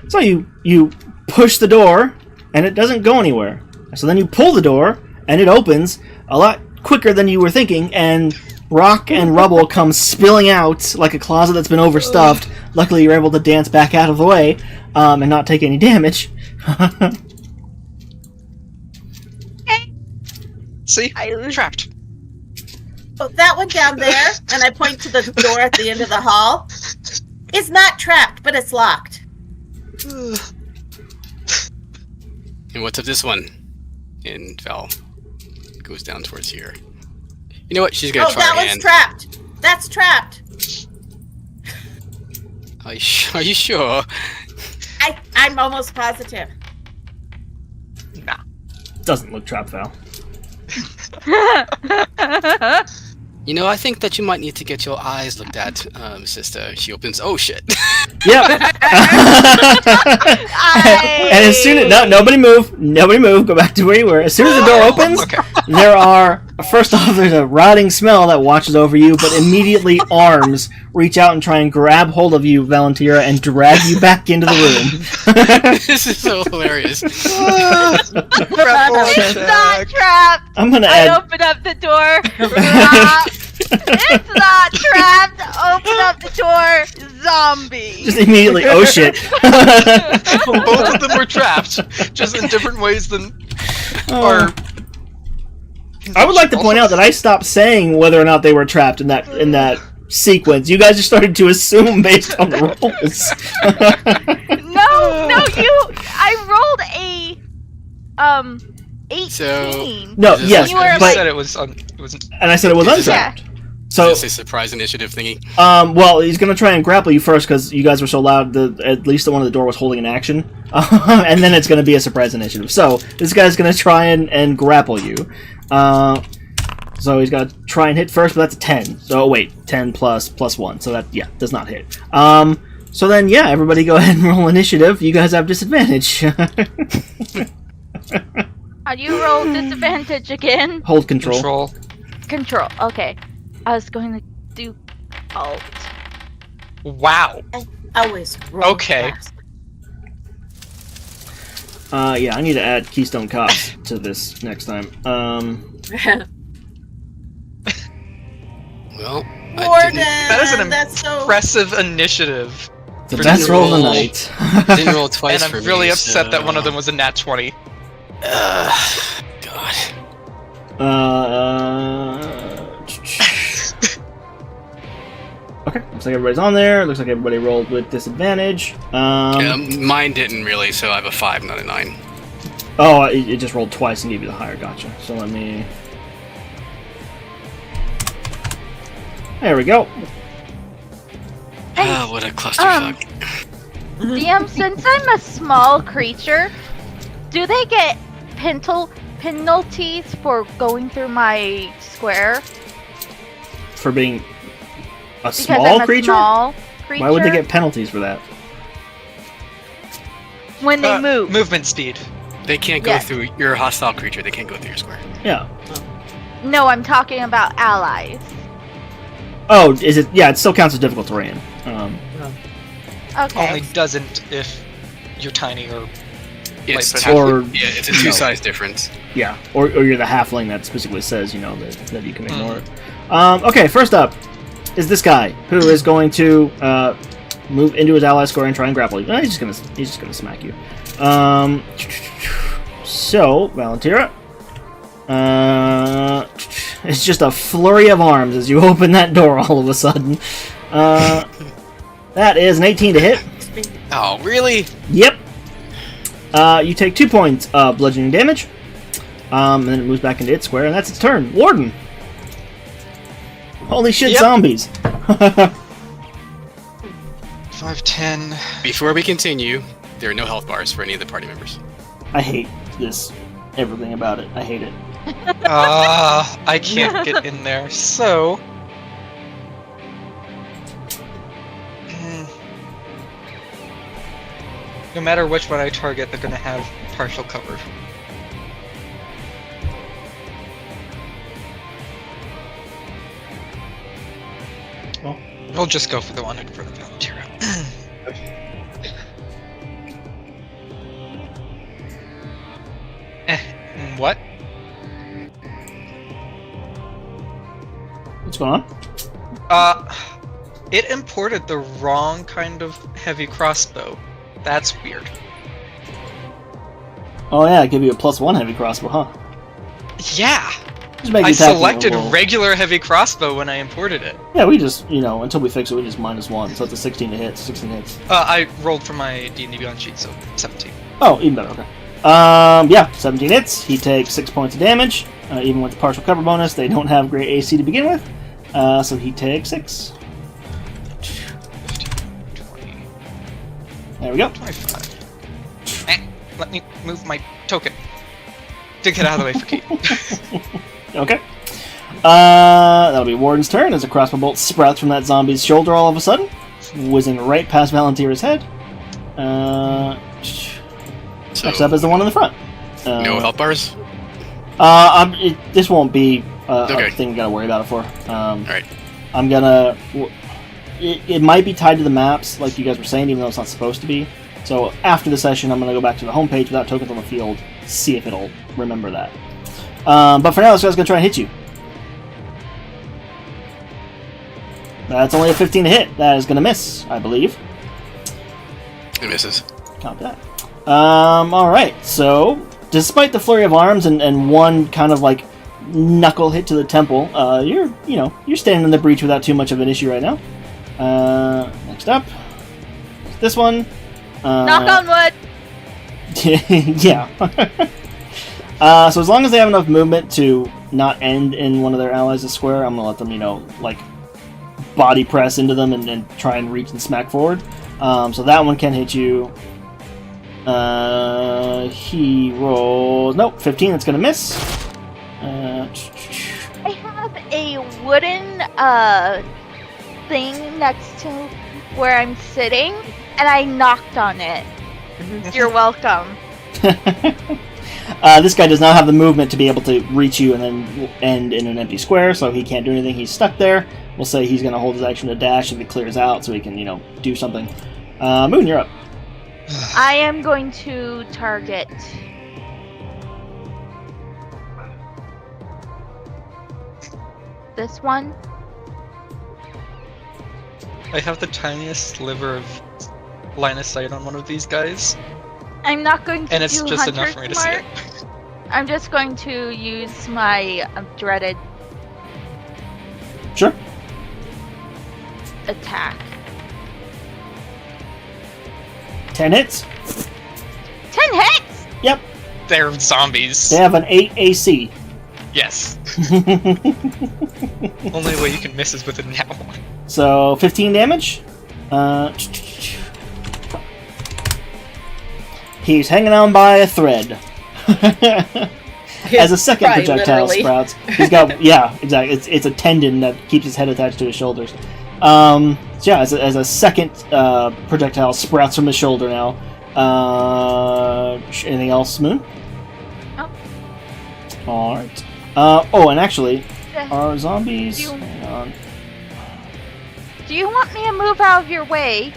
So you push the door, and it doesn't go anywhere. So then you pull the door, and it opens a lot quicker than you were thinking, and rock and rubble come spilling out like a closet that's been overstuffed. Luckily, you're able to dance back out of the way and not take any damage. See? I Trapped. Oh, that one down there, and I point to the door at the end of the hall, is not trapped, but it's locked. And what's up this one? And Val goes down towards here. You know what? She's gonna Oh, try that her one's hand. trapped. That's trapped. Are you sure? I'm almost positive. Nah. Doesn't look trapped, Val. You know, I think that you might need to get your eyes looked at, sister. She opens. Oh shit! Yep. And as soon as nobody move, go back to where you were. As soon as the door opens, Okay. first off, there's a rotting smell that watches over you, but immediately arms reach out and try and grab hold of you, Valentina, and drag you back into the room. This is so hilarious. It's not trapped. I'm gonna I add. open up the door. It's not trapped. Open up the door. Zombie. Just immediately, oh shit. Both of them were trapped, just in different ways than our. I would like to point out that I stopped saying whether or not they were trapped in that sequence. You guys just started to assume based on the rolls. No, I rolled a 18. No, Is this yes, You were but, said it was and I said it was Is this untrapped. Is So, this a surprise initiative thingy? well, he's gonna try and grapple you first because you guys were so loud. At least the one at the door was holding an action, and then it's gonna be a surprise initiative. So this guy's gonna try and grapple you. So he's got to try and hit first, but that's a 10. So wait, 10 plus 1. So that does not hit. So then everybody go ahead and roll initiative. You guys have disadvantage. How do you roll disadvantage again? Hold control. Control. Okay. I was going to do alt. Wow. Always roll Okay. fast. I need to add Keystone Cops to this next time. Well, Warden, That is an that's so... impressive initiative. The For best the roll of the roll. night. didn't roll twice And for I'm me. really upset that so- one of them was a nat 20. God. Okay, looks like everybody's on there. Looks like everybody rolled with disadvantage. Mine didn't really, so I have a 5, not a 9. Oh, it just rolled twice and gave you the higher. Gotcha. So let me. There we go. Ah, what a clusterfuck. DM, since I'm a small creature, do they get penalties for going through my square? For being a Because small I'm a creature? small creature? Why would they get penalties for that? When they move? Movement speed. They can't go Yes. through your hostile creature. They can't go through your square. Yeah. No, I'm talking about allies. Oh, is it? Yeah, it still counts as difficult terrain. Okay. Only doesn't if you're tiny or It's Like, two, or yeah, it's a two size difference. yeah, or you're the halfling that specifically says that you can ignore it. Okay, first up is this guy who is going to move into his ally square and try and grapple you. No, he's just gonna smack you. So Valentina, it's just a flurry of arms as you open that door all of a sudden. That is an 18 to hit. Oh, really? Yep. You take 2 points of bludgeoning damage. And then it moves back into its square, and that's its turn. Warden! Holy shit, Yep. zombies! 5, 10. Before we continue, there are no health bars for any of the party members. I hate this. Everything about it. I hate it. I can't get in there, so... No matter which one I target, they're gonna have partial cover. Well. We'll just go for the one in front of Valentina. What? What's going on? It imported the wrong kind of heavy crossbow. That's weird. Oh yeah, give you a +1 heavy crossbow, huh? Yeah! Just make I the attacking selected roll. regular heavy crossbow when I imported it. Yeah, we just, until we fix it, we just -1. So it's a 16 to hit, 16 hits. I rolled for my D&D Beyond sheet, so 17. Oh, even better, okay. Yeah, 17 hits. He takes 6 points of damage. Even with the partial cover bonus, they don't have great AC to begin with. So he takes 6. 20, There we go. 25. Let me move my token. To get out of the way for Keith. Okay. That'll be Warden's turn as a crossbow bolt sprouts from that zombie's shoulder all of a sudden, whizzing right past Valentira's head. Next up is the one in the front. No health bars? This won't be Okay. a thing we gotta worry about it for. Alright. I'm gonna... It might be tied to the maps, like you guys were saying, even though it's not supposed to be. So after the session, I'm gonna go back to the homepage without tokens on the field, see if it'll remember that. But for now, this guy's gonna try and hit you. That's only a 15 to hit. That is gonna miss, I believe. It misses. Count that. Alright, so despite the flurry of arms and one kind of like knuckle hit to the temple, you're standing in the breach without too much of an issue right now. Next up, this one. Knock on wood. Yeah. So as long as they have enough movement to not end in one of their allies' square, I'm gonna let them, like body press into them and try and reach and smack forward. So that one can hit you. He rolls 15. That's gonna miss. I have a wooden thing next to where I'm sitting, and I knocked on it. You're welcome. This guy does not have the movement to be able to reach you and then end in an empty square, so he can't do anything. He's stuck there. We'll say he's going to hold his action to dash if it clears out, so he can, do something. Moon, you're up. I am going to target this one. I have the tiniest sliver of line of sight on one of these guys, I'm not going to and it's do just Hunter's enough for me to see Mark. it. I'm just going to use my dreaded Sure. attack. 10 hits. 10 hits! Yep. They're zombies. They have an 8 AC. Yes. Only way you can miss is with a nat one. So 15 damage. He's hanging on by a thread. As a second Right, projectile literally. sprouts, he's got exactly. It's a tendon that keeps his head attached to his shoulders. So yeah, as a second projectile sprouts from his shoulder now, Anything else, Moon? Nope. All right. Oh, and actually, Yeah. our zombies. Do you- Hang on. Do you want me to move out of your way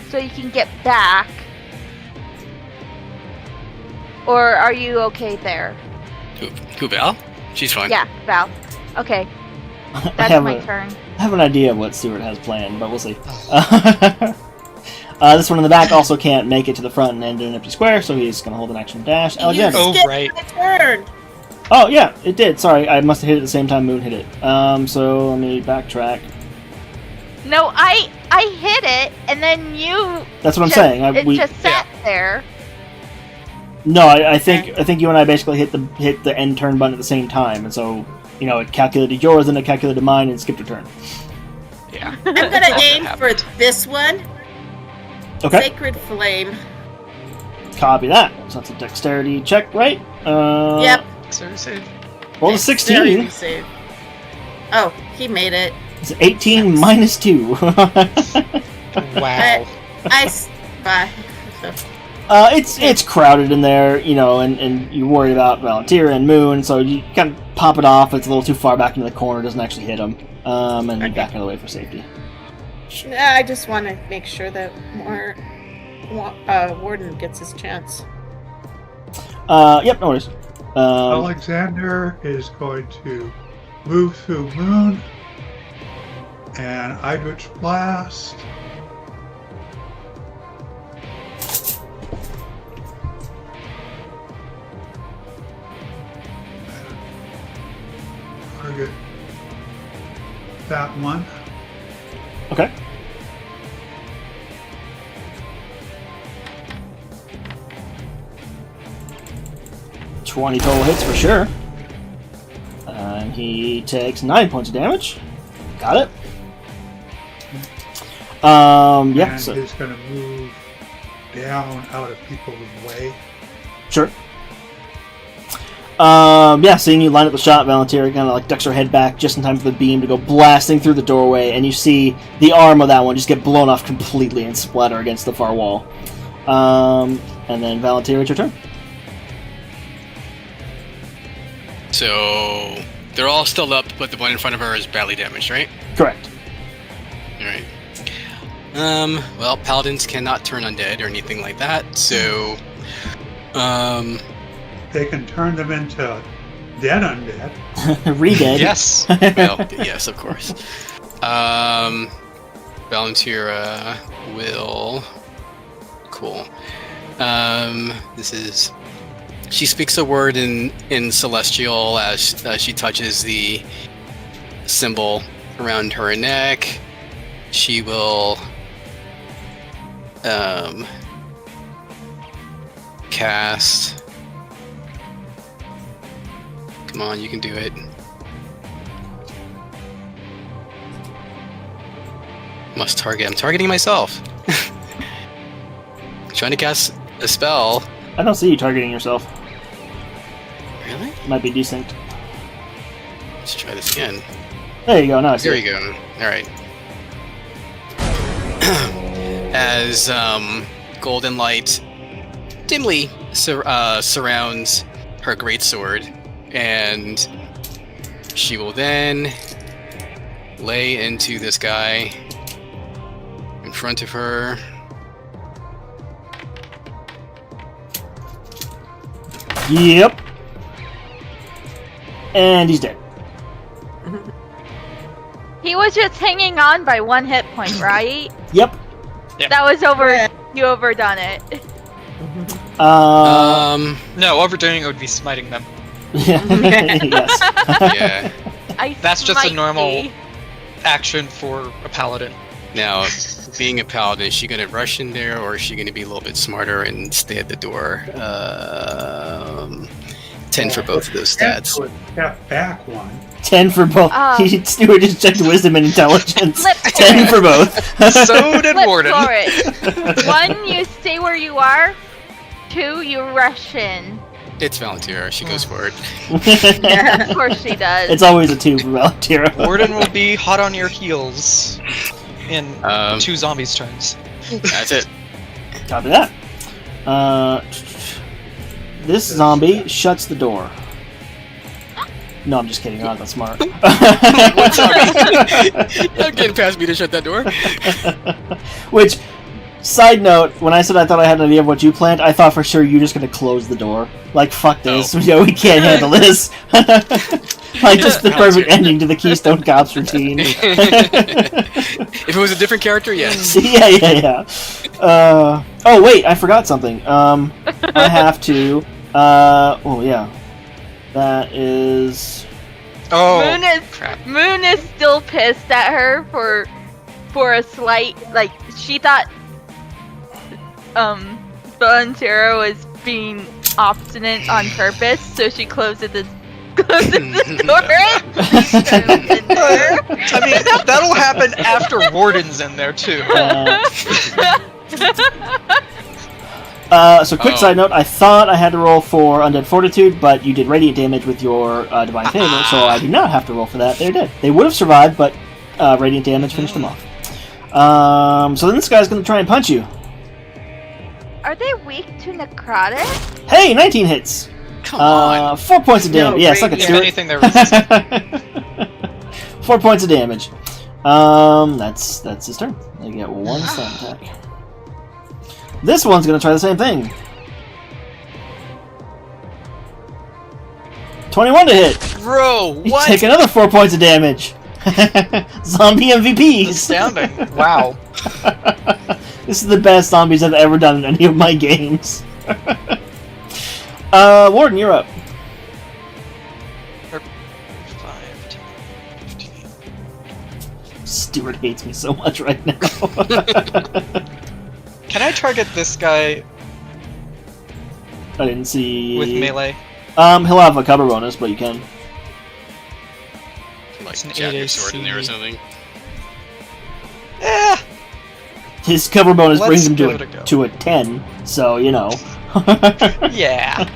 so you can get back? Or are you okay there? Who, Val? She's fine. Yeah, Val. Okay, I that's have my a- turn. I have an idea of what Stuart has planned, but we'll see. This one in the back also can't make it to the front and end in an empty square, so he's going to hold an action dash. Alexander. Oh, skipped right. my turn. Oh, yeah, it did. Sorry, I must have hit it at the same time Moon hit it. So let me backtrack. No, I hit it, and then you. That's what I'm just, saying. It just sat there. No, I think you and I basically hit the end turn button at the same time, and so it calculated yours and it calculated mine and skipped a turn. Yeah. I'm gonna aim for this one. Okay, Sacred Flame. copy that. So that's a dexterity check, right? Yep. So save. Roll a Dexterity 16. save. Oh, he made it. It's 18 minus 2. Wow. Bye. It's crowded in there, and you worry about Valentina and Moon, so you kind of pop it off. It's a little too far back into the corner, doesn't actually hit them, and you back out of the way for safety. I just want to make sure that Warden gets his chance. Yep, no worries. Alexander is going to move through Moon and Eldritch Blast. Target that one. Okay. $20 total hits for sure. And he takes 9 points of damage. Got it. Yeah, And so he's going to move down out of people's way. sure. Seeing you line up the shot, Valentina kind of like ducks her head back just in time for the beam to go blasting through the doorway, and you see the arm of that one just get blown off completely and splatter against the far wall. And then Valentina, it's your turn. So they're all still up, but the one in front of her is badly damaged, right? Correct. All right. Well, paladins cannot turn undead or anything like that, so They can turn them into dead undead. Re-dead. Yes. well, yes, of course. Valentina will. Cool. This is. She speaks a word in Celestial as she touches the symbol around her neck. She will cast. Come on, you can do it. Must target. I'm targeting myself. Trying to cast a spell. I don't see you targeting yourself. Really? Might be desynced. Let's try this again. There you go. Now I see There it. you go. Alright. As golden light dimly surrounds her greatsword, and she will then lay into this guy in front of her. Yep. And he's dead. He was just hanging on by 1 hit point, right? Yep. Yeah. That was over. You overdone it. No, overdoing it would be smiting them. Yes. Yeah. That's just a Smite normal- thee. Action for a paladin. Now, being a paladin, is she going to rush in there, or is she going to be a little bit smarter and stay at the door? 10 for both of those stats. Step back one. 10 for both. Stuart just checked wisdom and intelligence. Flip for 10 it. for both. So did Flip Warden. for it. 1, you stay where you are. 2, you rush in. It's Valentina. She goes for it. Of course she does. It's always a 2 for Valentina. Warden will be hot on your heels in Um, 2 zombies' turns. That's it. Copy that. This zombie shuts the door. No, I'm just kidding. You're not that smart. What zombie? You're not getting past me to shut that door. Which, side note, when I said I thought I had an idea of what you planned, I thought for sure you were just going to close the door. Like, fuck this. Oh. Yeah, we can't handle this. Like, just the perfect ending to the Keystone Cops routine. If it was a different character, yes. Yeah. Oh, wait, I forgot something. I have to. Oh, yeah. That is. Oh, Moon is still pissed at her for a slight, like, she thought Valentira was being obstinate on purpose, so she closes the door. I mean, that'll happen after Warden's in there too. So quick side note, I thought I had to roll for Undead Fortitude, but you did radiant damage with your Divine Favor, so I do not have to roll for that. They're dead. They would have survived, but radiant damage finished them off. So then this guy's going to try and punch you. Are they weak to necrotic? Hey, 19 hits! Come on. 4 points of damage. No, Yeah, suck it, If Stuart. anything, they're resistant. 4 points of damage. That's his turn. They get one slam attack. This one's gonna try the same thing. 21 to hit. Bro, You what? take another 4 points of damage. Zombie MVPs. Astounding. Wow. This is the best zombies I've ever done in any of my games. Warden, you're up. 5, 10, 15. Stuart hates me so much right now. Can I target this guy I didn't see. with melee? He'll have a cover bonus, but you can. Like It's an jab your 8 sword in there or AC. something. Eh, His cover bonus Let's brings him give it a go. to a 10, so you know. yeah.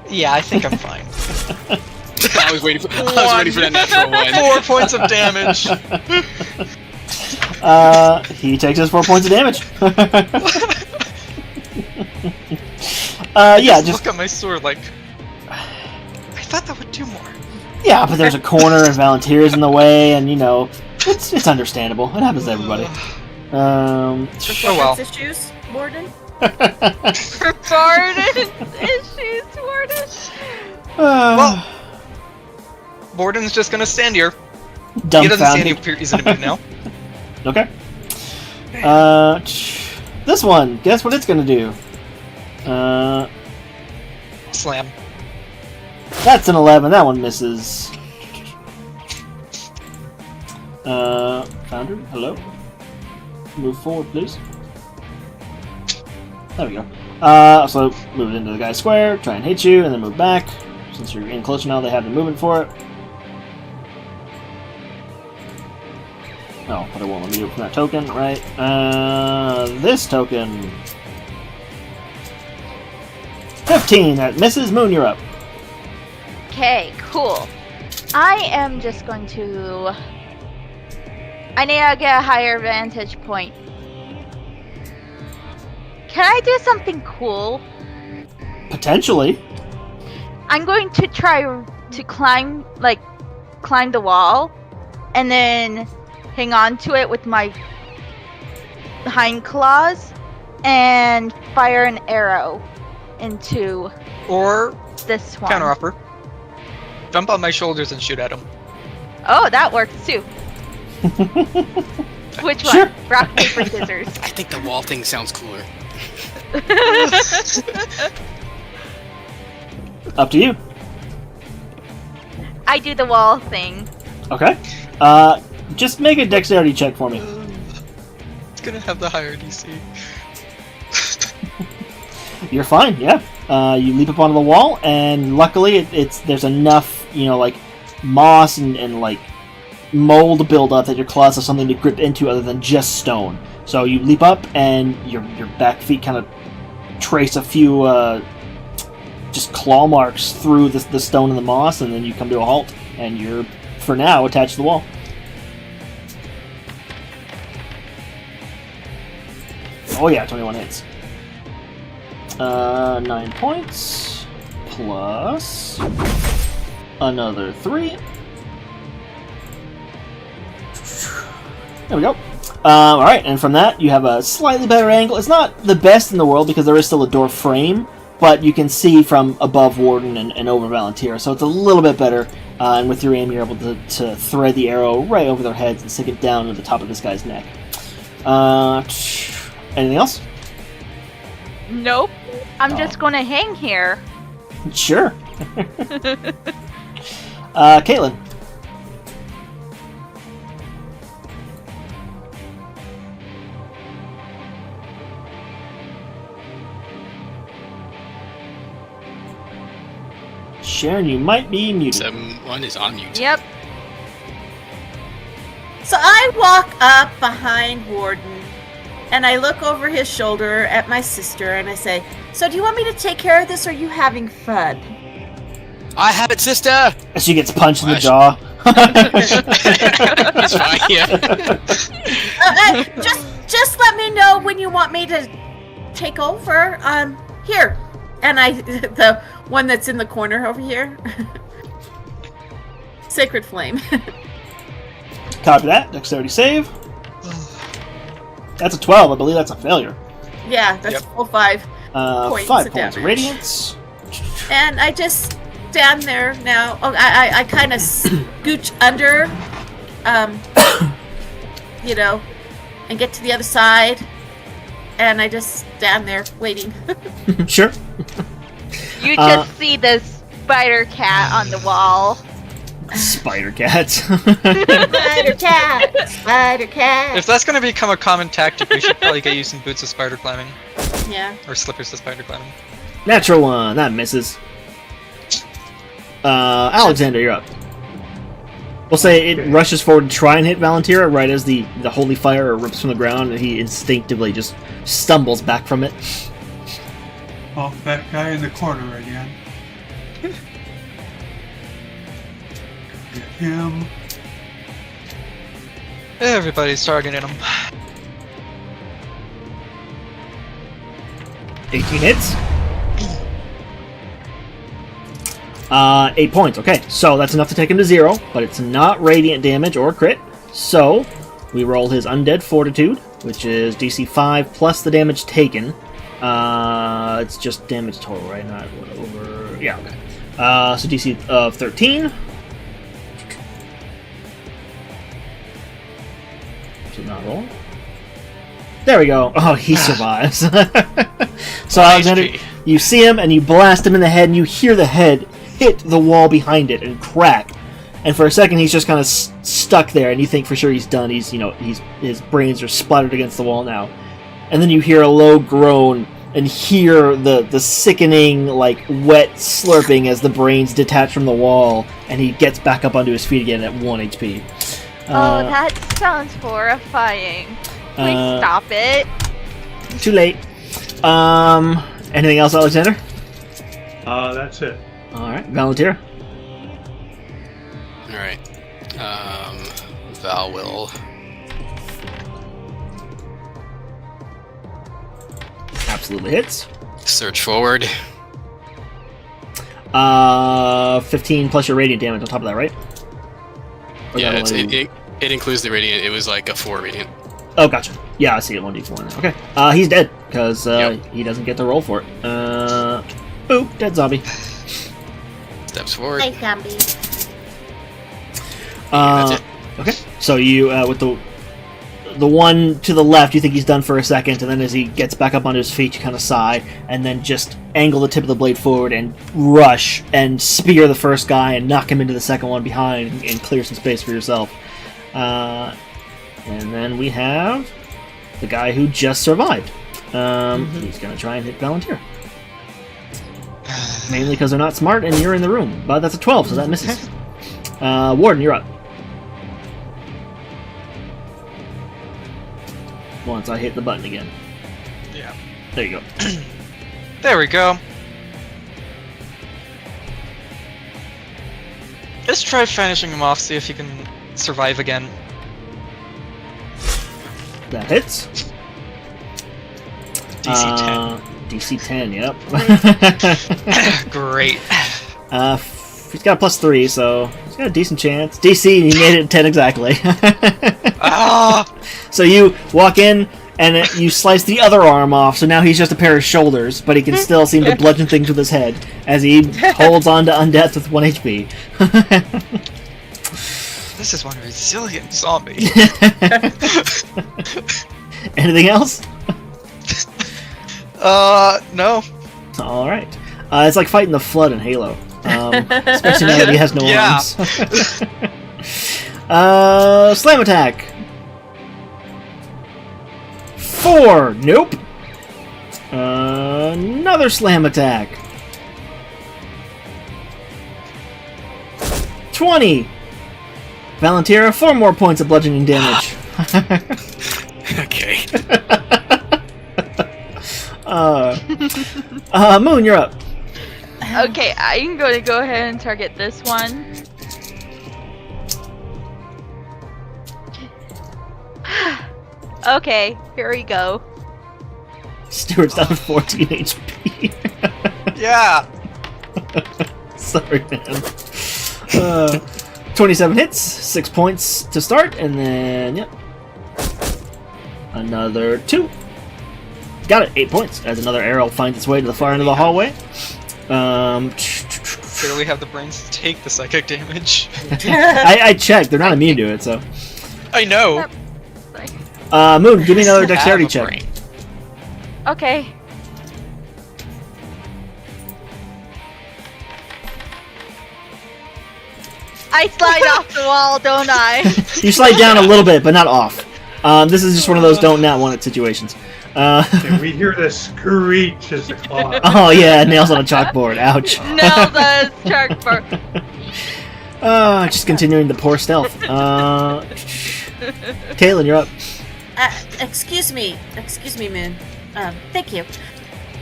Yeah, I think I'm fine. I was waiting for that natural one. 4 points of damage. He takes his 4 points of damage. Yeah, just look at my sword like. I thought that would do more. yeah, but there's a corner and Valentier's in the way, and you know, it's understandable. It happens to everybody. well. Issues, Warden? Warden issues, Warden. Well, Borden's just gonna stand here. He doesn't see any dumbfounded. reason to move now. Okay. This one, guess what it's gonna do? Slam. That's an 11. That one misses. Founder, hello. Move forward, please. There we go. So move it into the guy's square, try and hit you, and then move back. Since you're in close now, they have the movement for it. Oh, but it won't let me do it from that token, right? This token. 15, that misses. Moon, you're up. Okay, cool. I am just going to... I need to get a higher vantage point. Can I do something cool? Potentially. I'm going to try to climb the wall, and then hang on to it with my hind claws, and fire an arrow into Or this one. counteroffer. Jump on my shoulders and shoot at him. Oh, that works too. Which Sure. one? Rock, paper, scissors. I think the wall thing sounds cooler. Up to you. I do the wall thing. Okay. Just make a dexterity check for me. It's gonna have the higher DC. You're fine, yeah. You leap up onto the wall, and luckily there's enough, like moss and like mold buildup that your claws have something to grip into other than just stone. So you leap up, and your back feet kind of trace a few just claw marks through the stone and the moss, and then you come to a halt, and you're for now attached to the wall. Oh yeah, 21 hits. 9 points plus another 3. There we go. Alright, and from that, you have a slightly better angle. It's not the best in the world because there is still a door frame, but you can see from above Warden and over Valentir, so it's a little bit better. And with your aim, you're able to thread the arrow right over their heads and stick it down to the top of this guy's neck. Anything else? Nope. I'm just gonna hang here. Sure. Caitlin. Sharon, you might be muted. Someone is on mute. Yep. So I walk up behind Warden, and I look over his shoulder at my sister, and I say, "So do you want me to take care of this, or are you having fun?" I have it, sister! She gets punched in the jaw. It's fine, yeah. Just let me know when you want me to take over. Here. And the one that's in the corner over here. Sacred Flame. Copy that. Dexterity save. That's a 12. I believe that's a failure. Yeah, that's full 5 points 5 of points. damage. Radiance. And I just stand there now. Oh, I kind of scooch under, and get to the other side. And I just stand there waiting. Sure. You just see the spider cat on the wall. Spider cats. Spider cat! Spider cat! If that's going to become a common tactic, we should probably get you some boots of spider climbing. Yeah. Or slippers of spider climbing. Natural 1. That misses. Alexander, you're up. We'll say it rushes forward to try and hit Valentira right as the holy fire rips from the ground, and he instinctively just stumbles back from it. Oh, that guy in the corner again. Get him. Everybody's targeting him. 18 hits. 8 points. Okay, so that's enough to take him to 0, but it's not radiant damage or crit. So we roll his undead fortitude, which is DC 5 plus the damage taken. It's just damage total, right? Not over. Yeah. Okay. So DC of 13. So not roll. There we go. Oh, he survives. So Alexander, you see him and you blast him in the head, and you hear the head hit the wall behind it and crack. And for a second, he's just kind of stuck there, and you think for sure he's done. His brains are splattered against the wall now. And then you hear a low groan and hear the sickening, wet slurping as the brains detach from the wall, and he gets back up onto his feet again at 1 HP. Oh, that sounds horrifying. Please stop it. Too late. Anything else, Alexander? That's it. Alright, Valentir. Alright. Val will... Absolutely hits. search forward. 15 plus your radiant damage on top of that, right? Or Yeah, is that only- it includes the radiant. It was like a 4 radiant. Oh, gotcha. Yeah, I see it. 1d4 now. Okay. He's dead, because Yep. he doesn't get to roll for it. Boop, dead zombie. Steps forward. Hi, zombie. That's it. Okay. So you, with the one to the left, you think he's done for a second, and then as he gets back up onto his feet, you kind of sigh, and then just angle the tip of the blade forward and rush and spear the first guy and knock him into the second one behind and clear some space for yourself. And then we have the guy who just survived. He's going to try and hit Valentir. Mainly because they're not smart and you're in the room. But that's a 12, so that misses. Warden, you're up. Once I hit the button again. Yeah. There you go. There we go. Let's try finishing him off, see if he can survive again. That hits. DC 10. DC 10, yep. Great. He's got a +3, so he's got a decent chance. DC, and he made it 10 exactly. Ah! So you walk in, and you slice the other arm off, so now he's just a pair of shoulders, but he can still seem to bludgeon things with his head as he holds on to undeath with 1 HP. This is one resilient zombie. Anything else? No. Alright. It's like fighting the Flood in Halo. Especially now that he has no Yeah. arms. Slam attack! 4! Nope! Another slam attack! 20! Valentira, 4 more points of bludgeoning damage. Okay. Moon, you're up. Okay, I'm going to go ahead and target this one. Okay, here we go. Stuart's down to 14 HP. Yeah. Sorry, man. 27 hits, 6 points to start, and then, yep. Another 2. Got it, 8 points, as another arrow finds its way to the far end of the hallway. Barely have the brains to take the psychic damage. I checked, they're not immune to it, so. I know. Moon, give me another Have dexterity a check. brain. Okay. I slide off the wall, don't I? You slide down a little bit, but not off. This is just one of those don't not want it situations. And we hear the screech as the claw. Oh yeah, nails on a chalkboard. Ouch. No, the chalkboard. Just continuing the poor stealth. Kaylin, you're up. Excuse me, Moon. Thank you.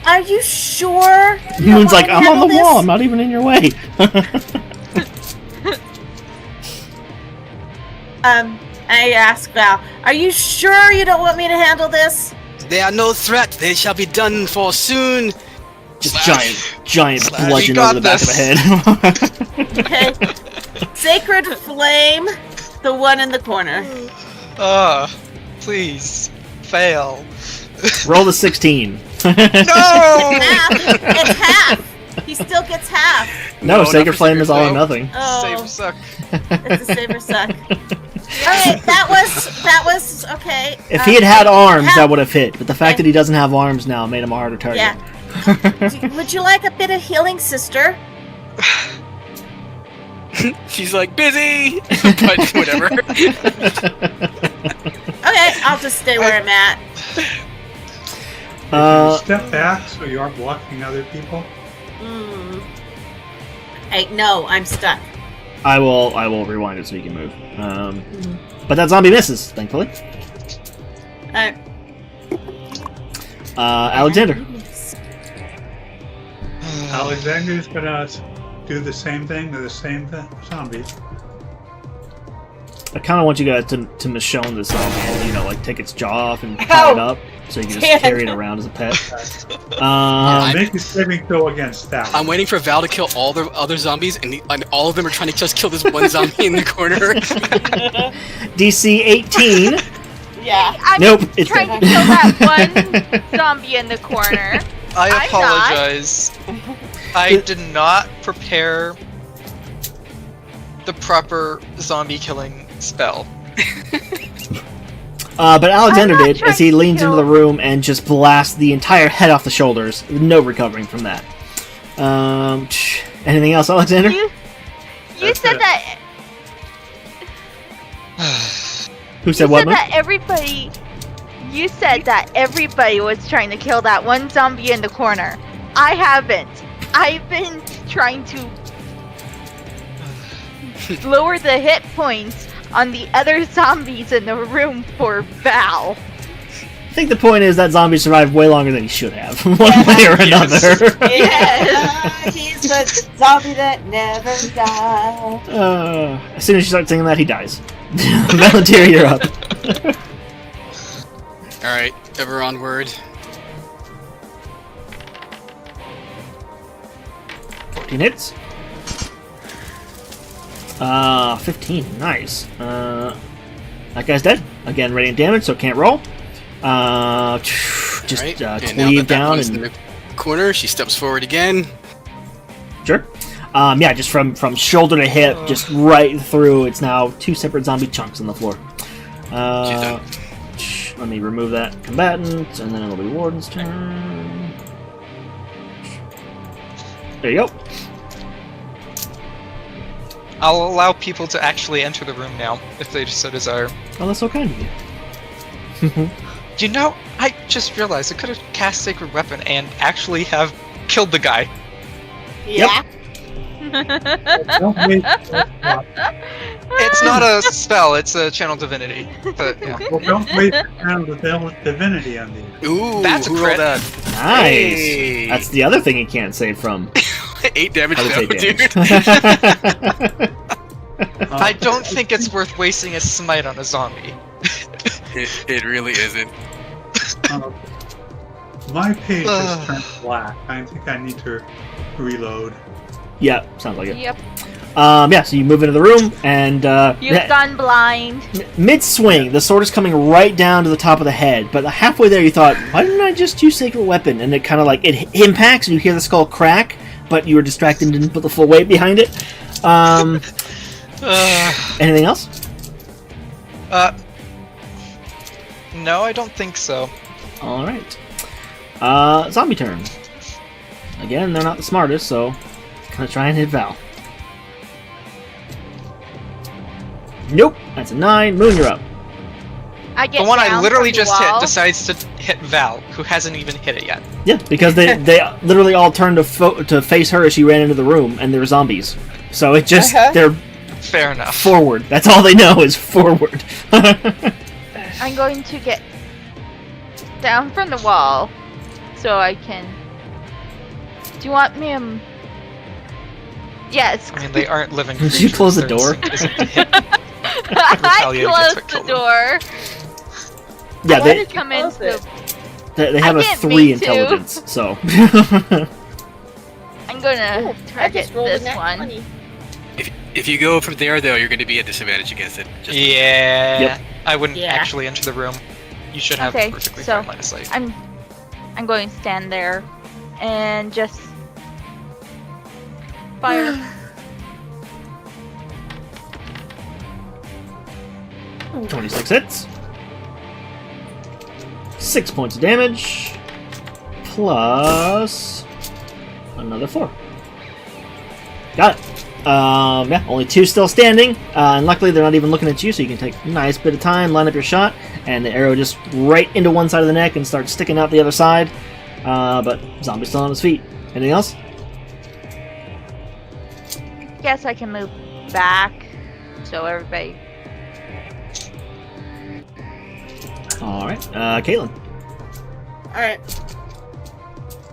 Are you sure? you don't Moon's want like, me to I'm on handle the this?" wall. I'm not even in your way. I ask Val, are you sure you don't want me to handle this? They are no threat. They shall be done for soon. Just Slash. giant Slash. bludgeon We over the got back of the head. Okay. Sacred Flame, the one in the corner. Please. Fail. Roll the 16. No! Half. It's half. He still gets half. No, No, Sacred not for Flame is all or Flame. nothing. Oh, Save suck. it's a saber suck. Alright, that was okay. If he had had arms, half- that would have hit. But the fact Okay. that he doesn't have arms now made him a harder target. Yeah. Would you like a bit of healing, sister? She's like, busy! But whatever. Okay, I'll just stay where I'm at. Step back so you aren't blocking other people. Hey, no, I'm stuck. I will rewind it so you can move. But that zombie misses, thankfully. Alexander. Alexander's gonna do the same thing to the same zombies. I kind of want you guys to Michonne this zombie and, like, take its jaw off and tie it up so you can just carry it around as a pet. Make a saving throw against that. I'm waiting for Val to kill all the other zombies, and all of them are trying to just kill this one zombie in the corner. DC 18. Yeah. I'm Nope, it's trying dead. to kill that one zombie in the corner. I I'm apologize. I did not prepare the proper zombie killing spell. But Alexander I'm not did, as he trying to leans into kill- the room and just blasts the entire head off the shoulders. No recovering from that. Anything else, Alexander? You That's said it. that Who said what? Mike? You said that everybody was trying to kill that one zombie in the corner. I haven't. I've been trying to lower the hit points on the other zombies in the room for Val. I think the point is that zombie survived way longer than he should have, one way or another. Yes. He's the zombie that never dies. As soon as you start singing that, he dies. Valentine, you're up. Alright, ever onward. 14 hits. 15. Nice. That guy's dead. Again, radiant damage, so can't roll. Just Right. And now cleave that down one's and in the corner. She steps forward again. sure. Yeah, just from shoulder to hip, just right through. It's now 2 separate zombie chunks on the floor. She's done. Let me remove that combatant, and then it'll be Warden's turn. There you go. I'll allow people to actually enter the room now, if they so desire. Oh, that's so kind of you. You know, I just realized I could have cast Sacred Weapon and actually have killed the guy. Yeah. Don't make It's not a spell, it's a Channel Divinity. But, yeah. well, don't wait for Channel Divinity on these. Ooh, That's a who crit. rolled that? Nice. Hey. That's the other thing you can't save from. 8 damage How to though, take dude. damage. I don't think it's worth wasting a smite on a zombie. It really isn't. My page has turned black. I think I need to reload. Yeah, sounds like it. Yep. Yeah, so you move into the room, and You've gone blind. mid-swing, the sword is coming right down to the top of the head, but halfway there you thought, why didn't I just use Sacred Weapon? And it kind of like, it impacts, and you hear the skull crack, but you were distracted and didn't put the full weight behind it. Anything else? No, I don't think so. Alright. Zombie turn. Again, they're not the smartest, so gonna try and hit Val. Nope, that's a 9. Moon, you're up. I get The one I down literally from the just hit wall. decides to hit Val, who hasn't even hit it yet. Yeah, because they literally all turned to face her as she ran into the room, and there were zombies. So it just, they're Fair enough. forward. That's all they know is forward. I'm going to get down from the wall so I can. Do you want me? Yes. I mean, they aren't living Did creatures. you close the Their door? instinct isn't to hit. I retaliate against what closed killed the them. door. Yeah, I they wanted to come close into. they have a didn't 3 mean to. intelligence, so. I'm gonna I target just rolled a this nat one. 20. If you go from there though, you're going to be at disadvantage against it. Just Yeah. Yep. I wouldn't Yeah. actually enter the room. You should have Okay, perfectly so fine line of sight. I'm going to stand there and just fire. 26 hits. 6 points of damage. Plus another 4. Got it. Yeah, only 2 still standing. And luckily they're not even looking at you, so you can take a nice bit of time, line up your shot, and the arrow just right into one side of the neck and starts sticking out the other side. But zombie's still on his feet. Anything else? Guess I can move back so everybody. Alright. Caitlin. Alright.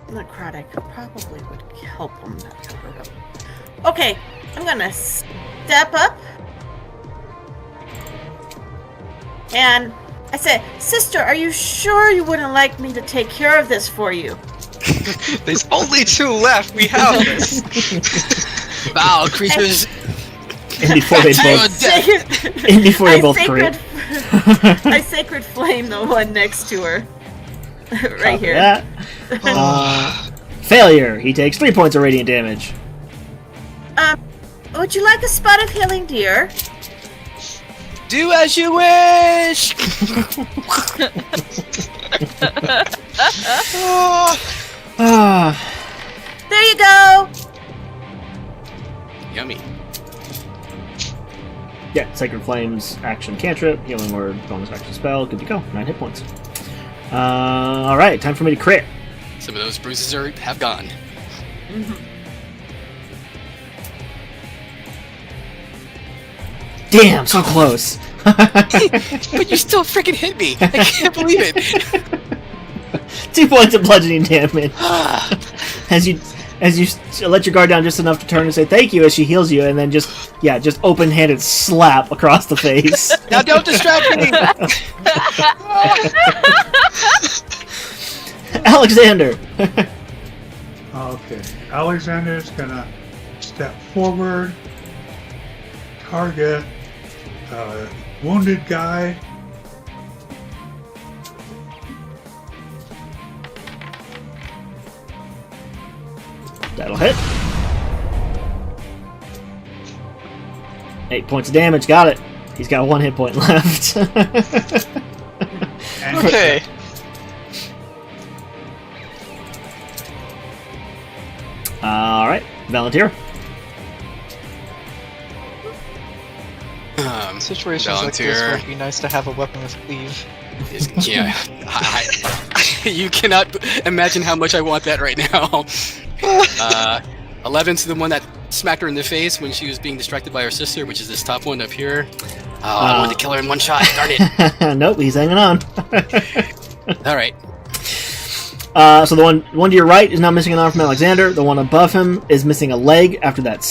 Necrotic probably would help him. Okay, I'm gonna step up. And I said, Sister, are you sure you wouldn't like me to take care of this for you? There's only 2 left. We have this. Wow, creatures. And before they both, and before they both crit. I sacred flame the one next to her. Right here. That. Failure. He takes 3 points of radiant damage. Would you like a spot of healing, dear? Do as you wish. There you go. Yummy. Yeah, Sacred Flames, action cantrip, healing word, bonus action spell, good to go. 9 hit points. Alright, time for me to crit. Some of those bruises have gone. Damn, so close. But you still freaking hit me. I can't believe it. 2 points of bludgeoning damage. As you let your guard down just enough to turn and say thank you as she heals you, and then just open-handed slap across the face. Now don't distract me. Alexander. Okay. Alexander's gonna step forward, target wounded guy. That'll hit. 8 points of damage. Got it. He's got 1 hit point left. And Okay. Alright. Valentir. Situations like this Volunteer. where it'd be nice to have a weapon with cleave. Yeah. You cannot imagine how much I want that right now. 11 to the one that smacked her in the face when she was being distracted by her sister, which is this top one up here. Oh, I wanted to kill her in one shot. Darn it. Nope, he's hanging on. All right. So the one to your right is now missing an arm from Alexander. The one above him is missing a leg after that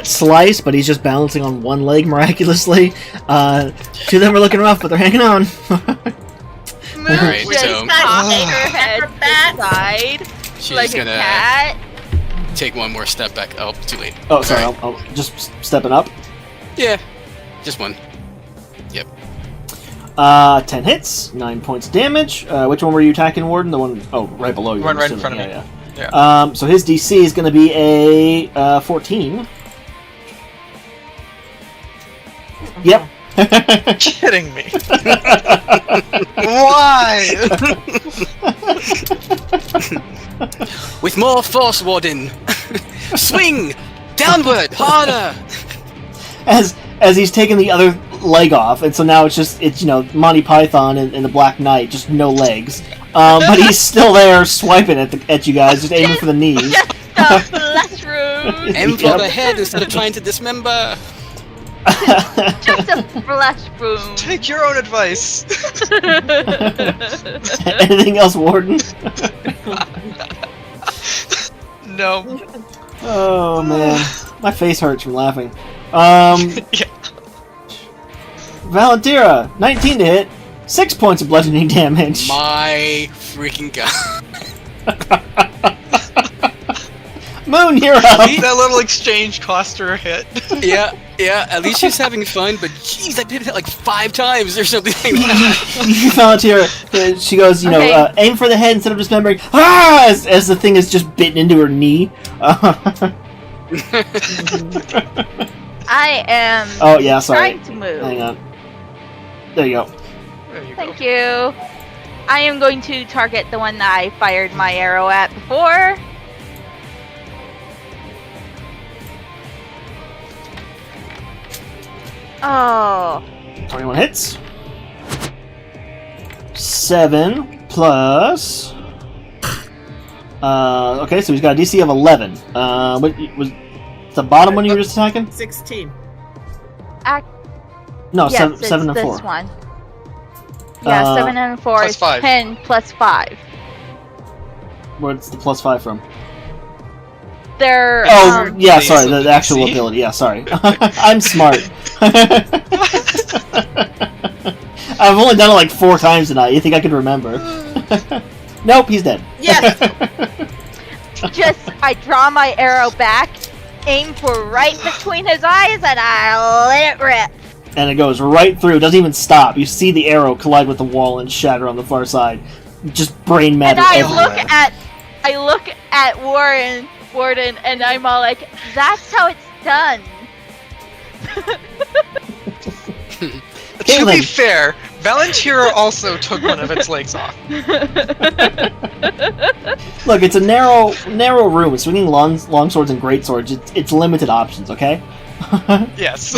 slice, but he's just balancing on one leg miraculously. Two of them are looking rough, but they're hanging on. Moon Alright, just so- popped her head to the side She's like a gonna cat. take one more step back. Oh, too late. Oh, sorry, Alright. I'll just stepping up. Yeah, just one. 10 hits, 9 points of damage. Which one were you attacking, Warden? The one, right below you. One I'm right in assuming. front of me. Yeah. So his DC is going to be a 14. Yep. Kidding me. Why? With more force, Warden. Swing downward, harder. As he's taking the other leg off, and so now it's Monty Python and the Black Knight, just no legs. But he's still there swiping at you guys, just aiming for the knees. Just a flesh wound. Aim for Yep. the head instead of trying to dismember. Just a flesh wound. Take your own advice. Anything else, Warden? No. Oh man, my face hurts from laughing. Yeah. Valentira, 19 to hit, 6 points of bludgeoning damage. My freaking god. Moon, you're up. That little exchange cost her a hit. Yeah, at least she's having fun, but jeez, I did it like 5 times or something like that. Valentira, she goes, Okay. aim for the head instead of dismembering. Ah! As the thing is just bitten into her knee. I am Oh yeah, sorry. trying to move. Hang on. There you go. There you go. Thank you. I am going to target the one that I fired my arrow at before. Oh, 21 hits. 7 plus. Okay, so he's got a DC of 11. What was the bottom one you were just attacking? 16. No, yes, 7 it's and this 4. one. Yeah, Uh, 7 and 4 plus is 5. 10 plus 5. Where's the plus 5 from? They're Oh, yeah, Base sorry, of the the actual DC? ability. Yeah, sorry. I'm smart. I've only done it like 4 times tonight. You think I could remember? Nope, he's dead. Yes. just I draw my arrow back, aim for right between his eyes, and I let it rip. And it goes right through. Doesn't even stop. You see the arrow collide with the wall and shatter on the far side. Just brain And matter I everywhere. look at Warden, and I'm all like, "That's how it's done." To be Caitlin. fair, Valentira also took one of its legs off. Look, it's a narrow room. Swinging long swords and great swords. It's limited options. Okay. Yes.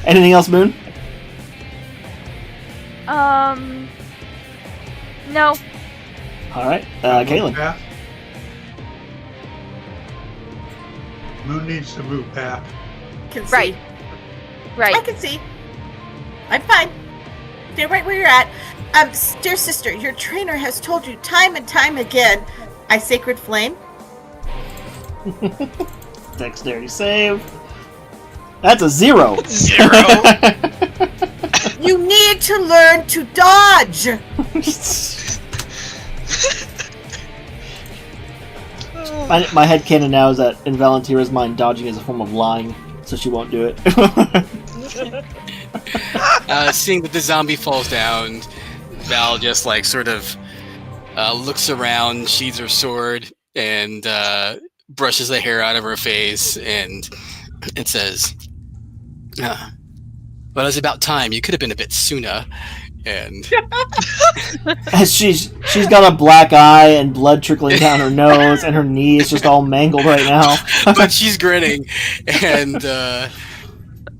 Anything else, Moon? No. All right, Caitlin. Back. Moon needs to move back. Can see. Right. I Right. can see. I'm fine. Stay right where you're at. Dear sister, your trainer has told you time and time again, I sacred flame. Dexterity save. That's a 0. 0. You need to learn to dodge. My headcanon now is that in Valentira's mind, dodging is a form of lying, so she won't do it. Seeing that the zombie falls down, Val just like sort of looks around, sheathes her sword, and brushes the hair out of her face, and it says, "Well, it's about time. You could have been a bit sooner." And As she's got a black eye and blood trickling down her nose, and her knee is just all mangled right now. but she's grinning, and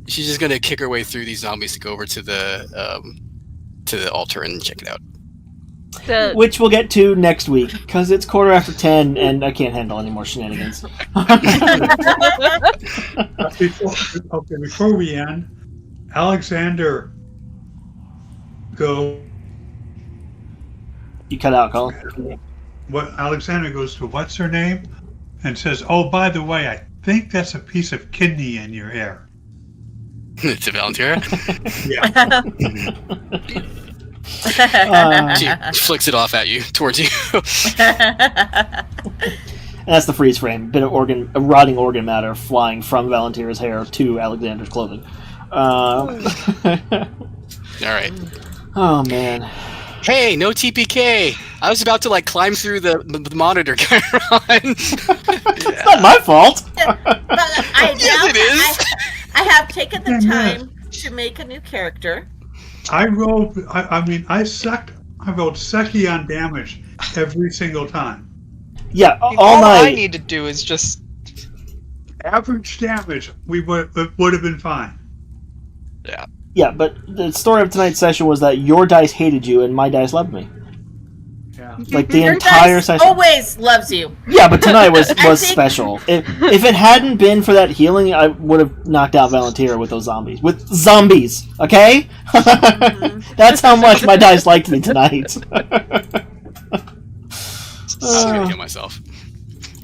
she's just gonna kick her way through these zombies to go over to the altar and check it out. So, Which we'll get to next week, because it's 10:15 and I can't handle any more shenanigans. Before we end, Alexander go. You cut out, Colin. Alexander goes to what's her name, and says, "Oh, by the way, I think that's a piece of kidney in your hair." To Valentina, Yeah. she flicks it off at you, towards you. And that's the freeze frame. Bit of rotting organ matter flying from Valentira's hair to Alexander's clothing. All right. Oh man. Hey, no TPK. I was about to like climb through the monitor, Chiron. It's not my fault. Yes, it is. I have taken the time to make a new character. I rolled Seki on damage every single time. Yeah, all All I night. need to do is just Average damage, it would have been fine. Yeah, but the story of tonight's session was that your dice hated you and my dice loved me. Yeah. Like the Your entire dice session. always loves you. Yeah, but tonight was I think- special. If it hadn't been for that healing, I would have knocked out Valentira with those zombies. With zombies, okay? That's how much my dice liked me tonight. I'm gonna kill myself.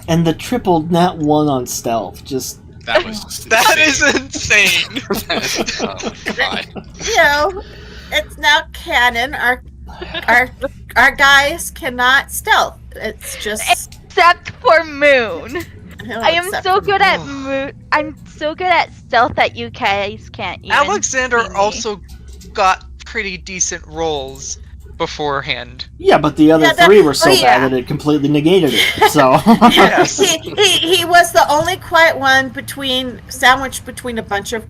And the triple nat 1 on stealth, just... That was just that insane. is insane. Oh my god. You know, it's now canon. Our guys cannot stealth. It's just except for Moon. oh, I am except so for good me. at I'm so good at stealth that you guys can't even Alexander see me. also got pretty decent rolls beforehand. Yeah, but the other Yeah, three were so yeah. bad that it completely negated it. So... Yes. He was the only quiet one sandwiched between a bunch of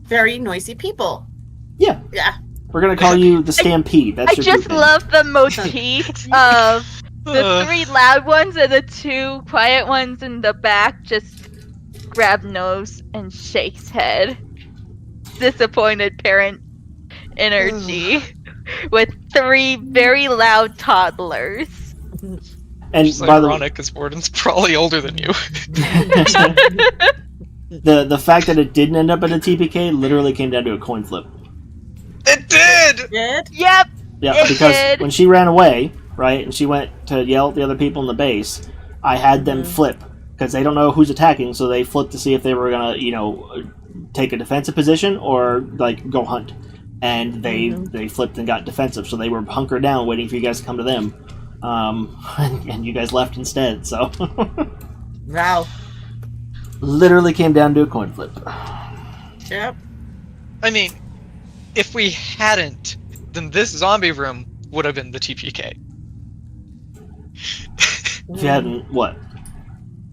very noisy people. Yeah. Yeah. We're gonna call you the Stampede. That's I your just group name. love the motif of the 3 loud ones and the 2 quiet ones in the back just grab nose and shakes head. Disappointed parent energy with 3 very loud toddlers. And It's by the way, ironic because Warden's probably older than you. the fact that it didn't end up at a TPK literally came down to a coin flip. It did! Did? Yep. Yeah, It because did. when she ran away, right, and she went to yell at the other people in the base, I had them flip because they don't know who's attacking, so they flipped to see if they were gonna, take a defensive position or like go hunt. And they flipped and got defensive, so they were hunkered down, waiting for you guys to come to them. And you guys left instead. So Wow. literally came down to a coin flip. Yep. I mean, if we hadn't, then this zombie room would have been the TPK. If you hadn't, what?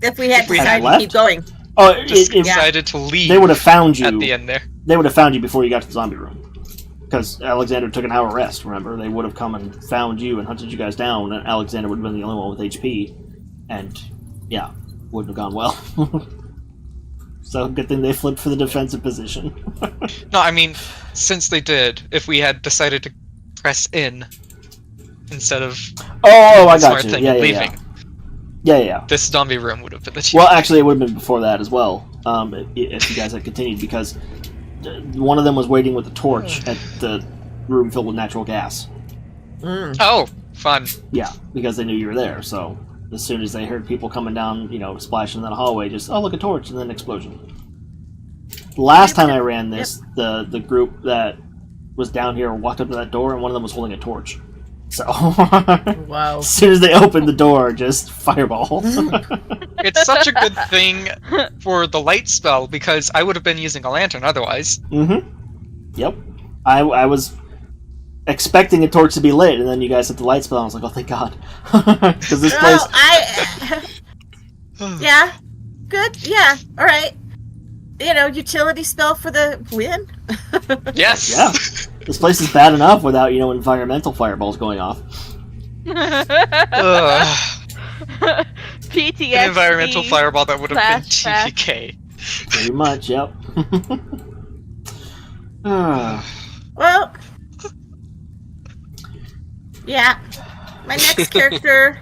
If we had If we decided had to keep going. Oh, Just if decided to leave they would have found you. at the end there. They would have found you before you got to the zombie room. Because Alexander took an hour rest, remember? They would have come and found you and hunted you guys down, and Alexander would have been the only one with HP. And, yeah, wouldn't have gone well. So, good thing they flipped for the defensive position. No, I mean, since they did, if we had decided to press in instead of Oh, I the got smart you. thing Yeah, and yeah, leaving, yeah. this zombie room would have been the TPK. Well, actually, it would have been before that as well, if you guys had continued, because one of them was waiting with a torch at the room filled with natural gas. Oh, fun. Yeah, because they knew you were there, so as soon as they heard people coming down, splashing in the hallway, just, oh, look, a torch, and then explosion. Last time I ran this, the group that was down here walked up to that door, and one of them was holding a torch. So Wow. as soon as they open the door, just fireball. It's such a good thing for the light spell because I would have been using a lantern otherwise. Yep. I was expecting a torch to be lit, and then you guys hit the light spell, and I was like, oh, thank God. Because this place... Yeah. Good. Yeah. All right. Utility spell for the win. Yes. Yeah. This place is bad enough without, environmental fireballs going off. PTSD. An environmental fireball that would have been flashback. TPK. Pretty much, yep. Well. Yeah. My next character.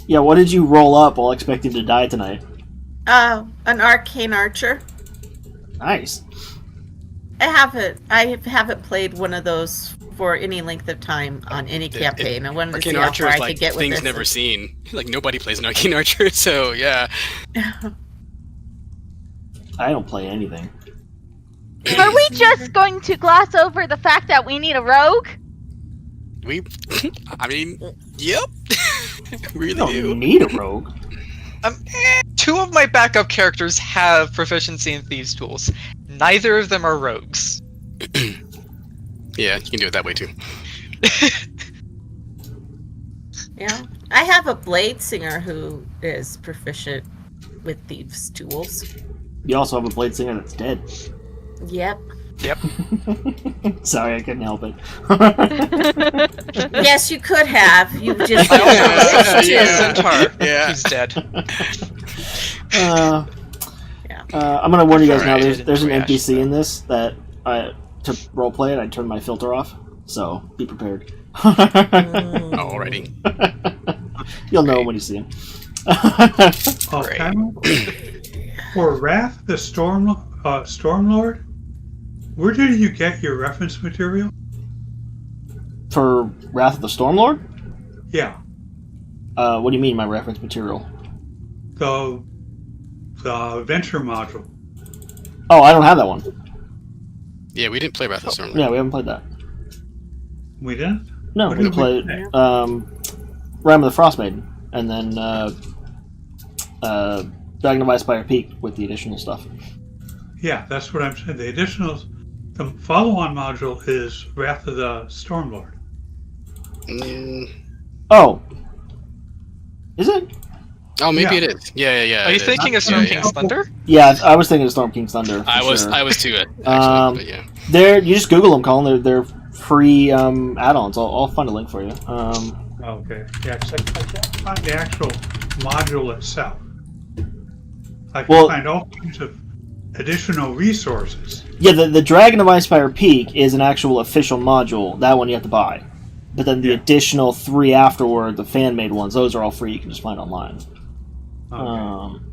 Yeah, what did you roll up while expecting to die tonight? An arcane archer. Nice. I haven't played one of those for any length of time on any campaign. I wanted to see Arcane how Archer far is I like could get with things this. never seen. Like nobody plays an Arcane Archer, so yeah. I don't play anything. Are we just going to gloss over the fact that we need a rogue? Yep. Really You don't do. need a rogue. Two of my backup characters have proficiency in thieves' tools. Neither of them are rogues. Yeah, you can do it that way too. Yeah. I have a blade singer who is proficient with thieves' tools. You also have a blade singer that's dead. Yep. Yep. Sorry, I couldn't help it. Yes, you could have. You just. I also have a Yeah. centaur Yeah. who's dead. I'm gonna warn you guys now. Alright. There's an Yeah. NPC in this that to roleplay it, I turned my filter off. So be prepared. Alrighty. You'll know when you see him. Oh, Great. Cameron? For Wrath the Stormlord, where did you get your reference material? For Wrath of the Stormlord? Yeah, What do you mean, my reference material? the adventure module. Oh, I don't have that one. Yeah, we didn't play Wrath of the Storm. Yeah, we haven't played that. We didn't? No, What we did we played play? Ram of the Frost Maiden, and then Dragon of Icefire Peak with the additional stuff. Yeah, that's what I'm saying. The follow-on module is Wrath of the Stormlord. Oh, is it? Oh, maybe Yeah. it is. Yeah. Are you it is. thinking of Storm King's Thunder? Yeah, I was thinking of Storm King's Thunder. for I was sure. too, actually. But yeah. You just Google them, Colin. They're free add-ons. I'll find a link for you. Okay. Yeah, 'cause I can't find the actual module itself. I can Well- find all kinds of additional resources. Yeah, the Dragon of Icefire Peak is an actual official module. That one you have to buy. But then the Yeah. additional 3 afterward, the fan-made ones, those are all free. You can just find online. Okay.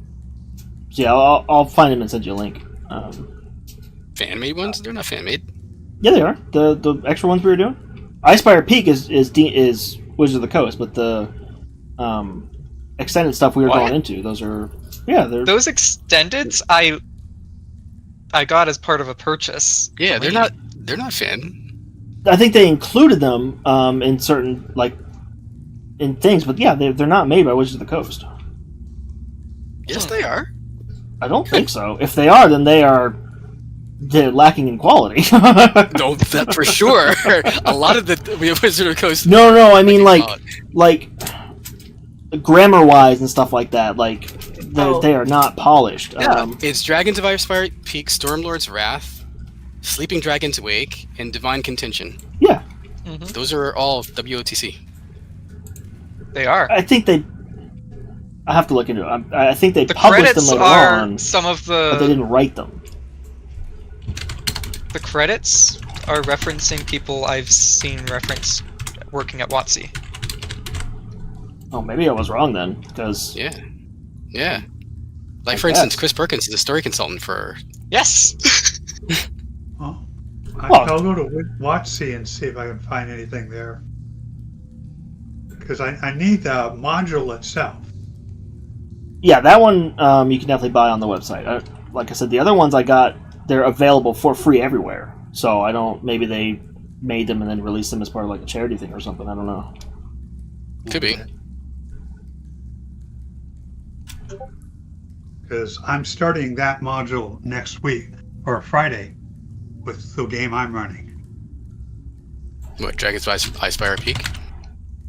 So yeah, I'll find them and send you a link. Fan made ones? They're not fan made. Yeah, they are. The extra ones we were doing. Icefire Peak is Wizards of the Coast, but the extended stuff we were What? going into, those are they're Those extendeds I got as part of a purchase. Yeah, they're not fan. I think they included them in certain in things, but yeah, they're not made by Wizards of the Coast. Yes, they are. I don't think so. If they are, then they're lacking in quality. No, that for sure. A lot of the Wizard of the Coast. No, I mean Oh, like grammar wise and stuff like that. Like they are not polished. yeah, it's Dragons of Icefire Peak, Stormlord's Wrath, Sleeping Dragon's Wake, and Divine Contention. Yeah, Those are all WOTC. They are. I think I have to look into it. I think they The published them credits later are on, some of but they the didn't write them. credits are referencing people I've seen referenced working at WotC. Oh, maybe I was wrong then, because Yeah. Like, I for instance, guess. Chris Perkins is a story consultant for... Yes. Well, Well- I'll go to WotC and see if I can find anything there. Because I need the module itself. yeah, that one you can definitely buy on the website. Like I said, the other ones I got, they're available for free everywhere. So I don't. Maybe they made them and then released them as part of like a charity thing or something. I don't know. Could be. Because I'm starting that module next week or Friday with the game I'm running. What, Dragon's Icespire Peak?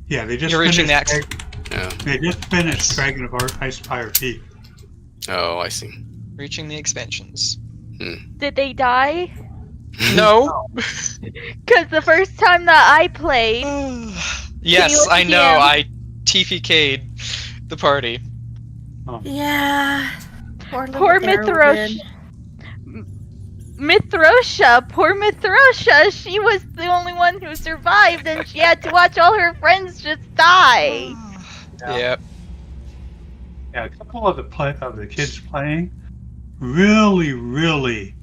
Yeah, they just You're reaching finished. Oh. They just finished Dragon of Icespire Peak. Oh, I see. Reaching the expansions. Did they die? No. Because the first time that I played, Yes, I know. DM? I TPK'd the party. Yeah. Poor poor Erwin. Mithrosia, poor Mithrosia, she was the only one who survived, and she had to watch all her friends just die. Yep. Yeah, a couple of the kids playing really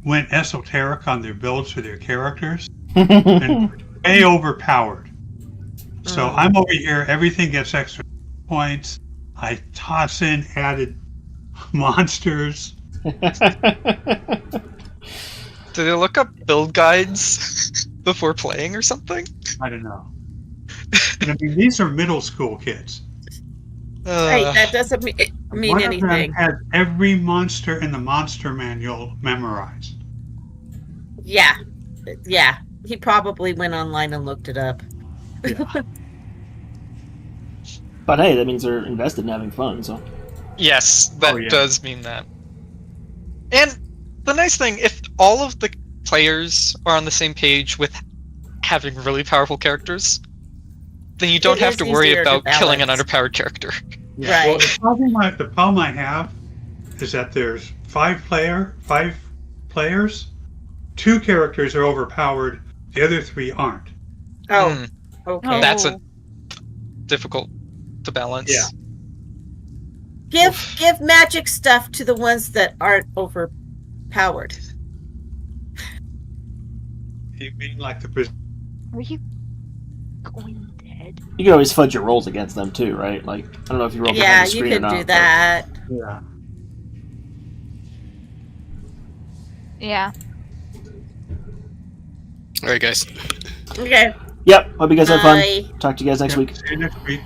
went esoteric on their builds for their characters and way overpowered. So I'm over here, everything gets extra points. I toss in added monsters. Did they look up build guides before playing or something? I don't know. But, I mean, these are middle school kids. Right, that doesn't mean One anything. of them has every monster in the monster manual memorized. Yeah. Yeah. He probably went online and looked it up. Yeah. But hey, that means they're invested in having fun. So Yes, that Oh, yeah. does mean that. And the nice thing, if all of the players are on the same page with having really powerful characters, then you don't It have is to worry easier to about killing an balance. underpowered character. Yeah. Well, Right. the problem I have is that there's five players. Two characters are overpowered. The other three aren't. Oh, okay. That's a difficult to balance. Yeah. Give magic stuff to the ones that aren't overpowered. You mean like the Are you going dead? you can always fudge your rolls against them too, right? Like I don't know if you roll Yeah, behind the you screen or could not. do that. yeah. Yeah. Alright, guys. Okay. Yep. Hope you guys had fun. Bye. Talk to you guys next week. See you next week.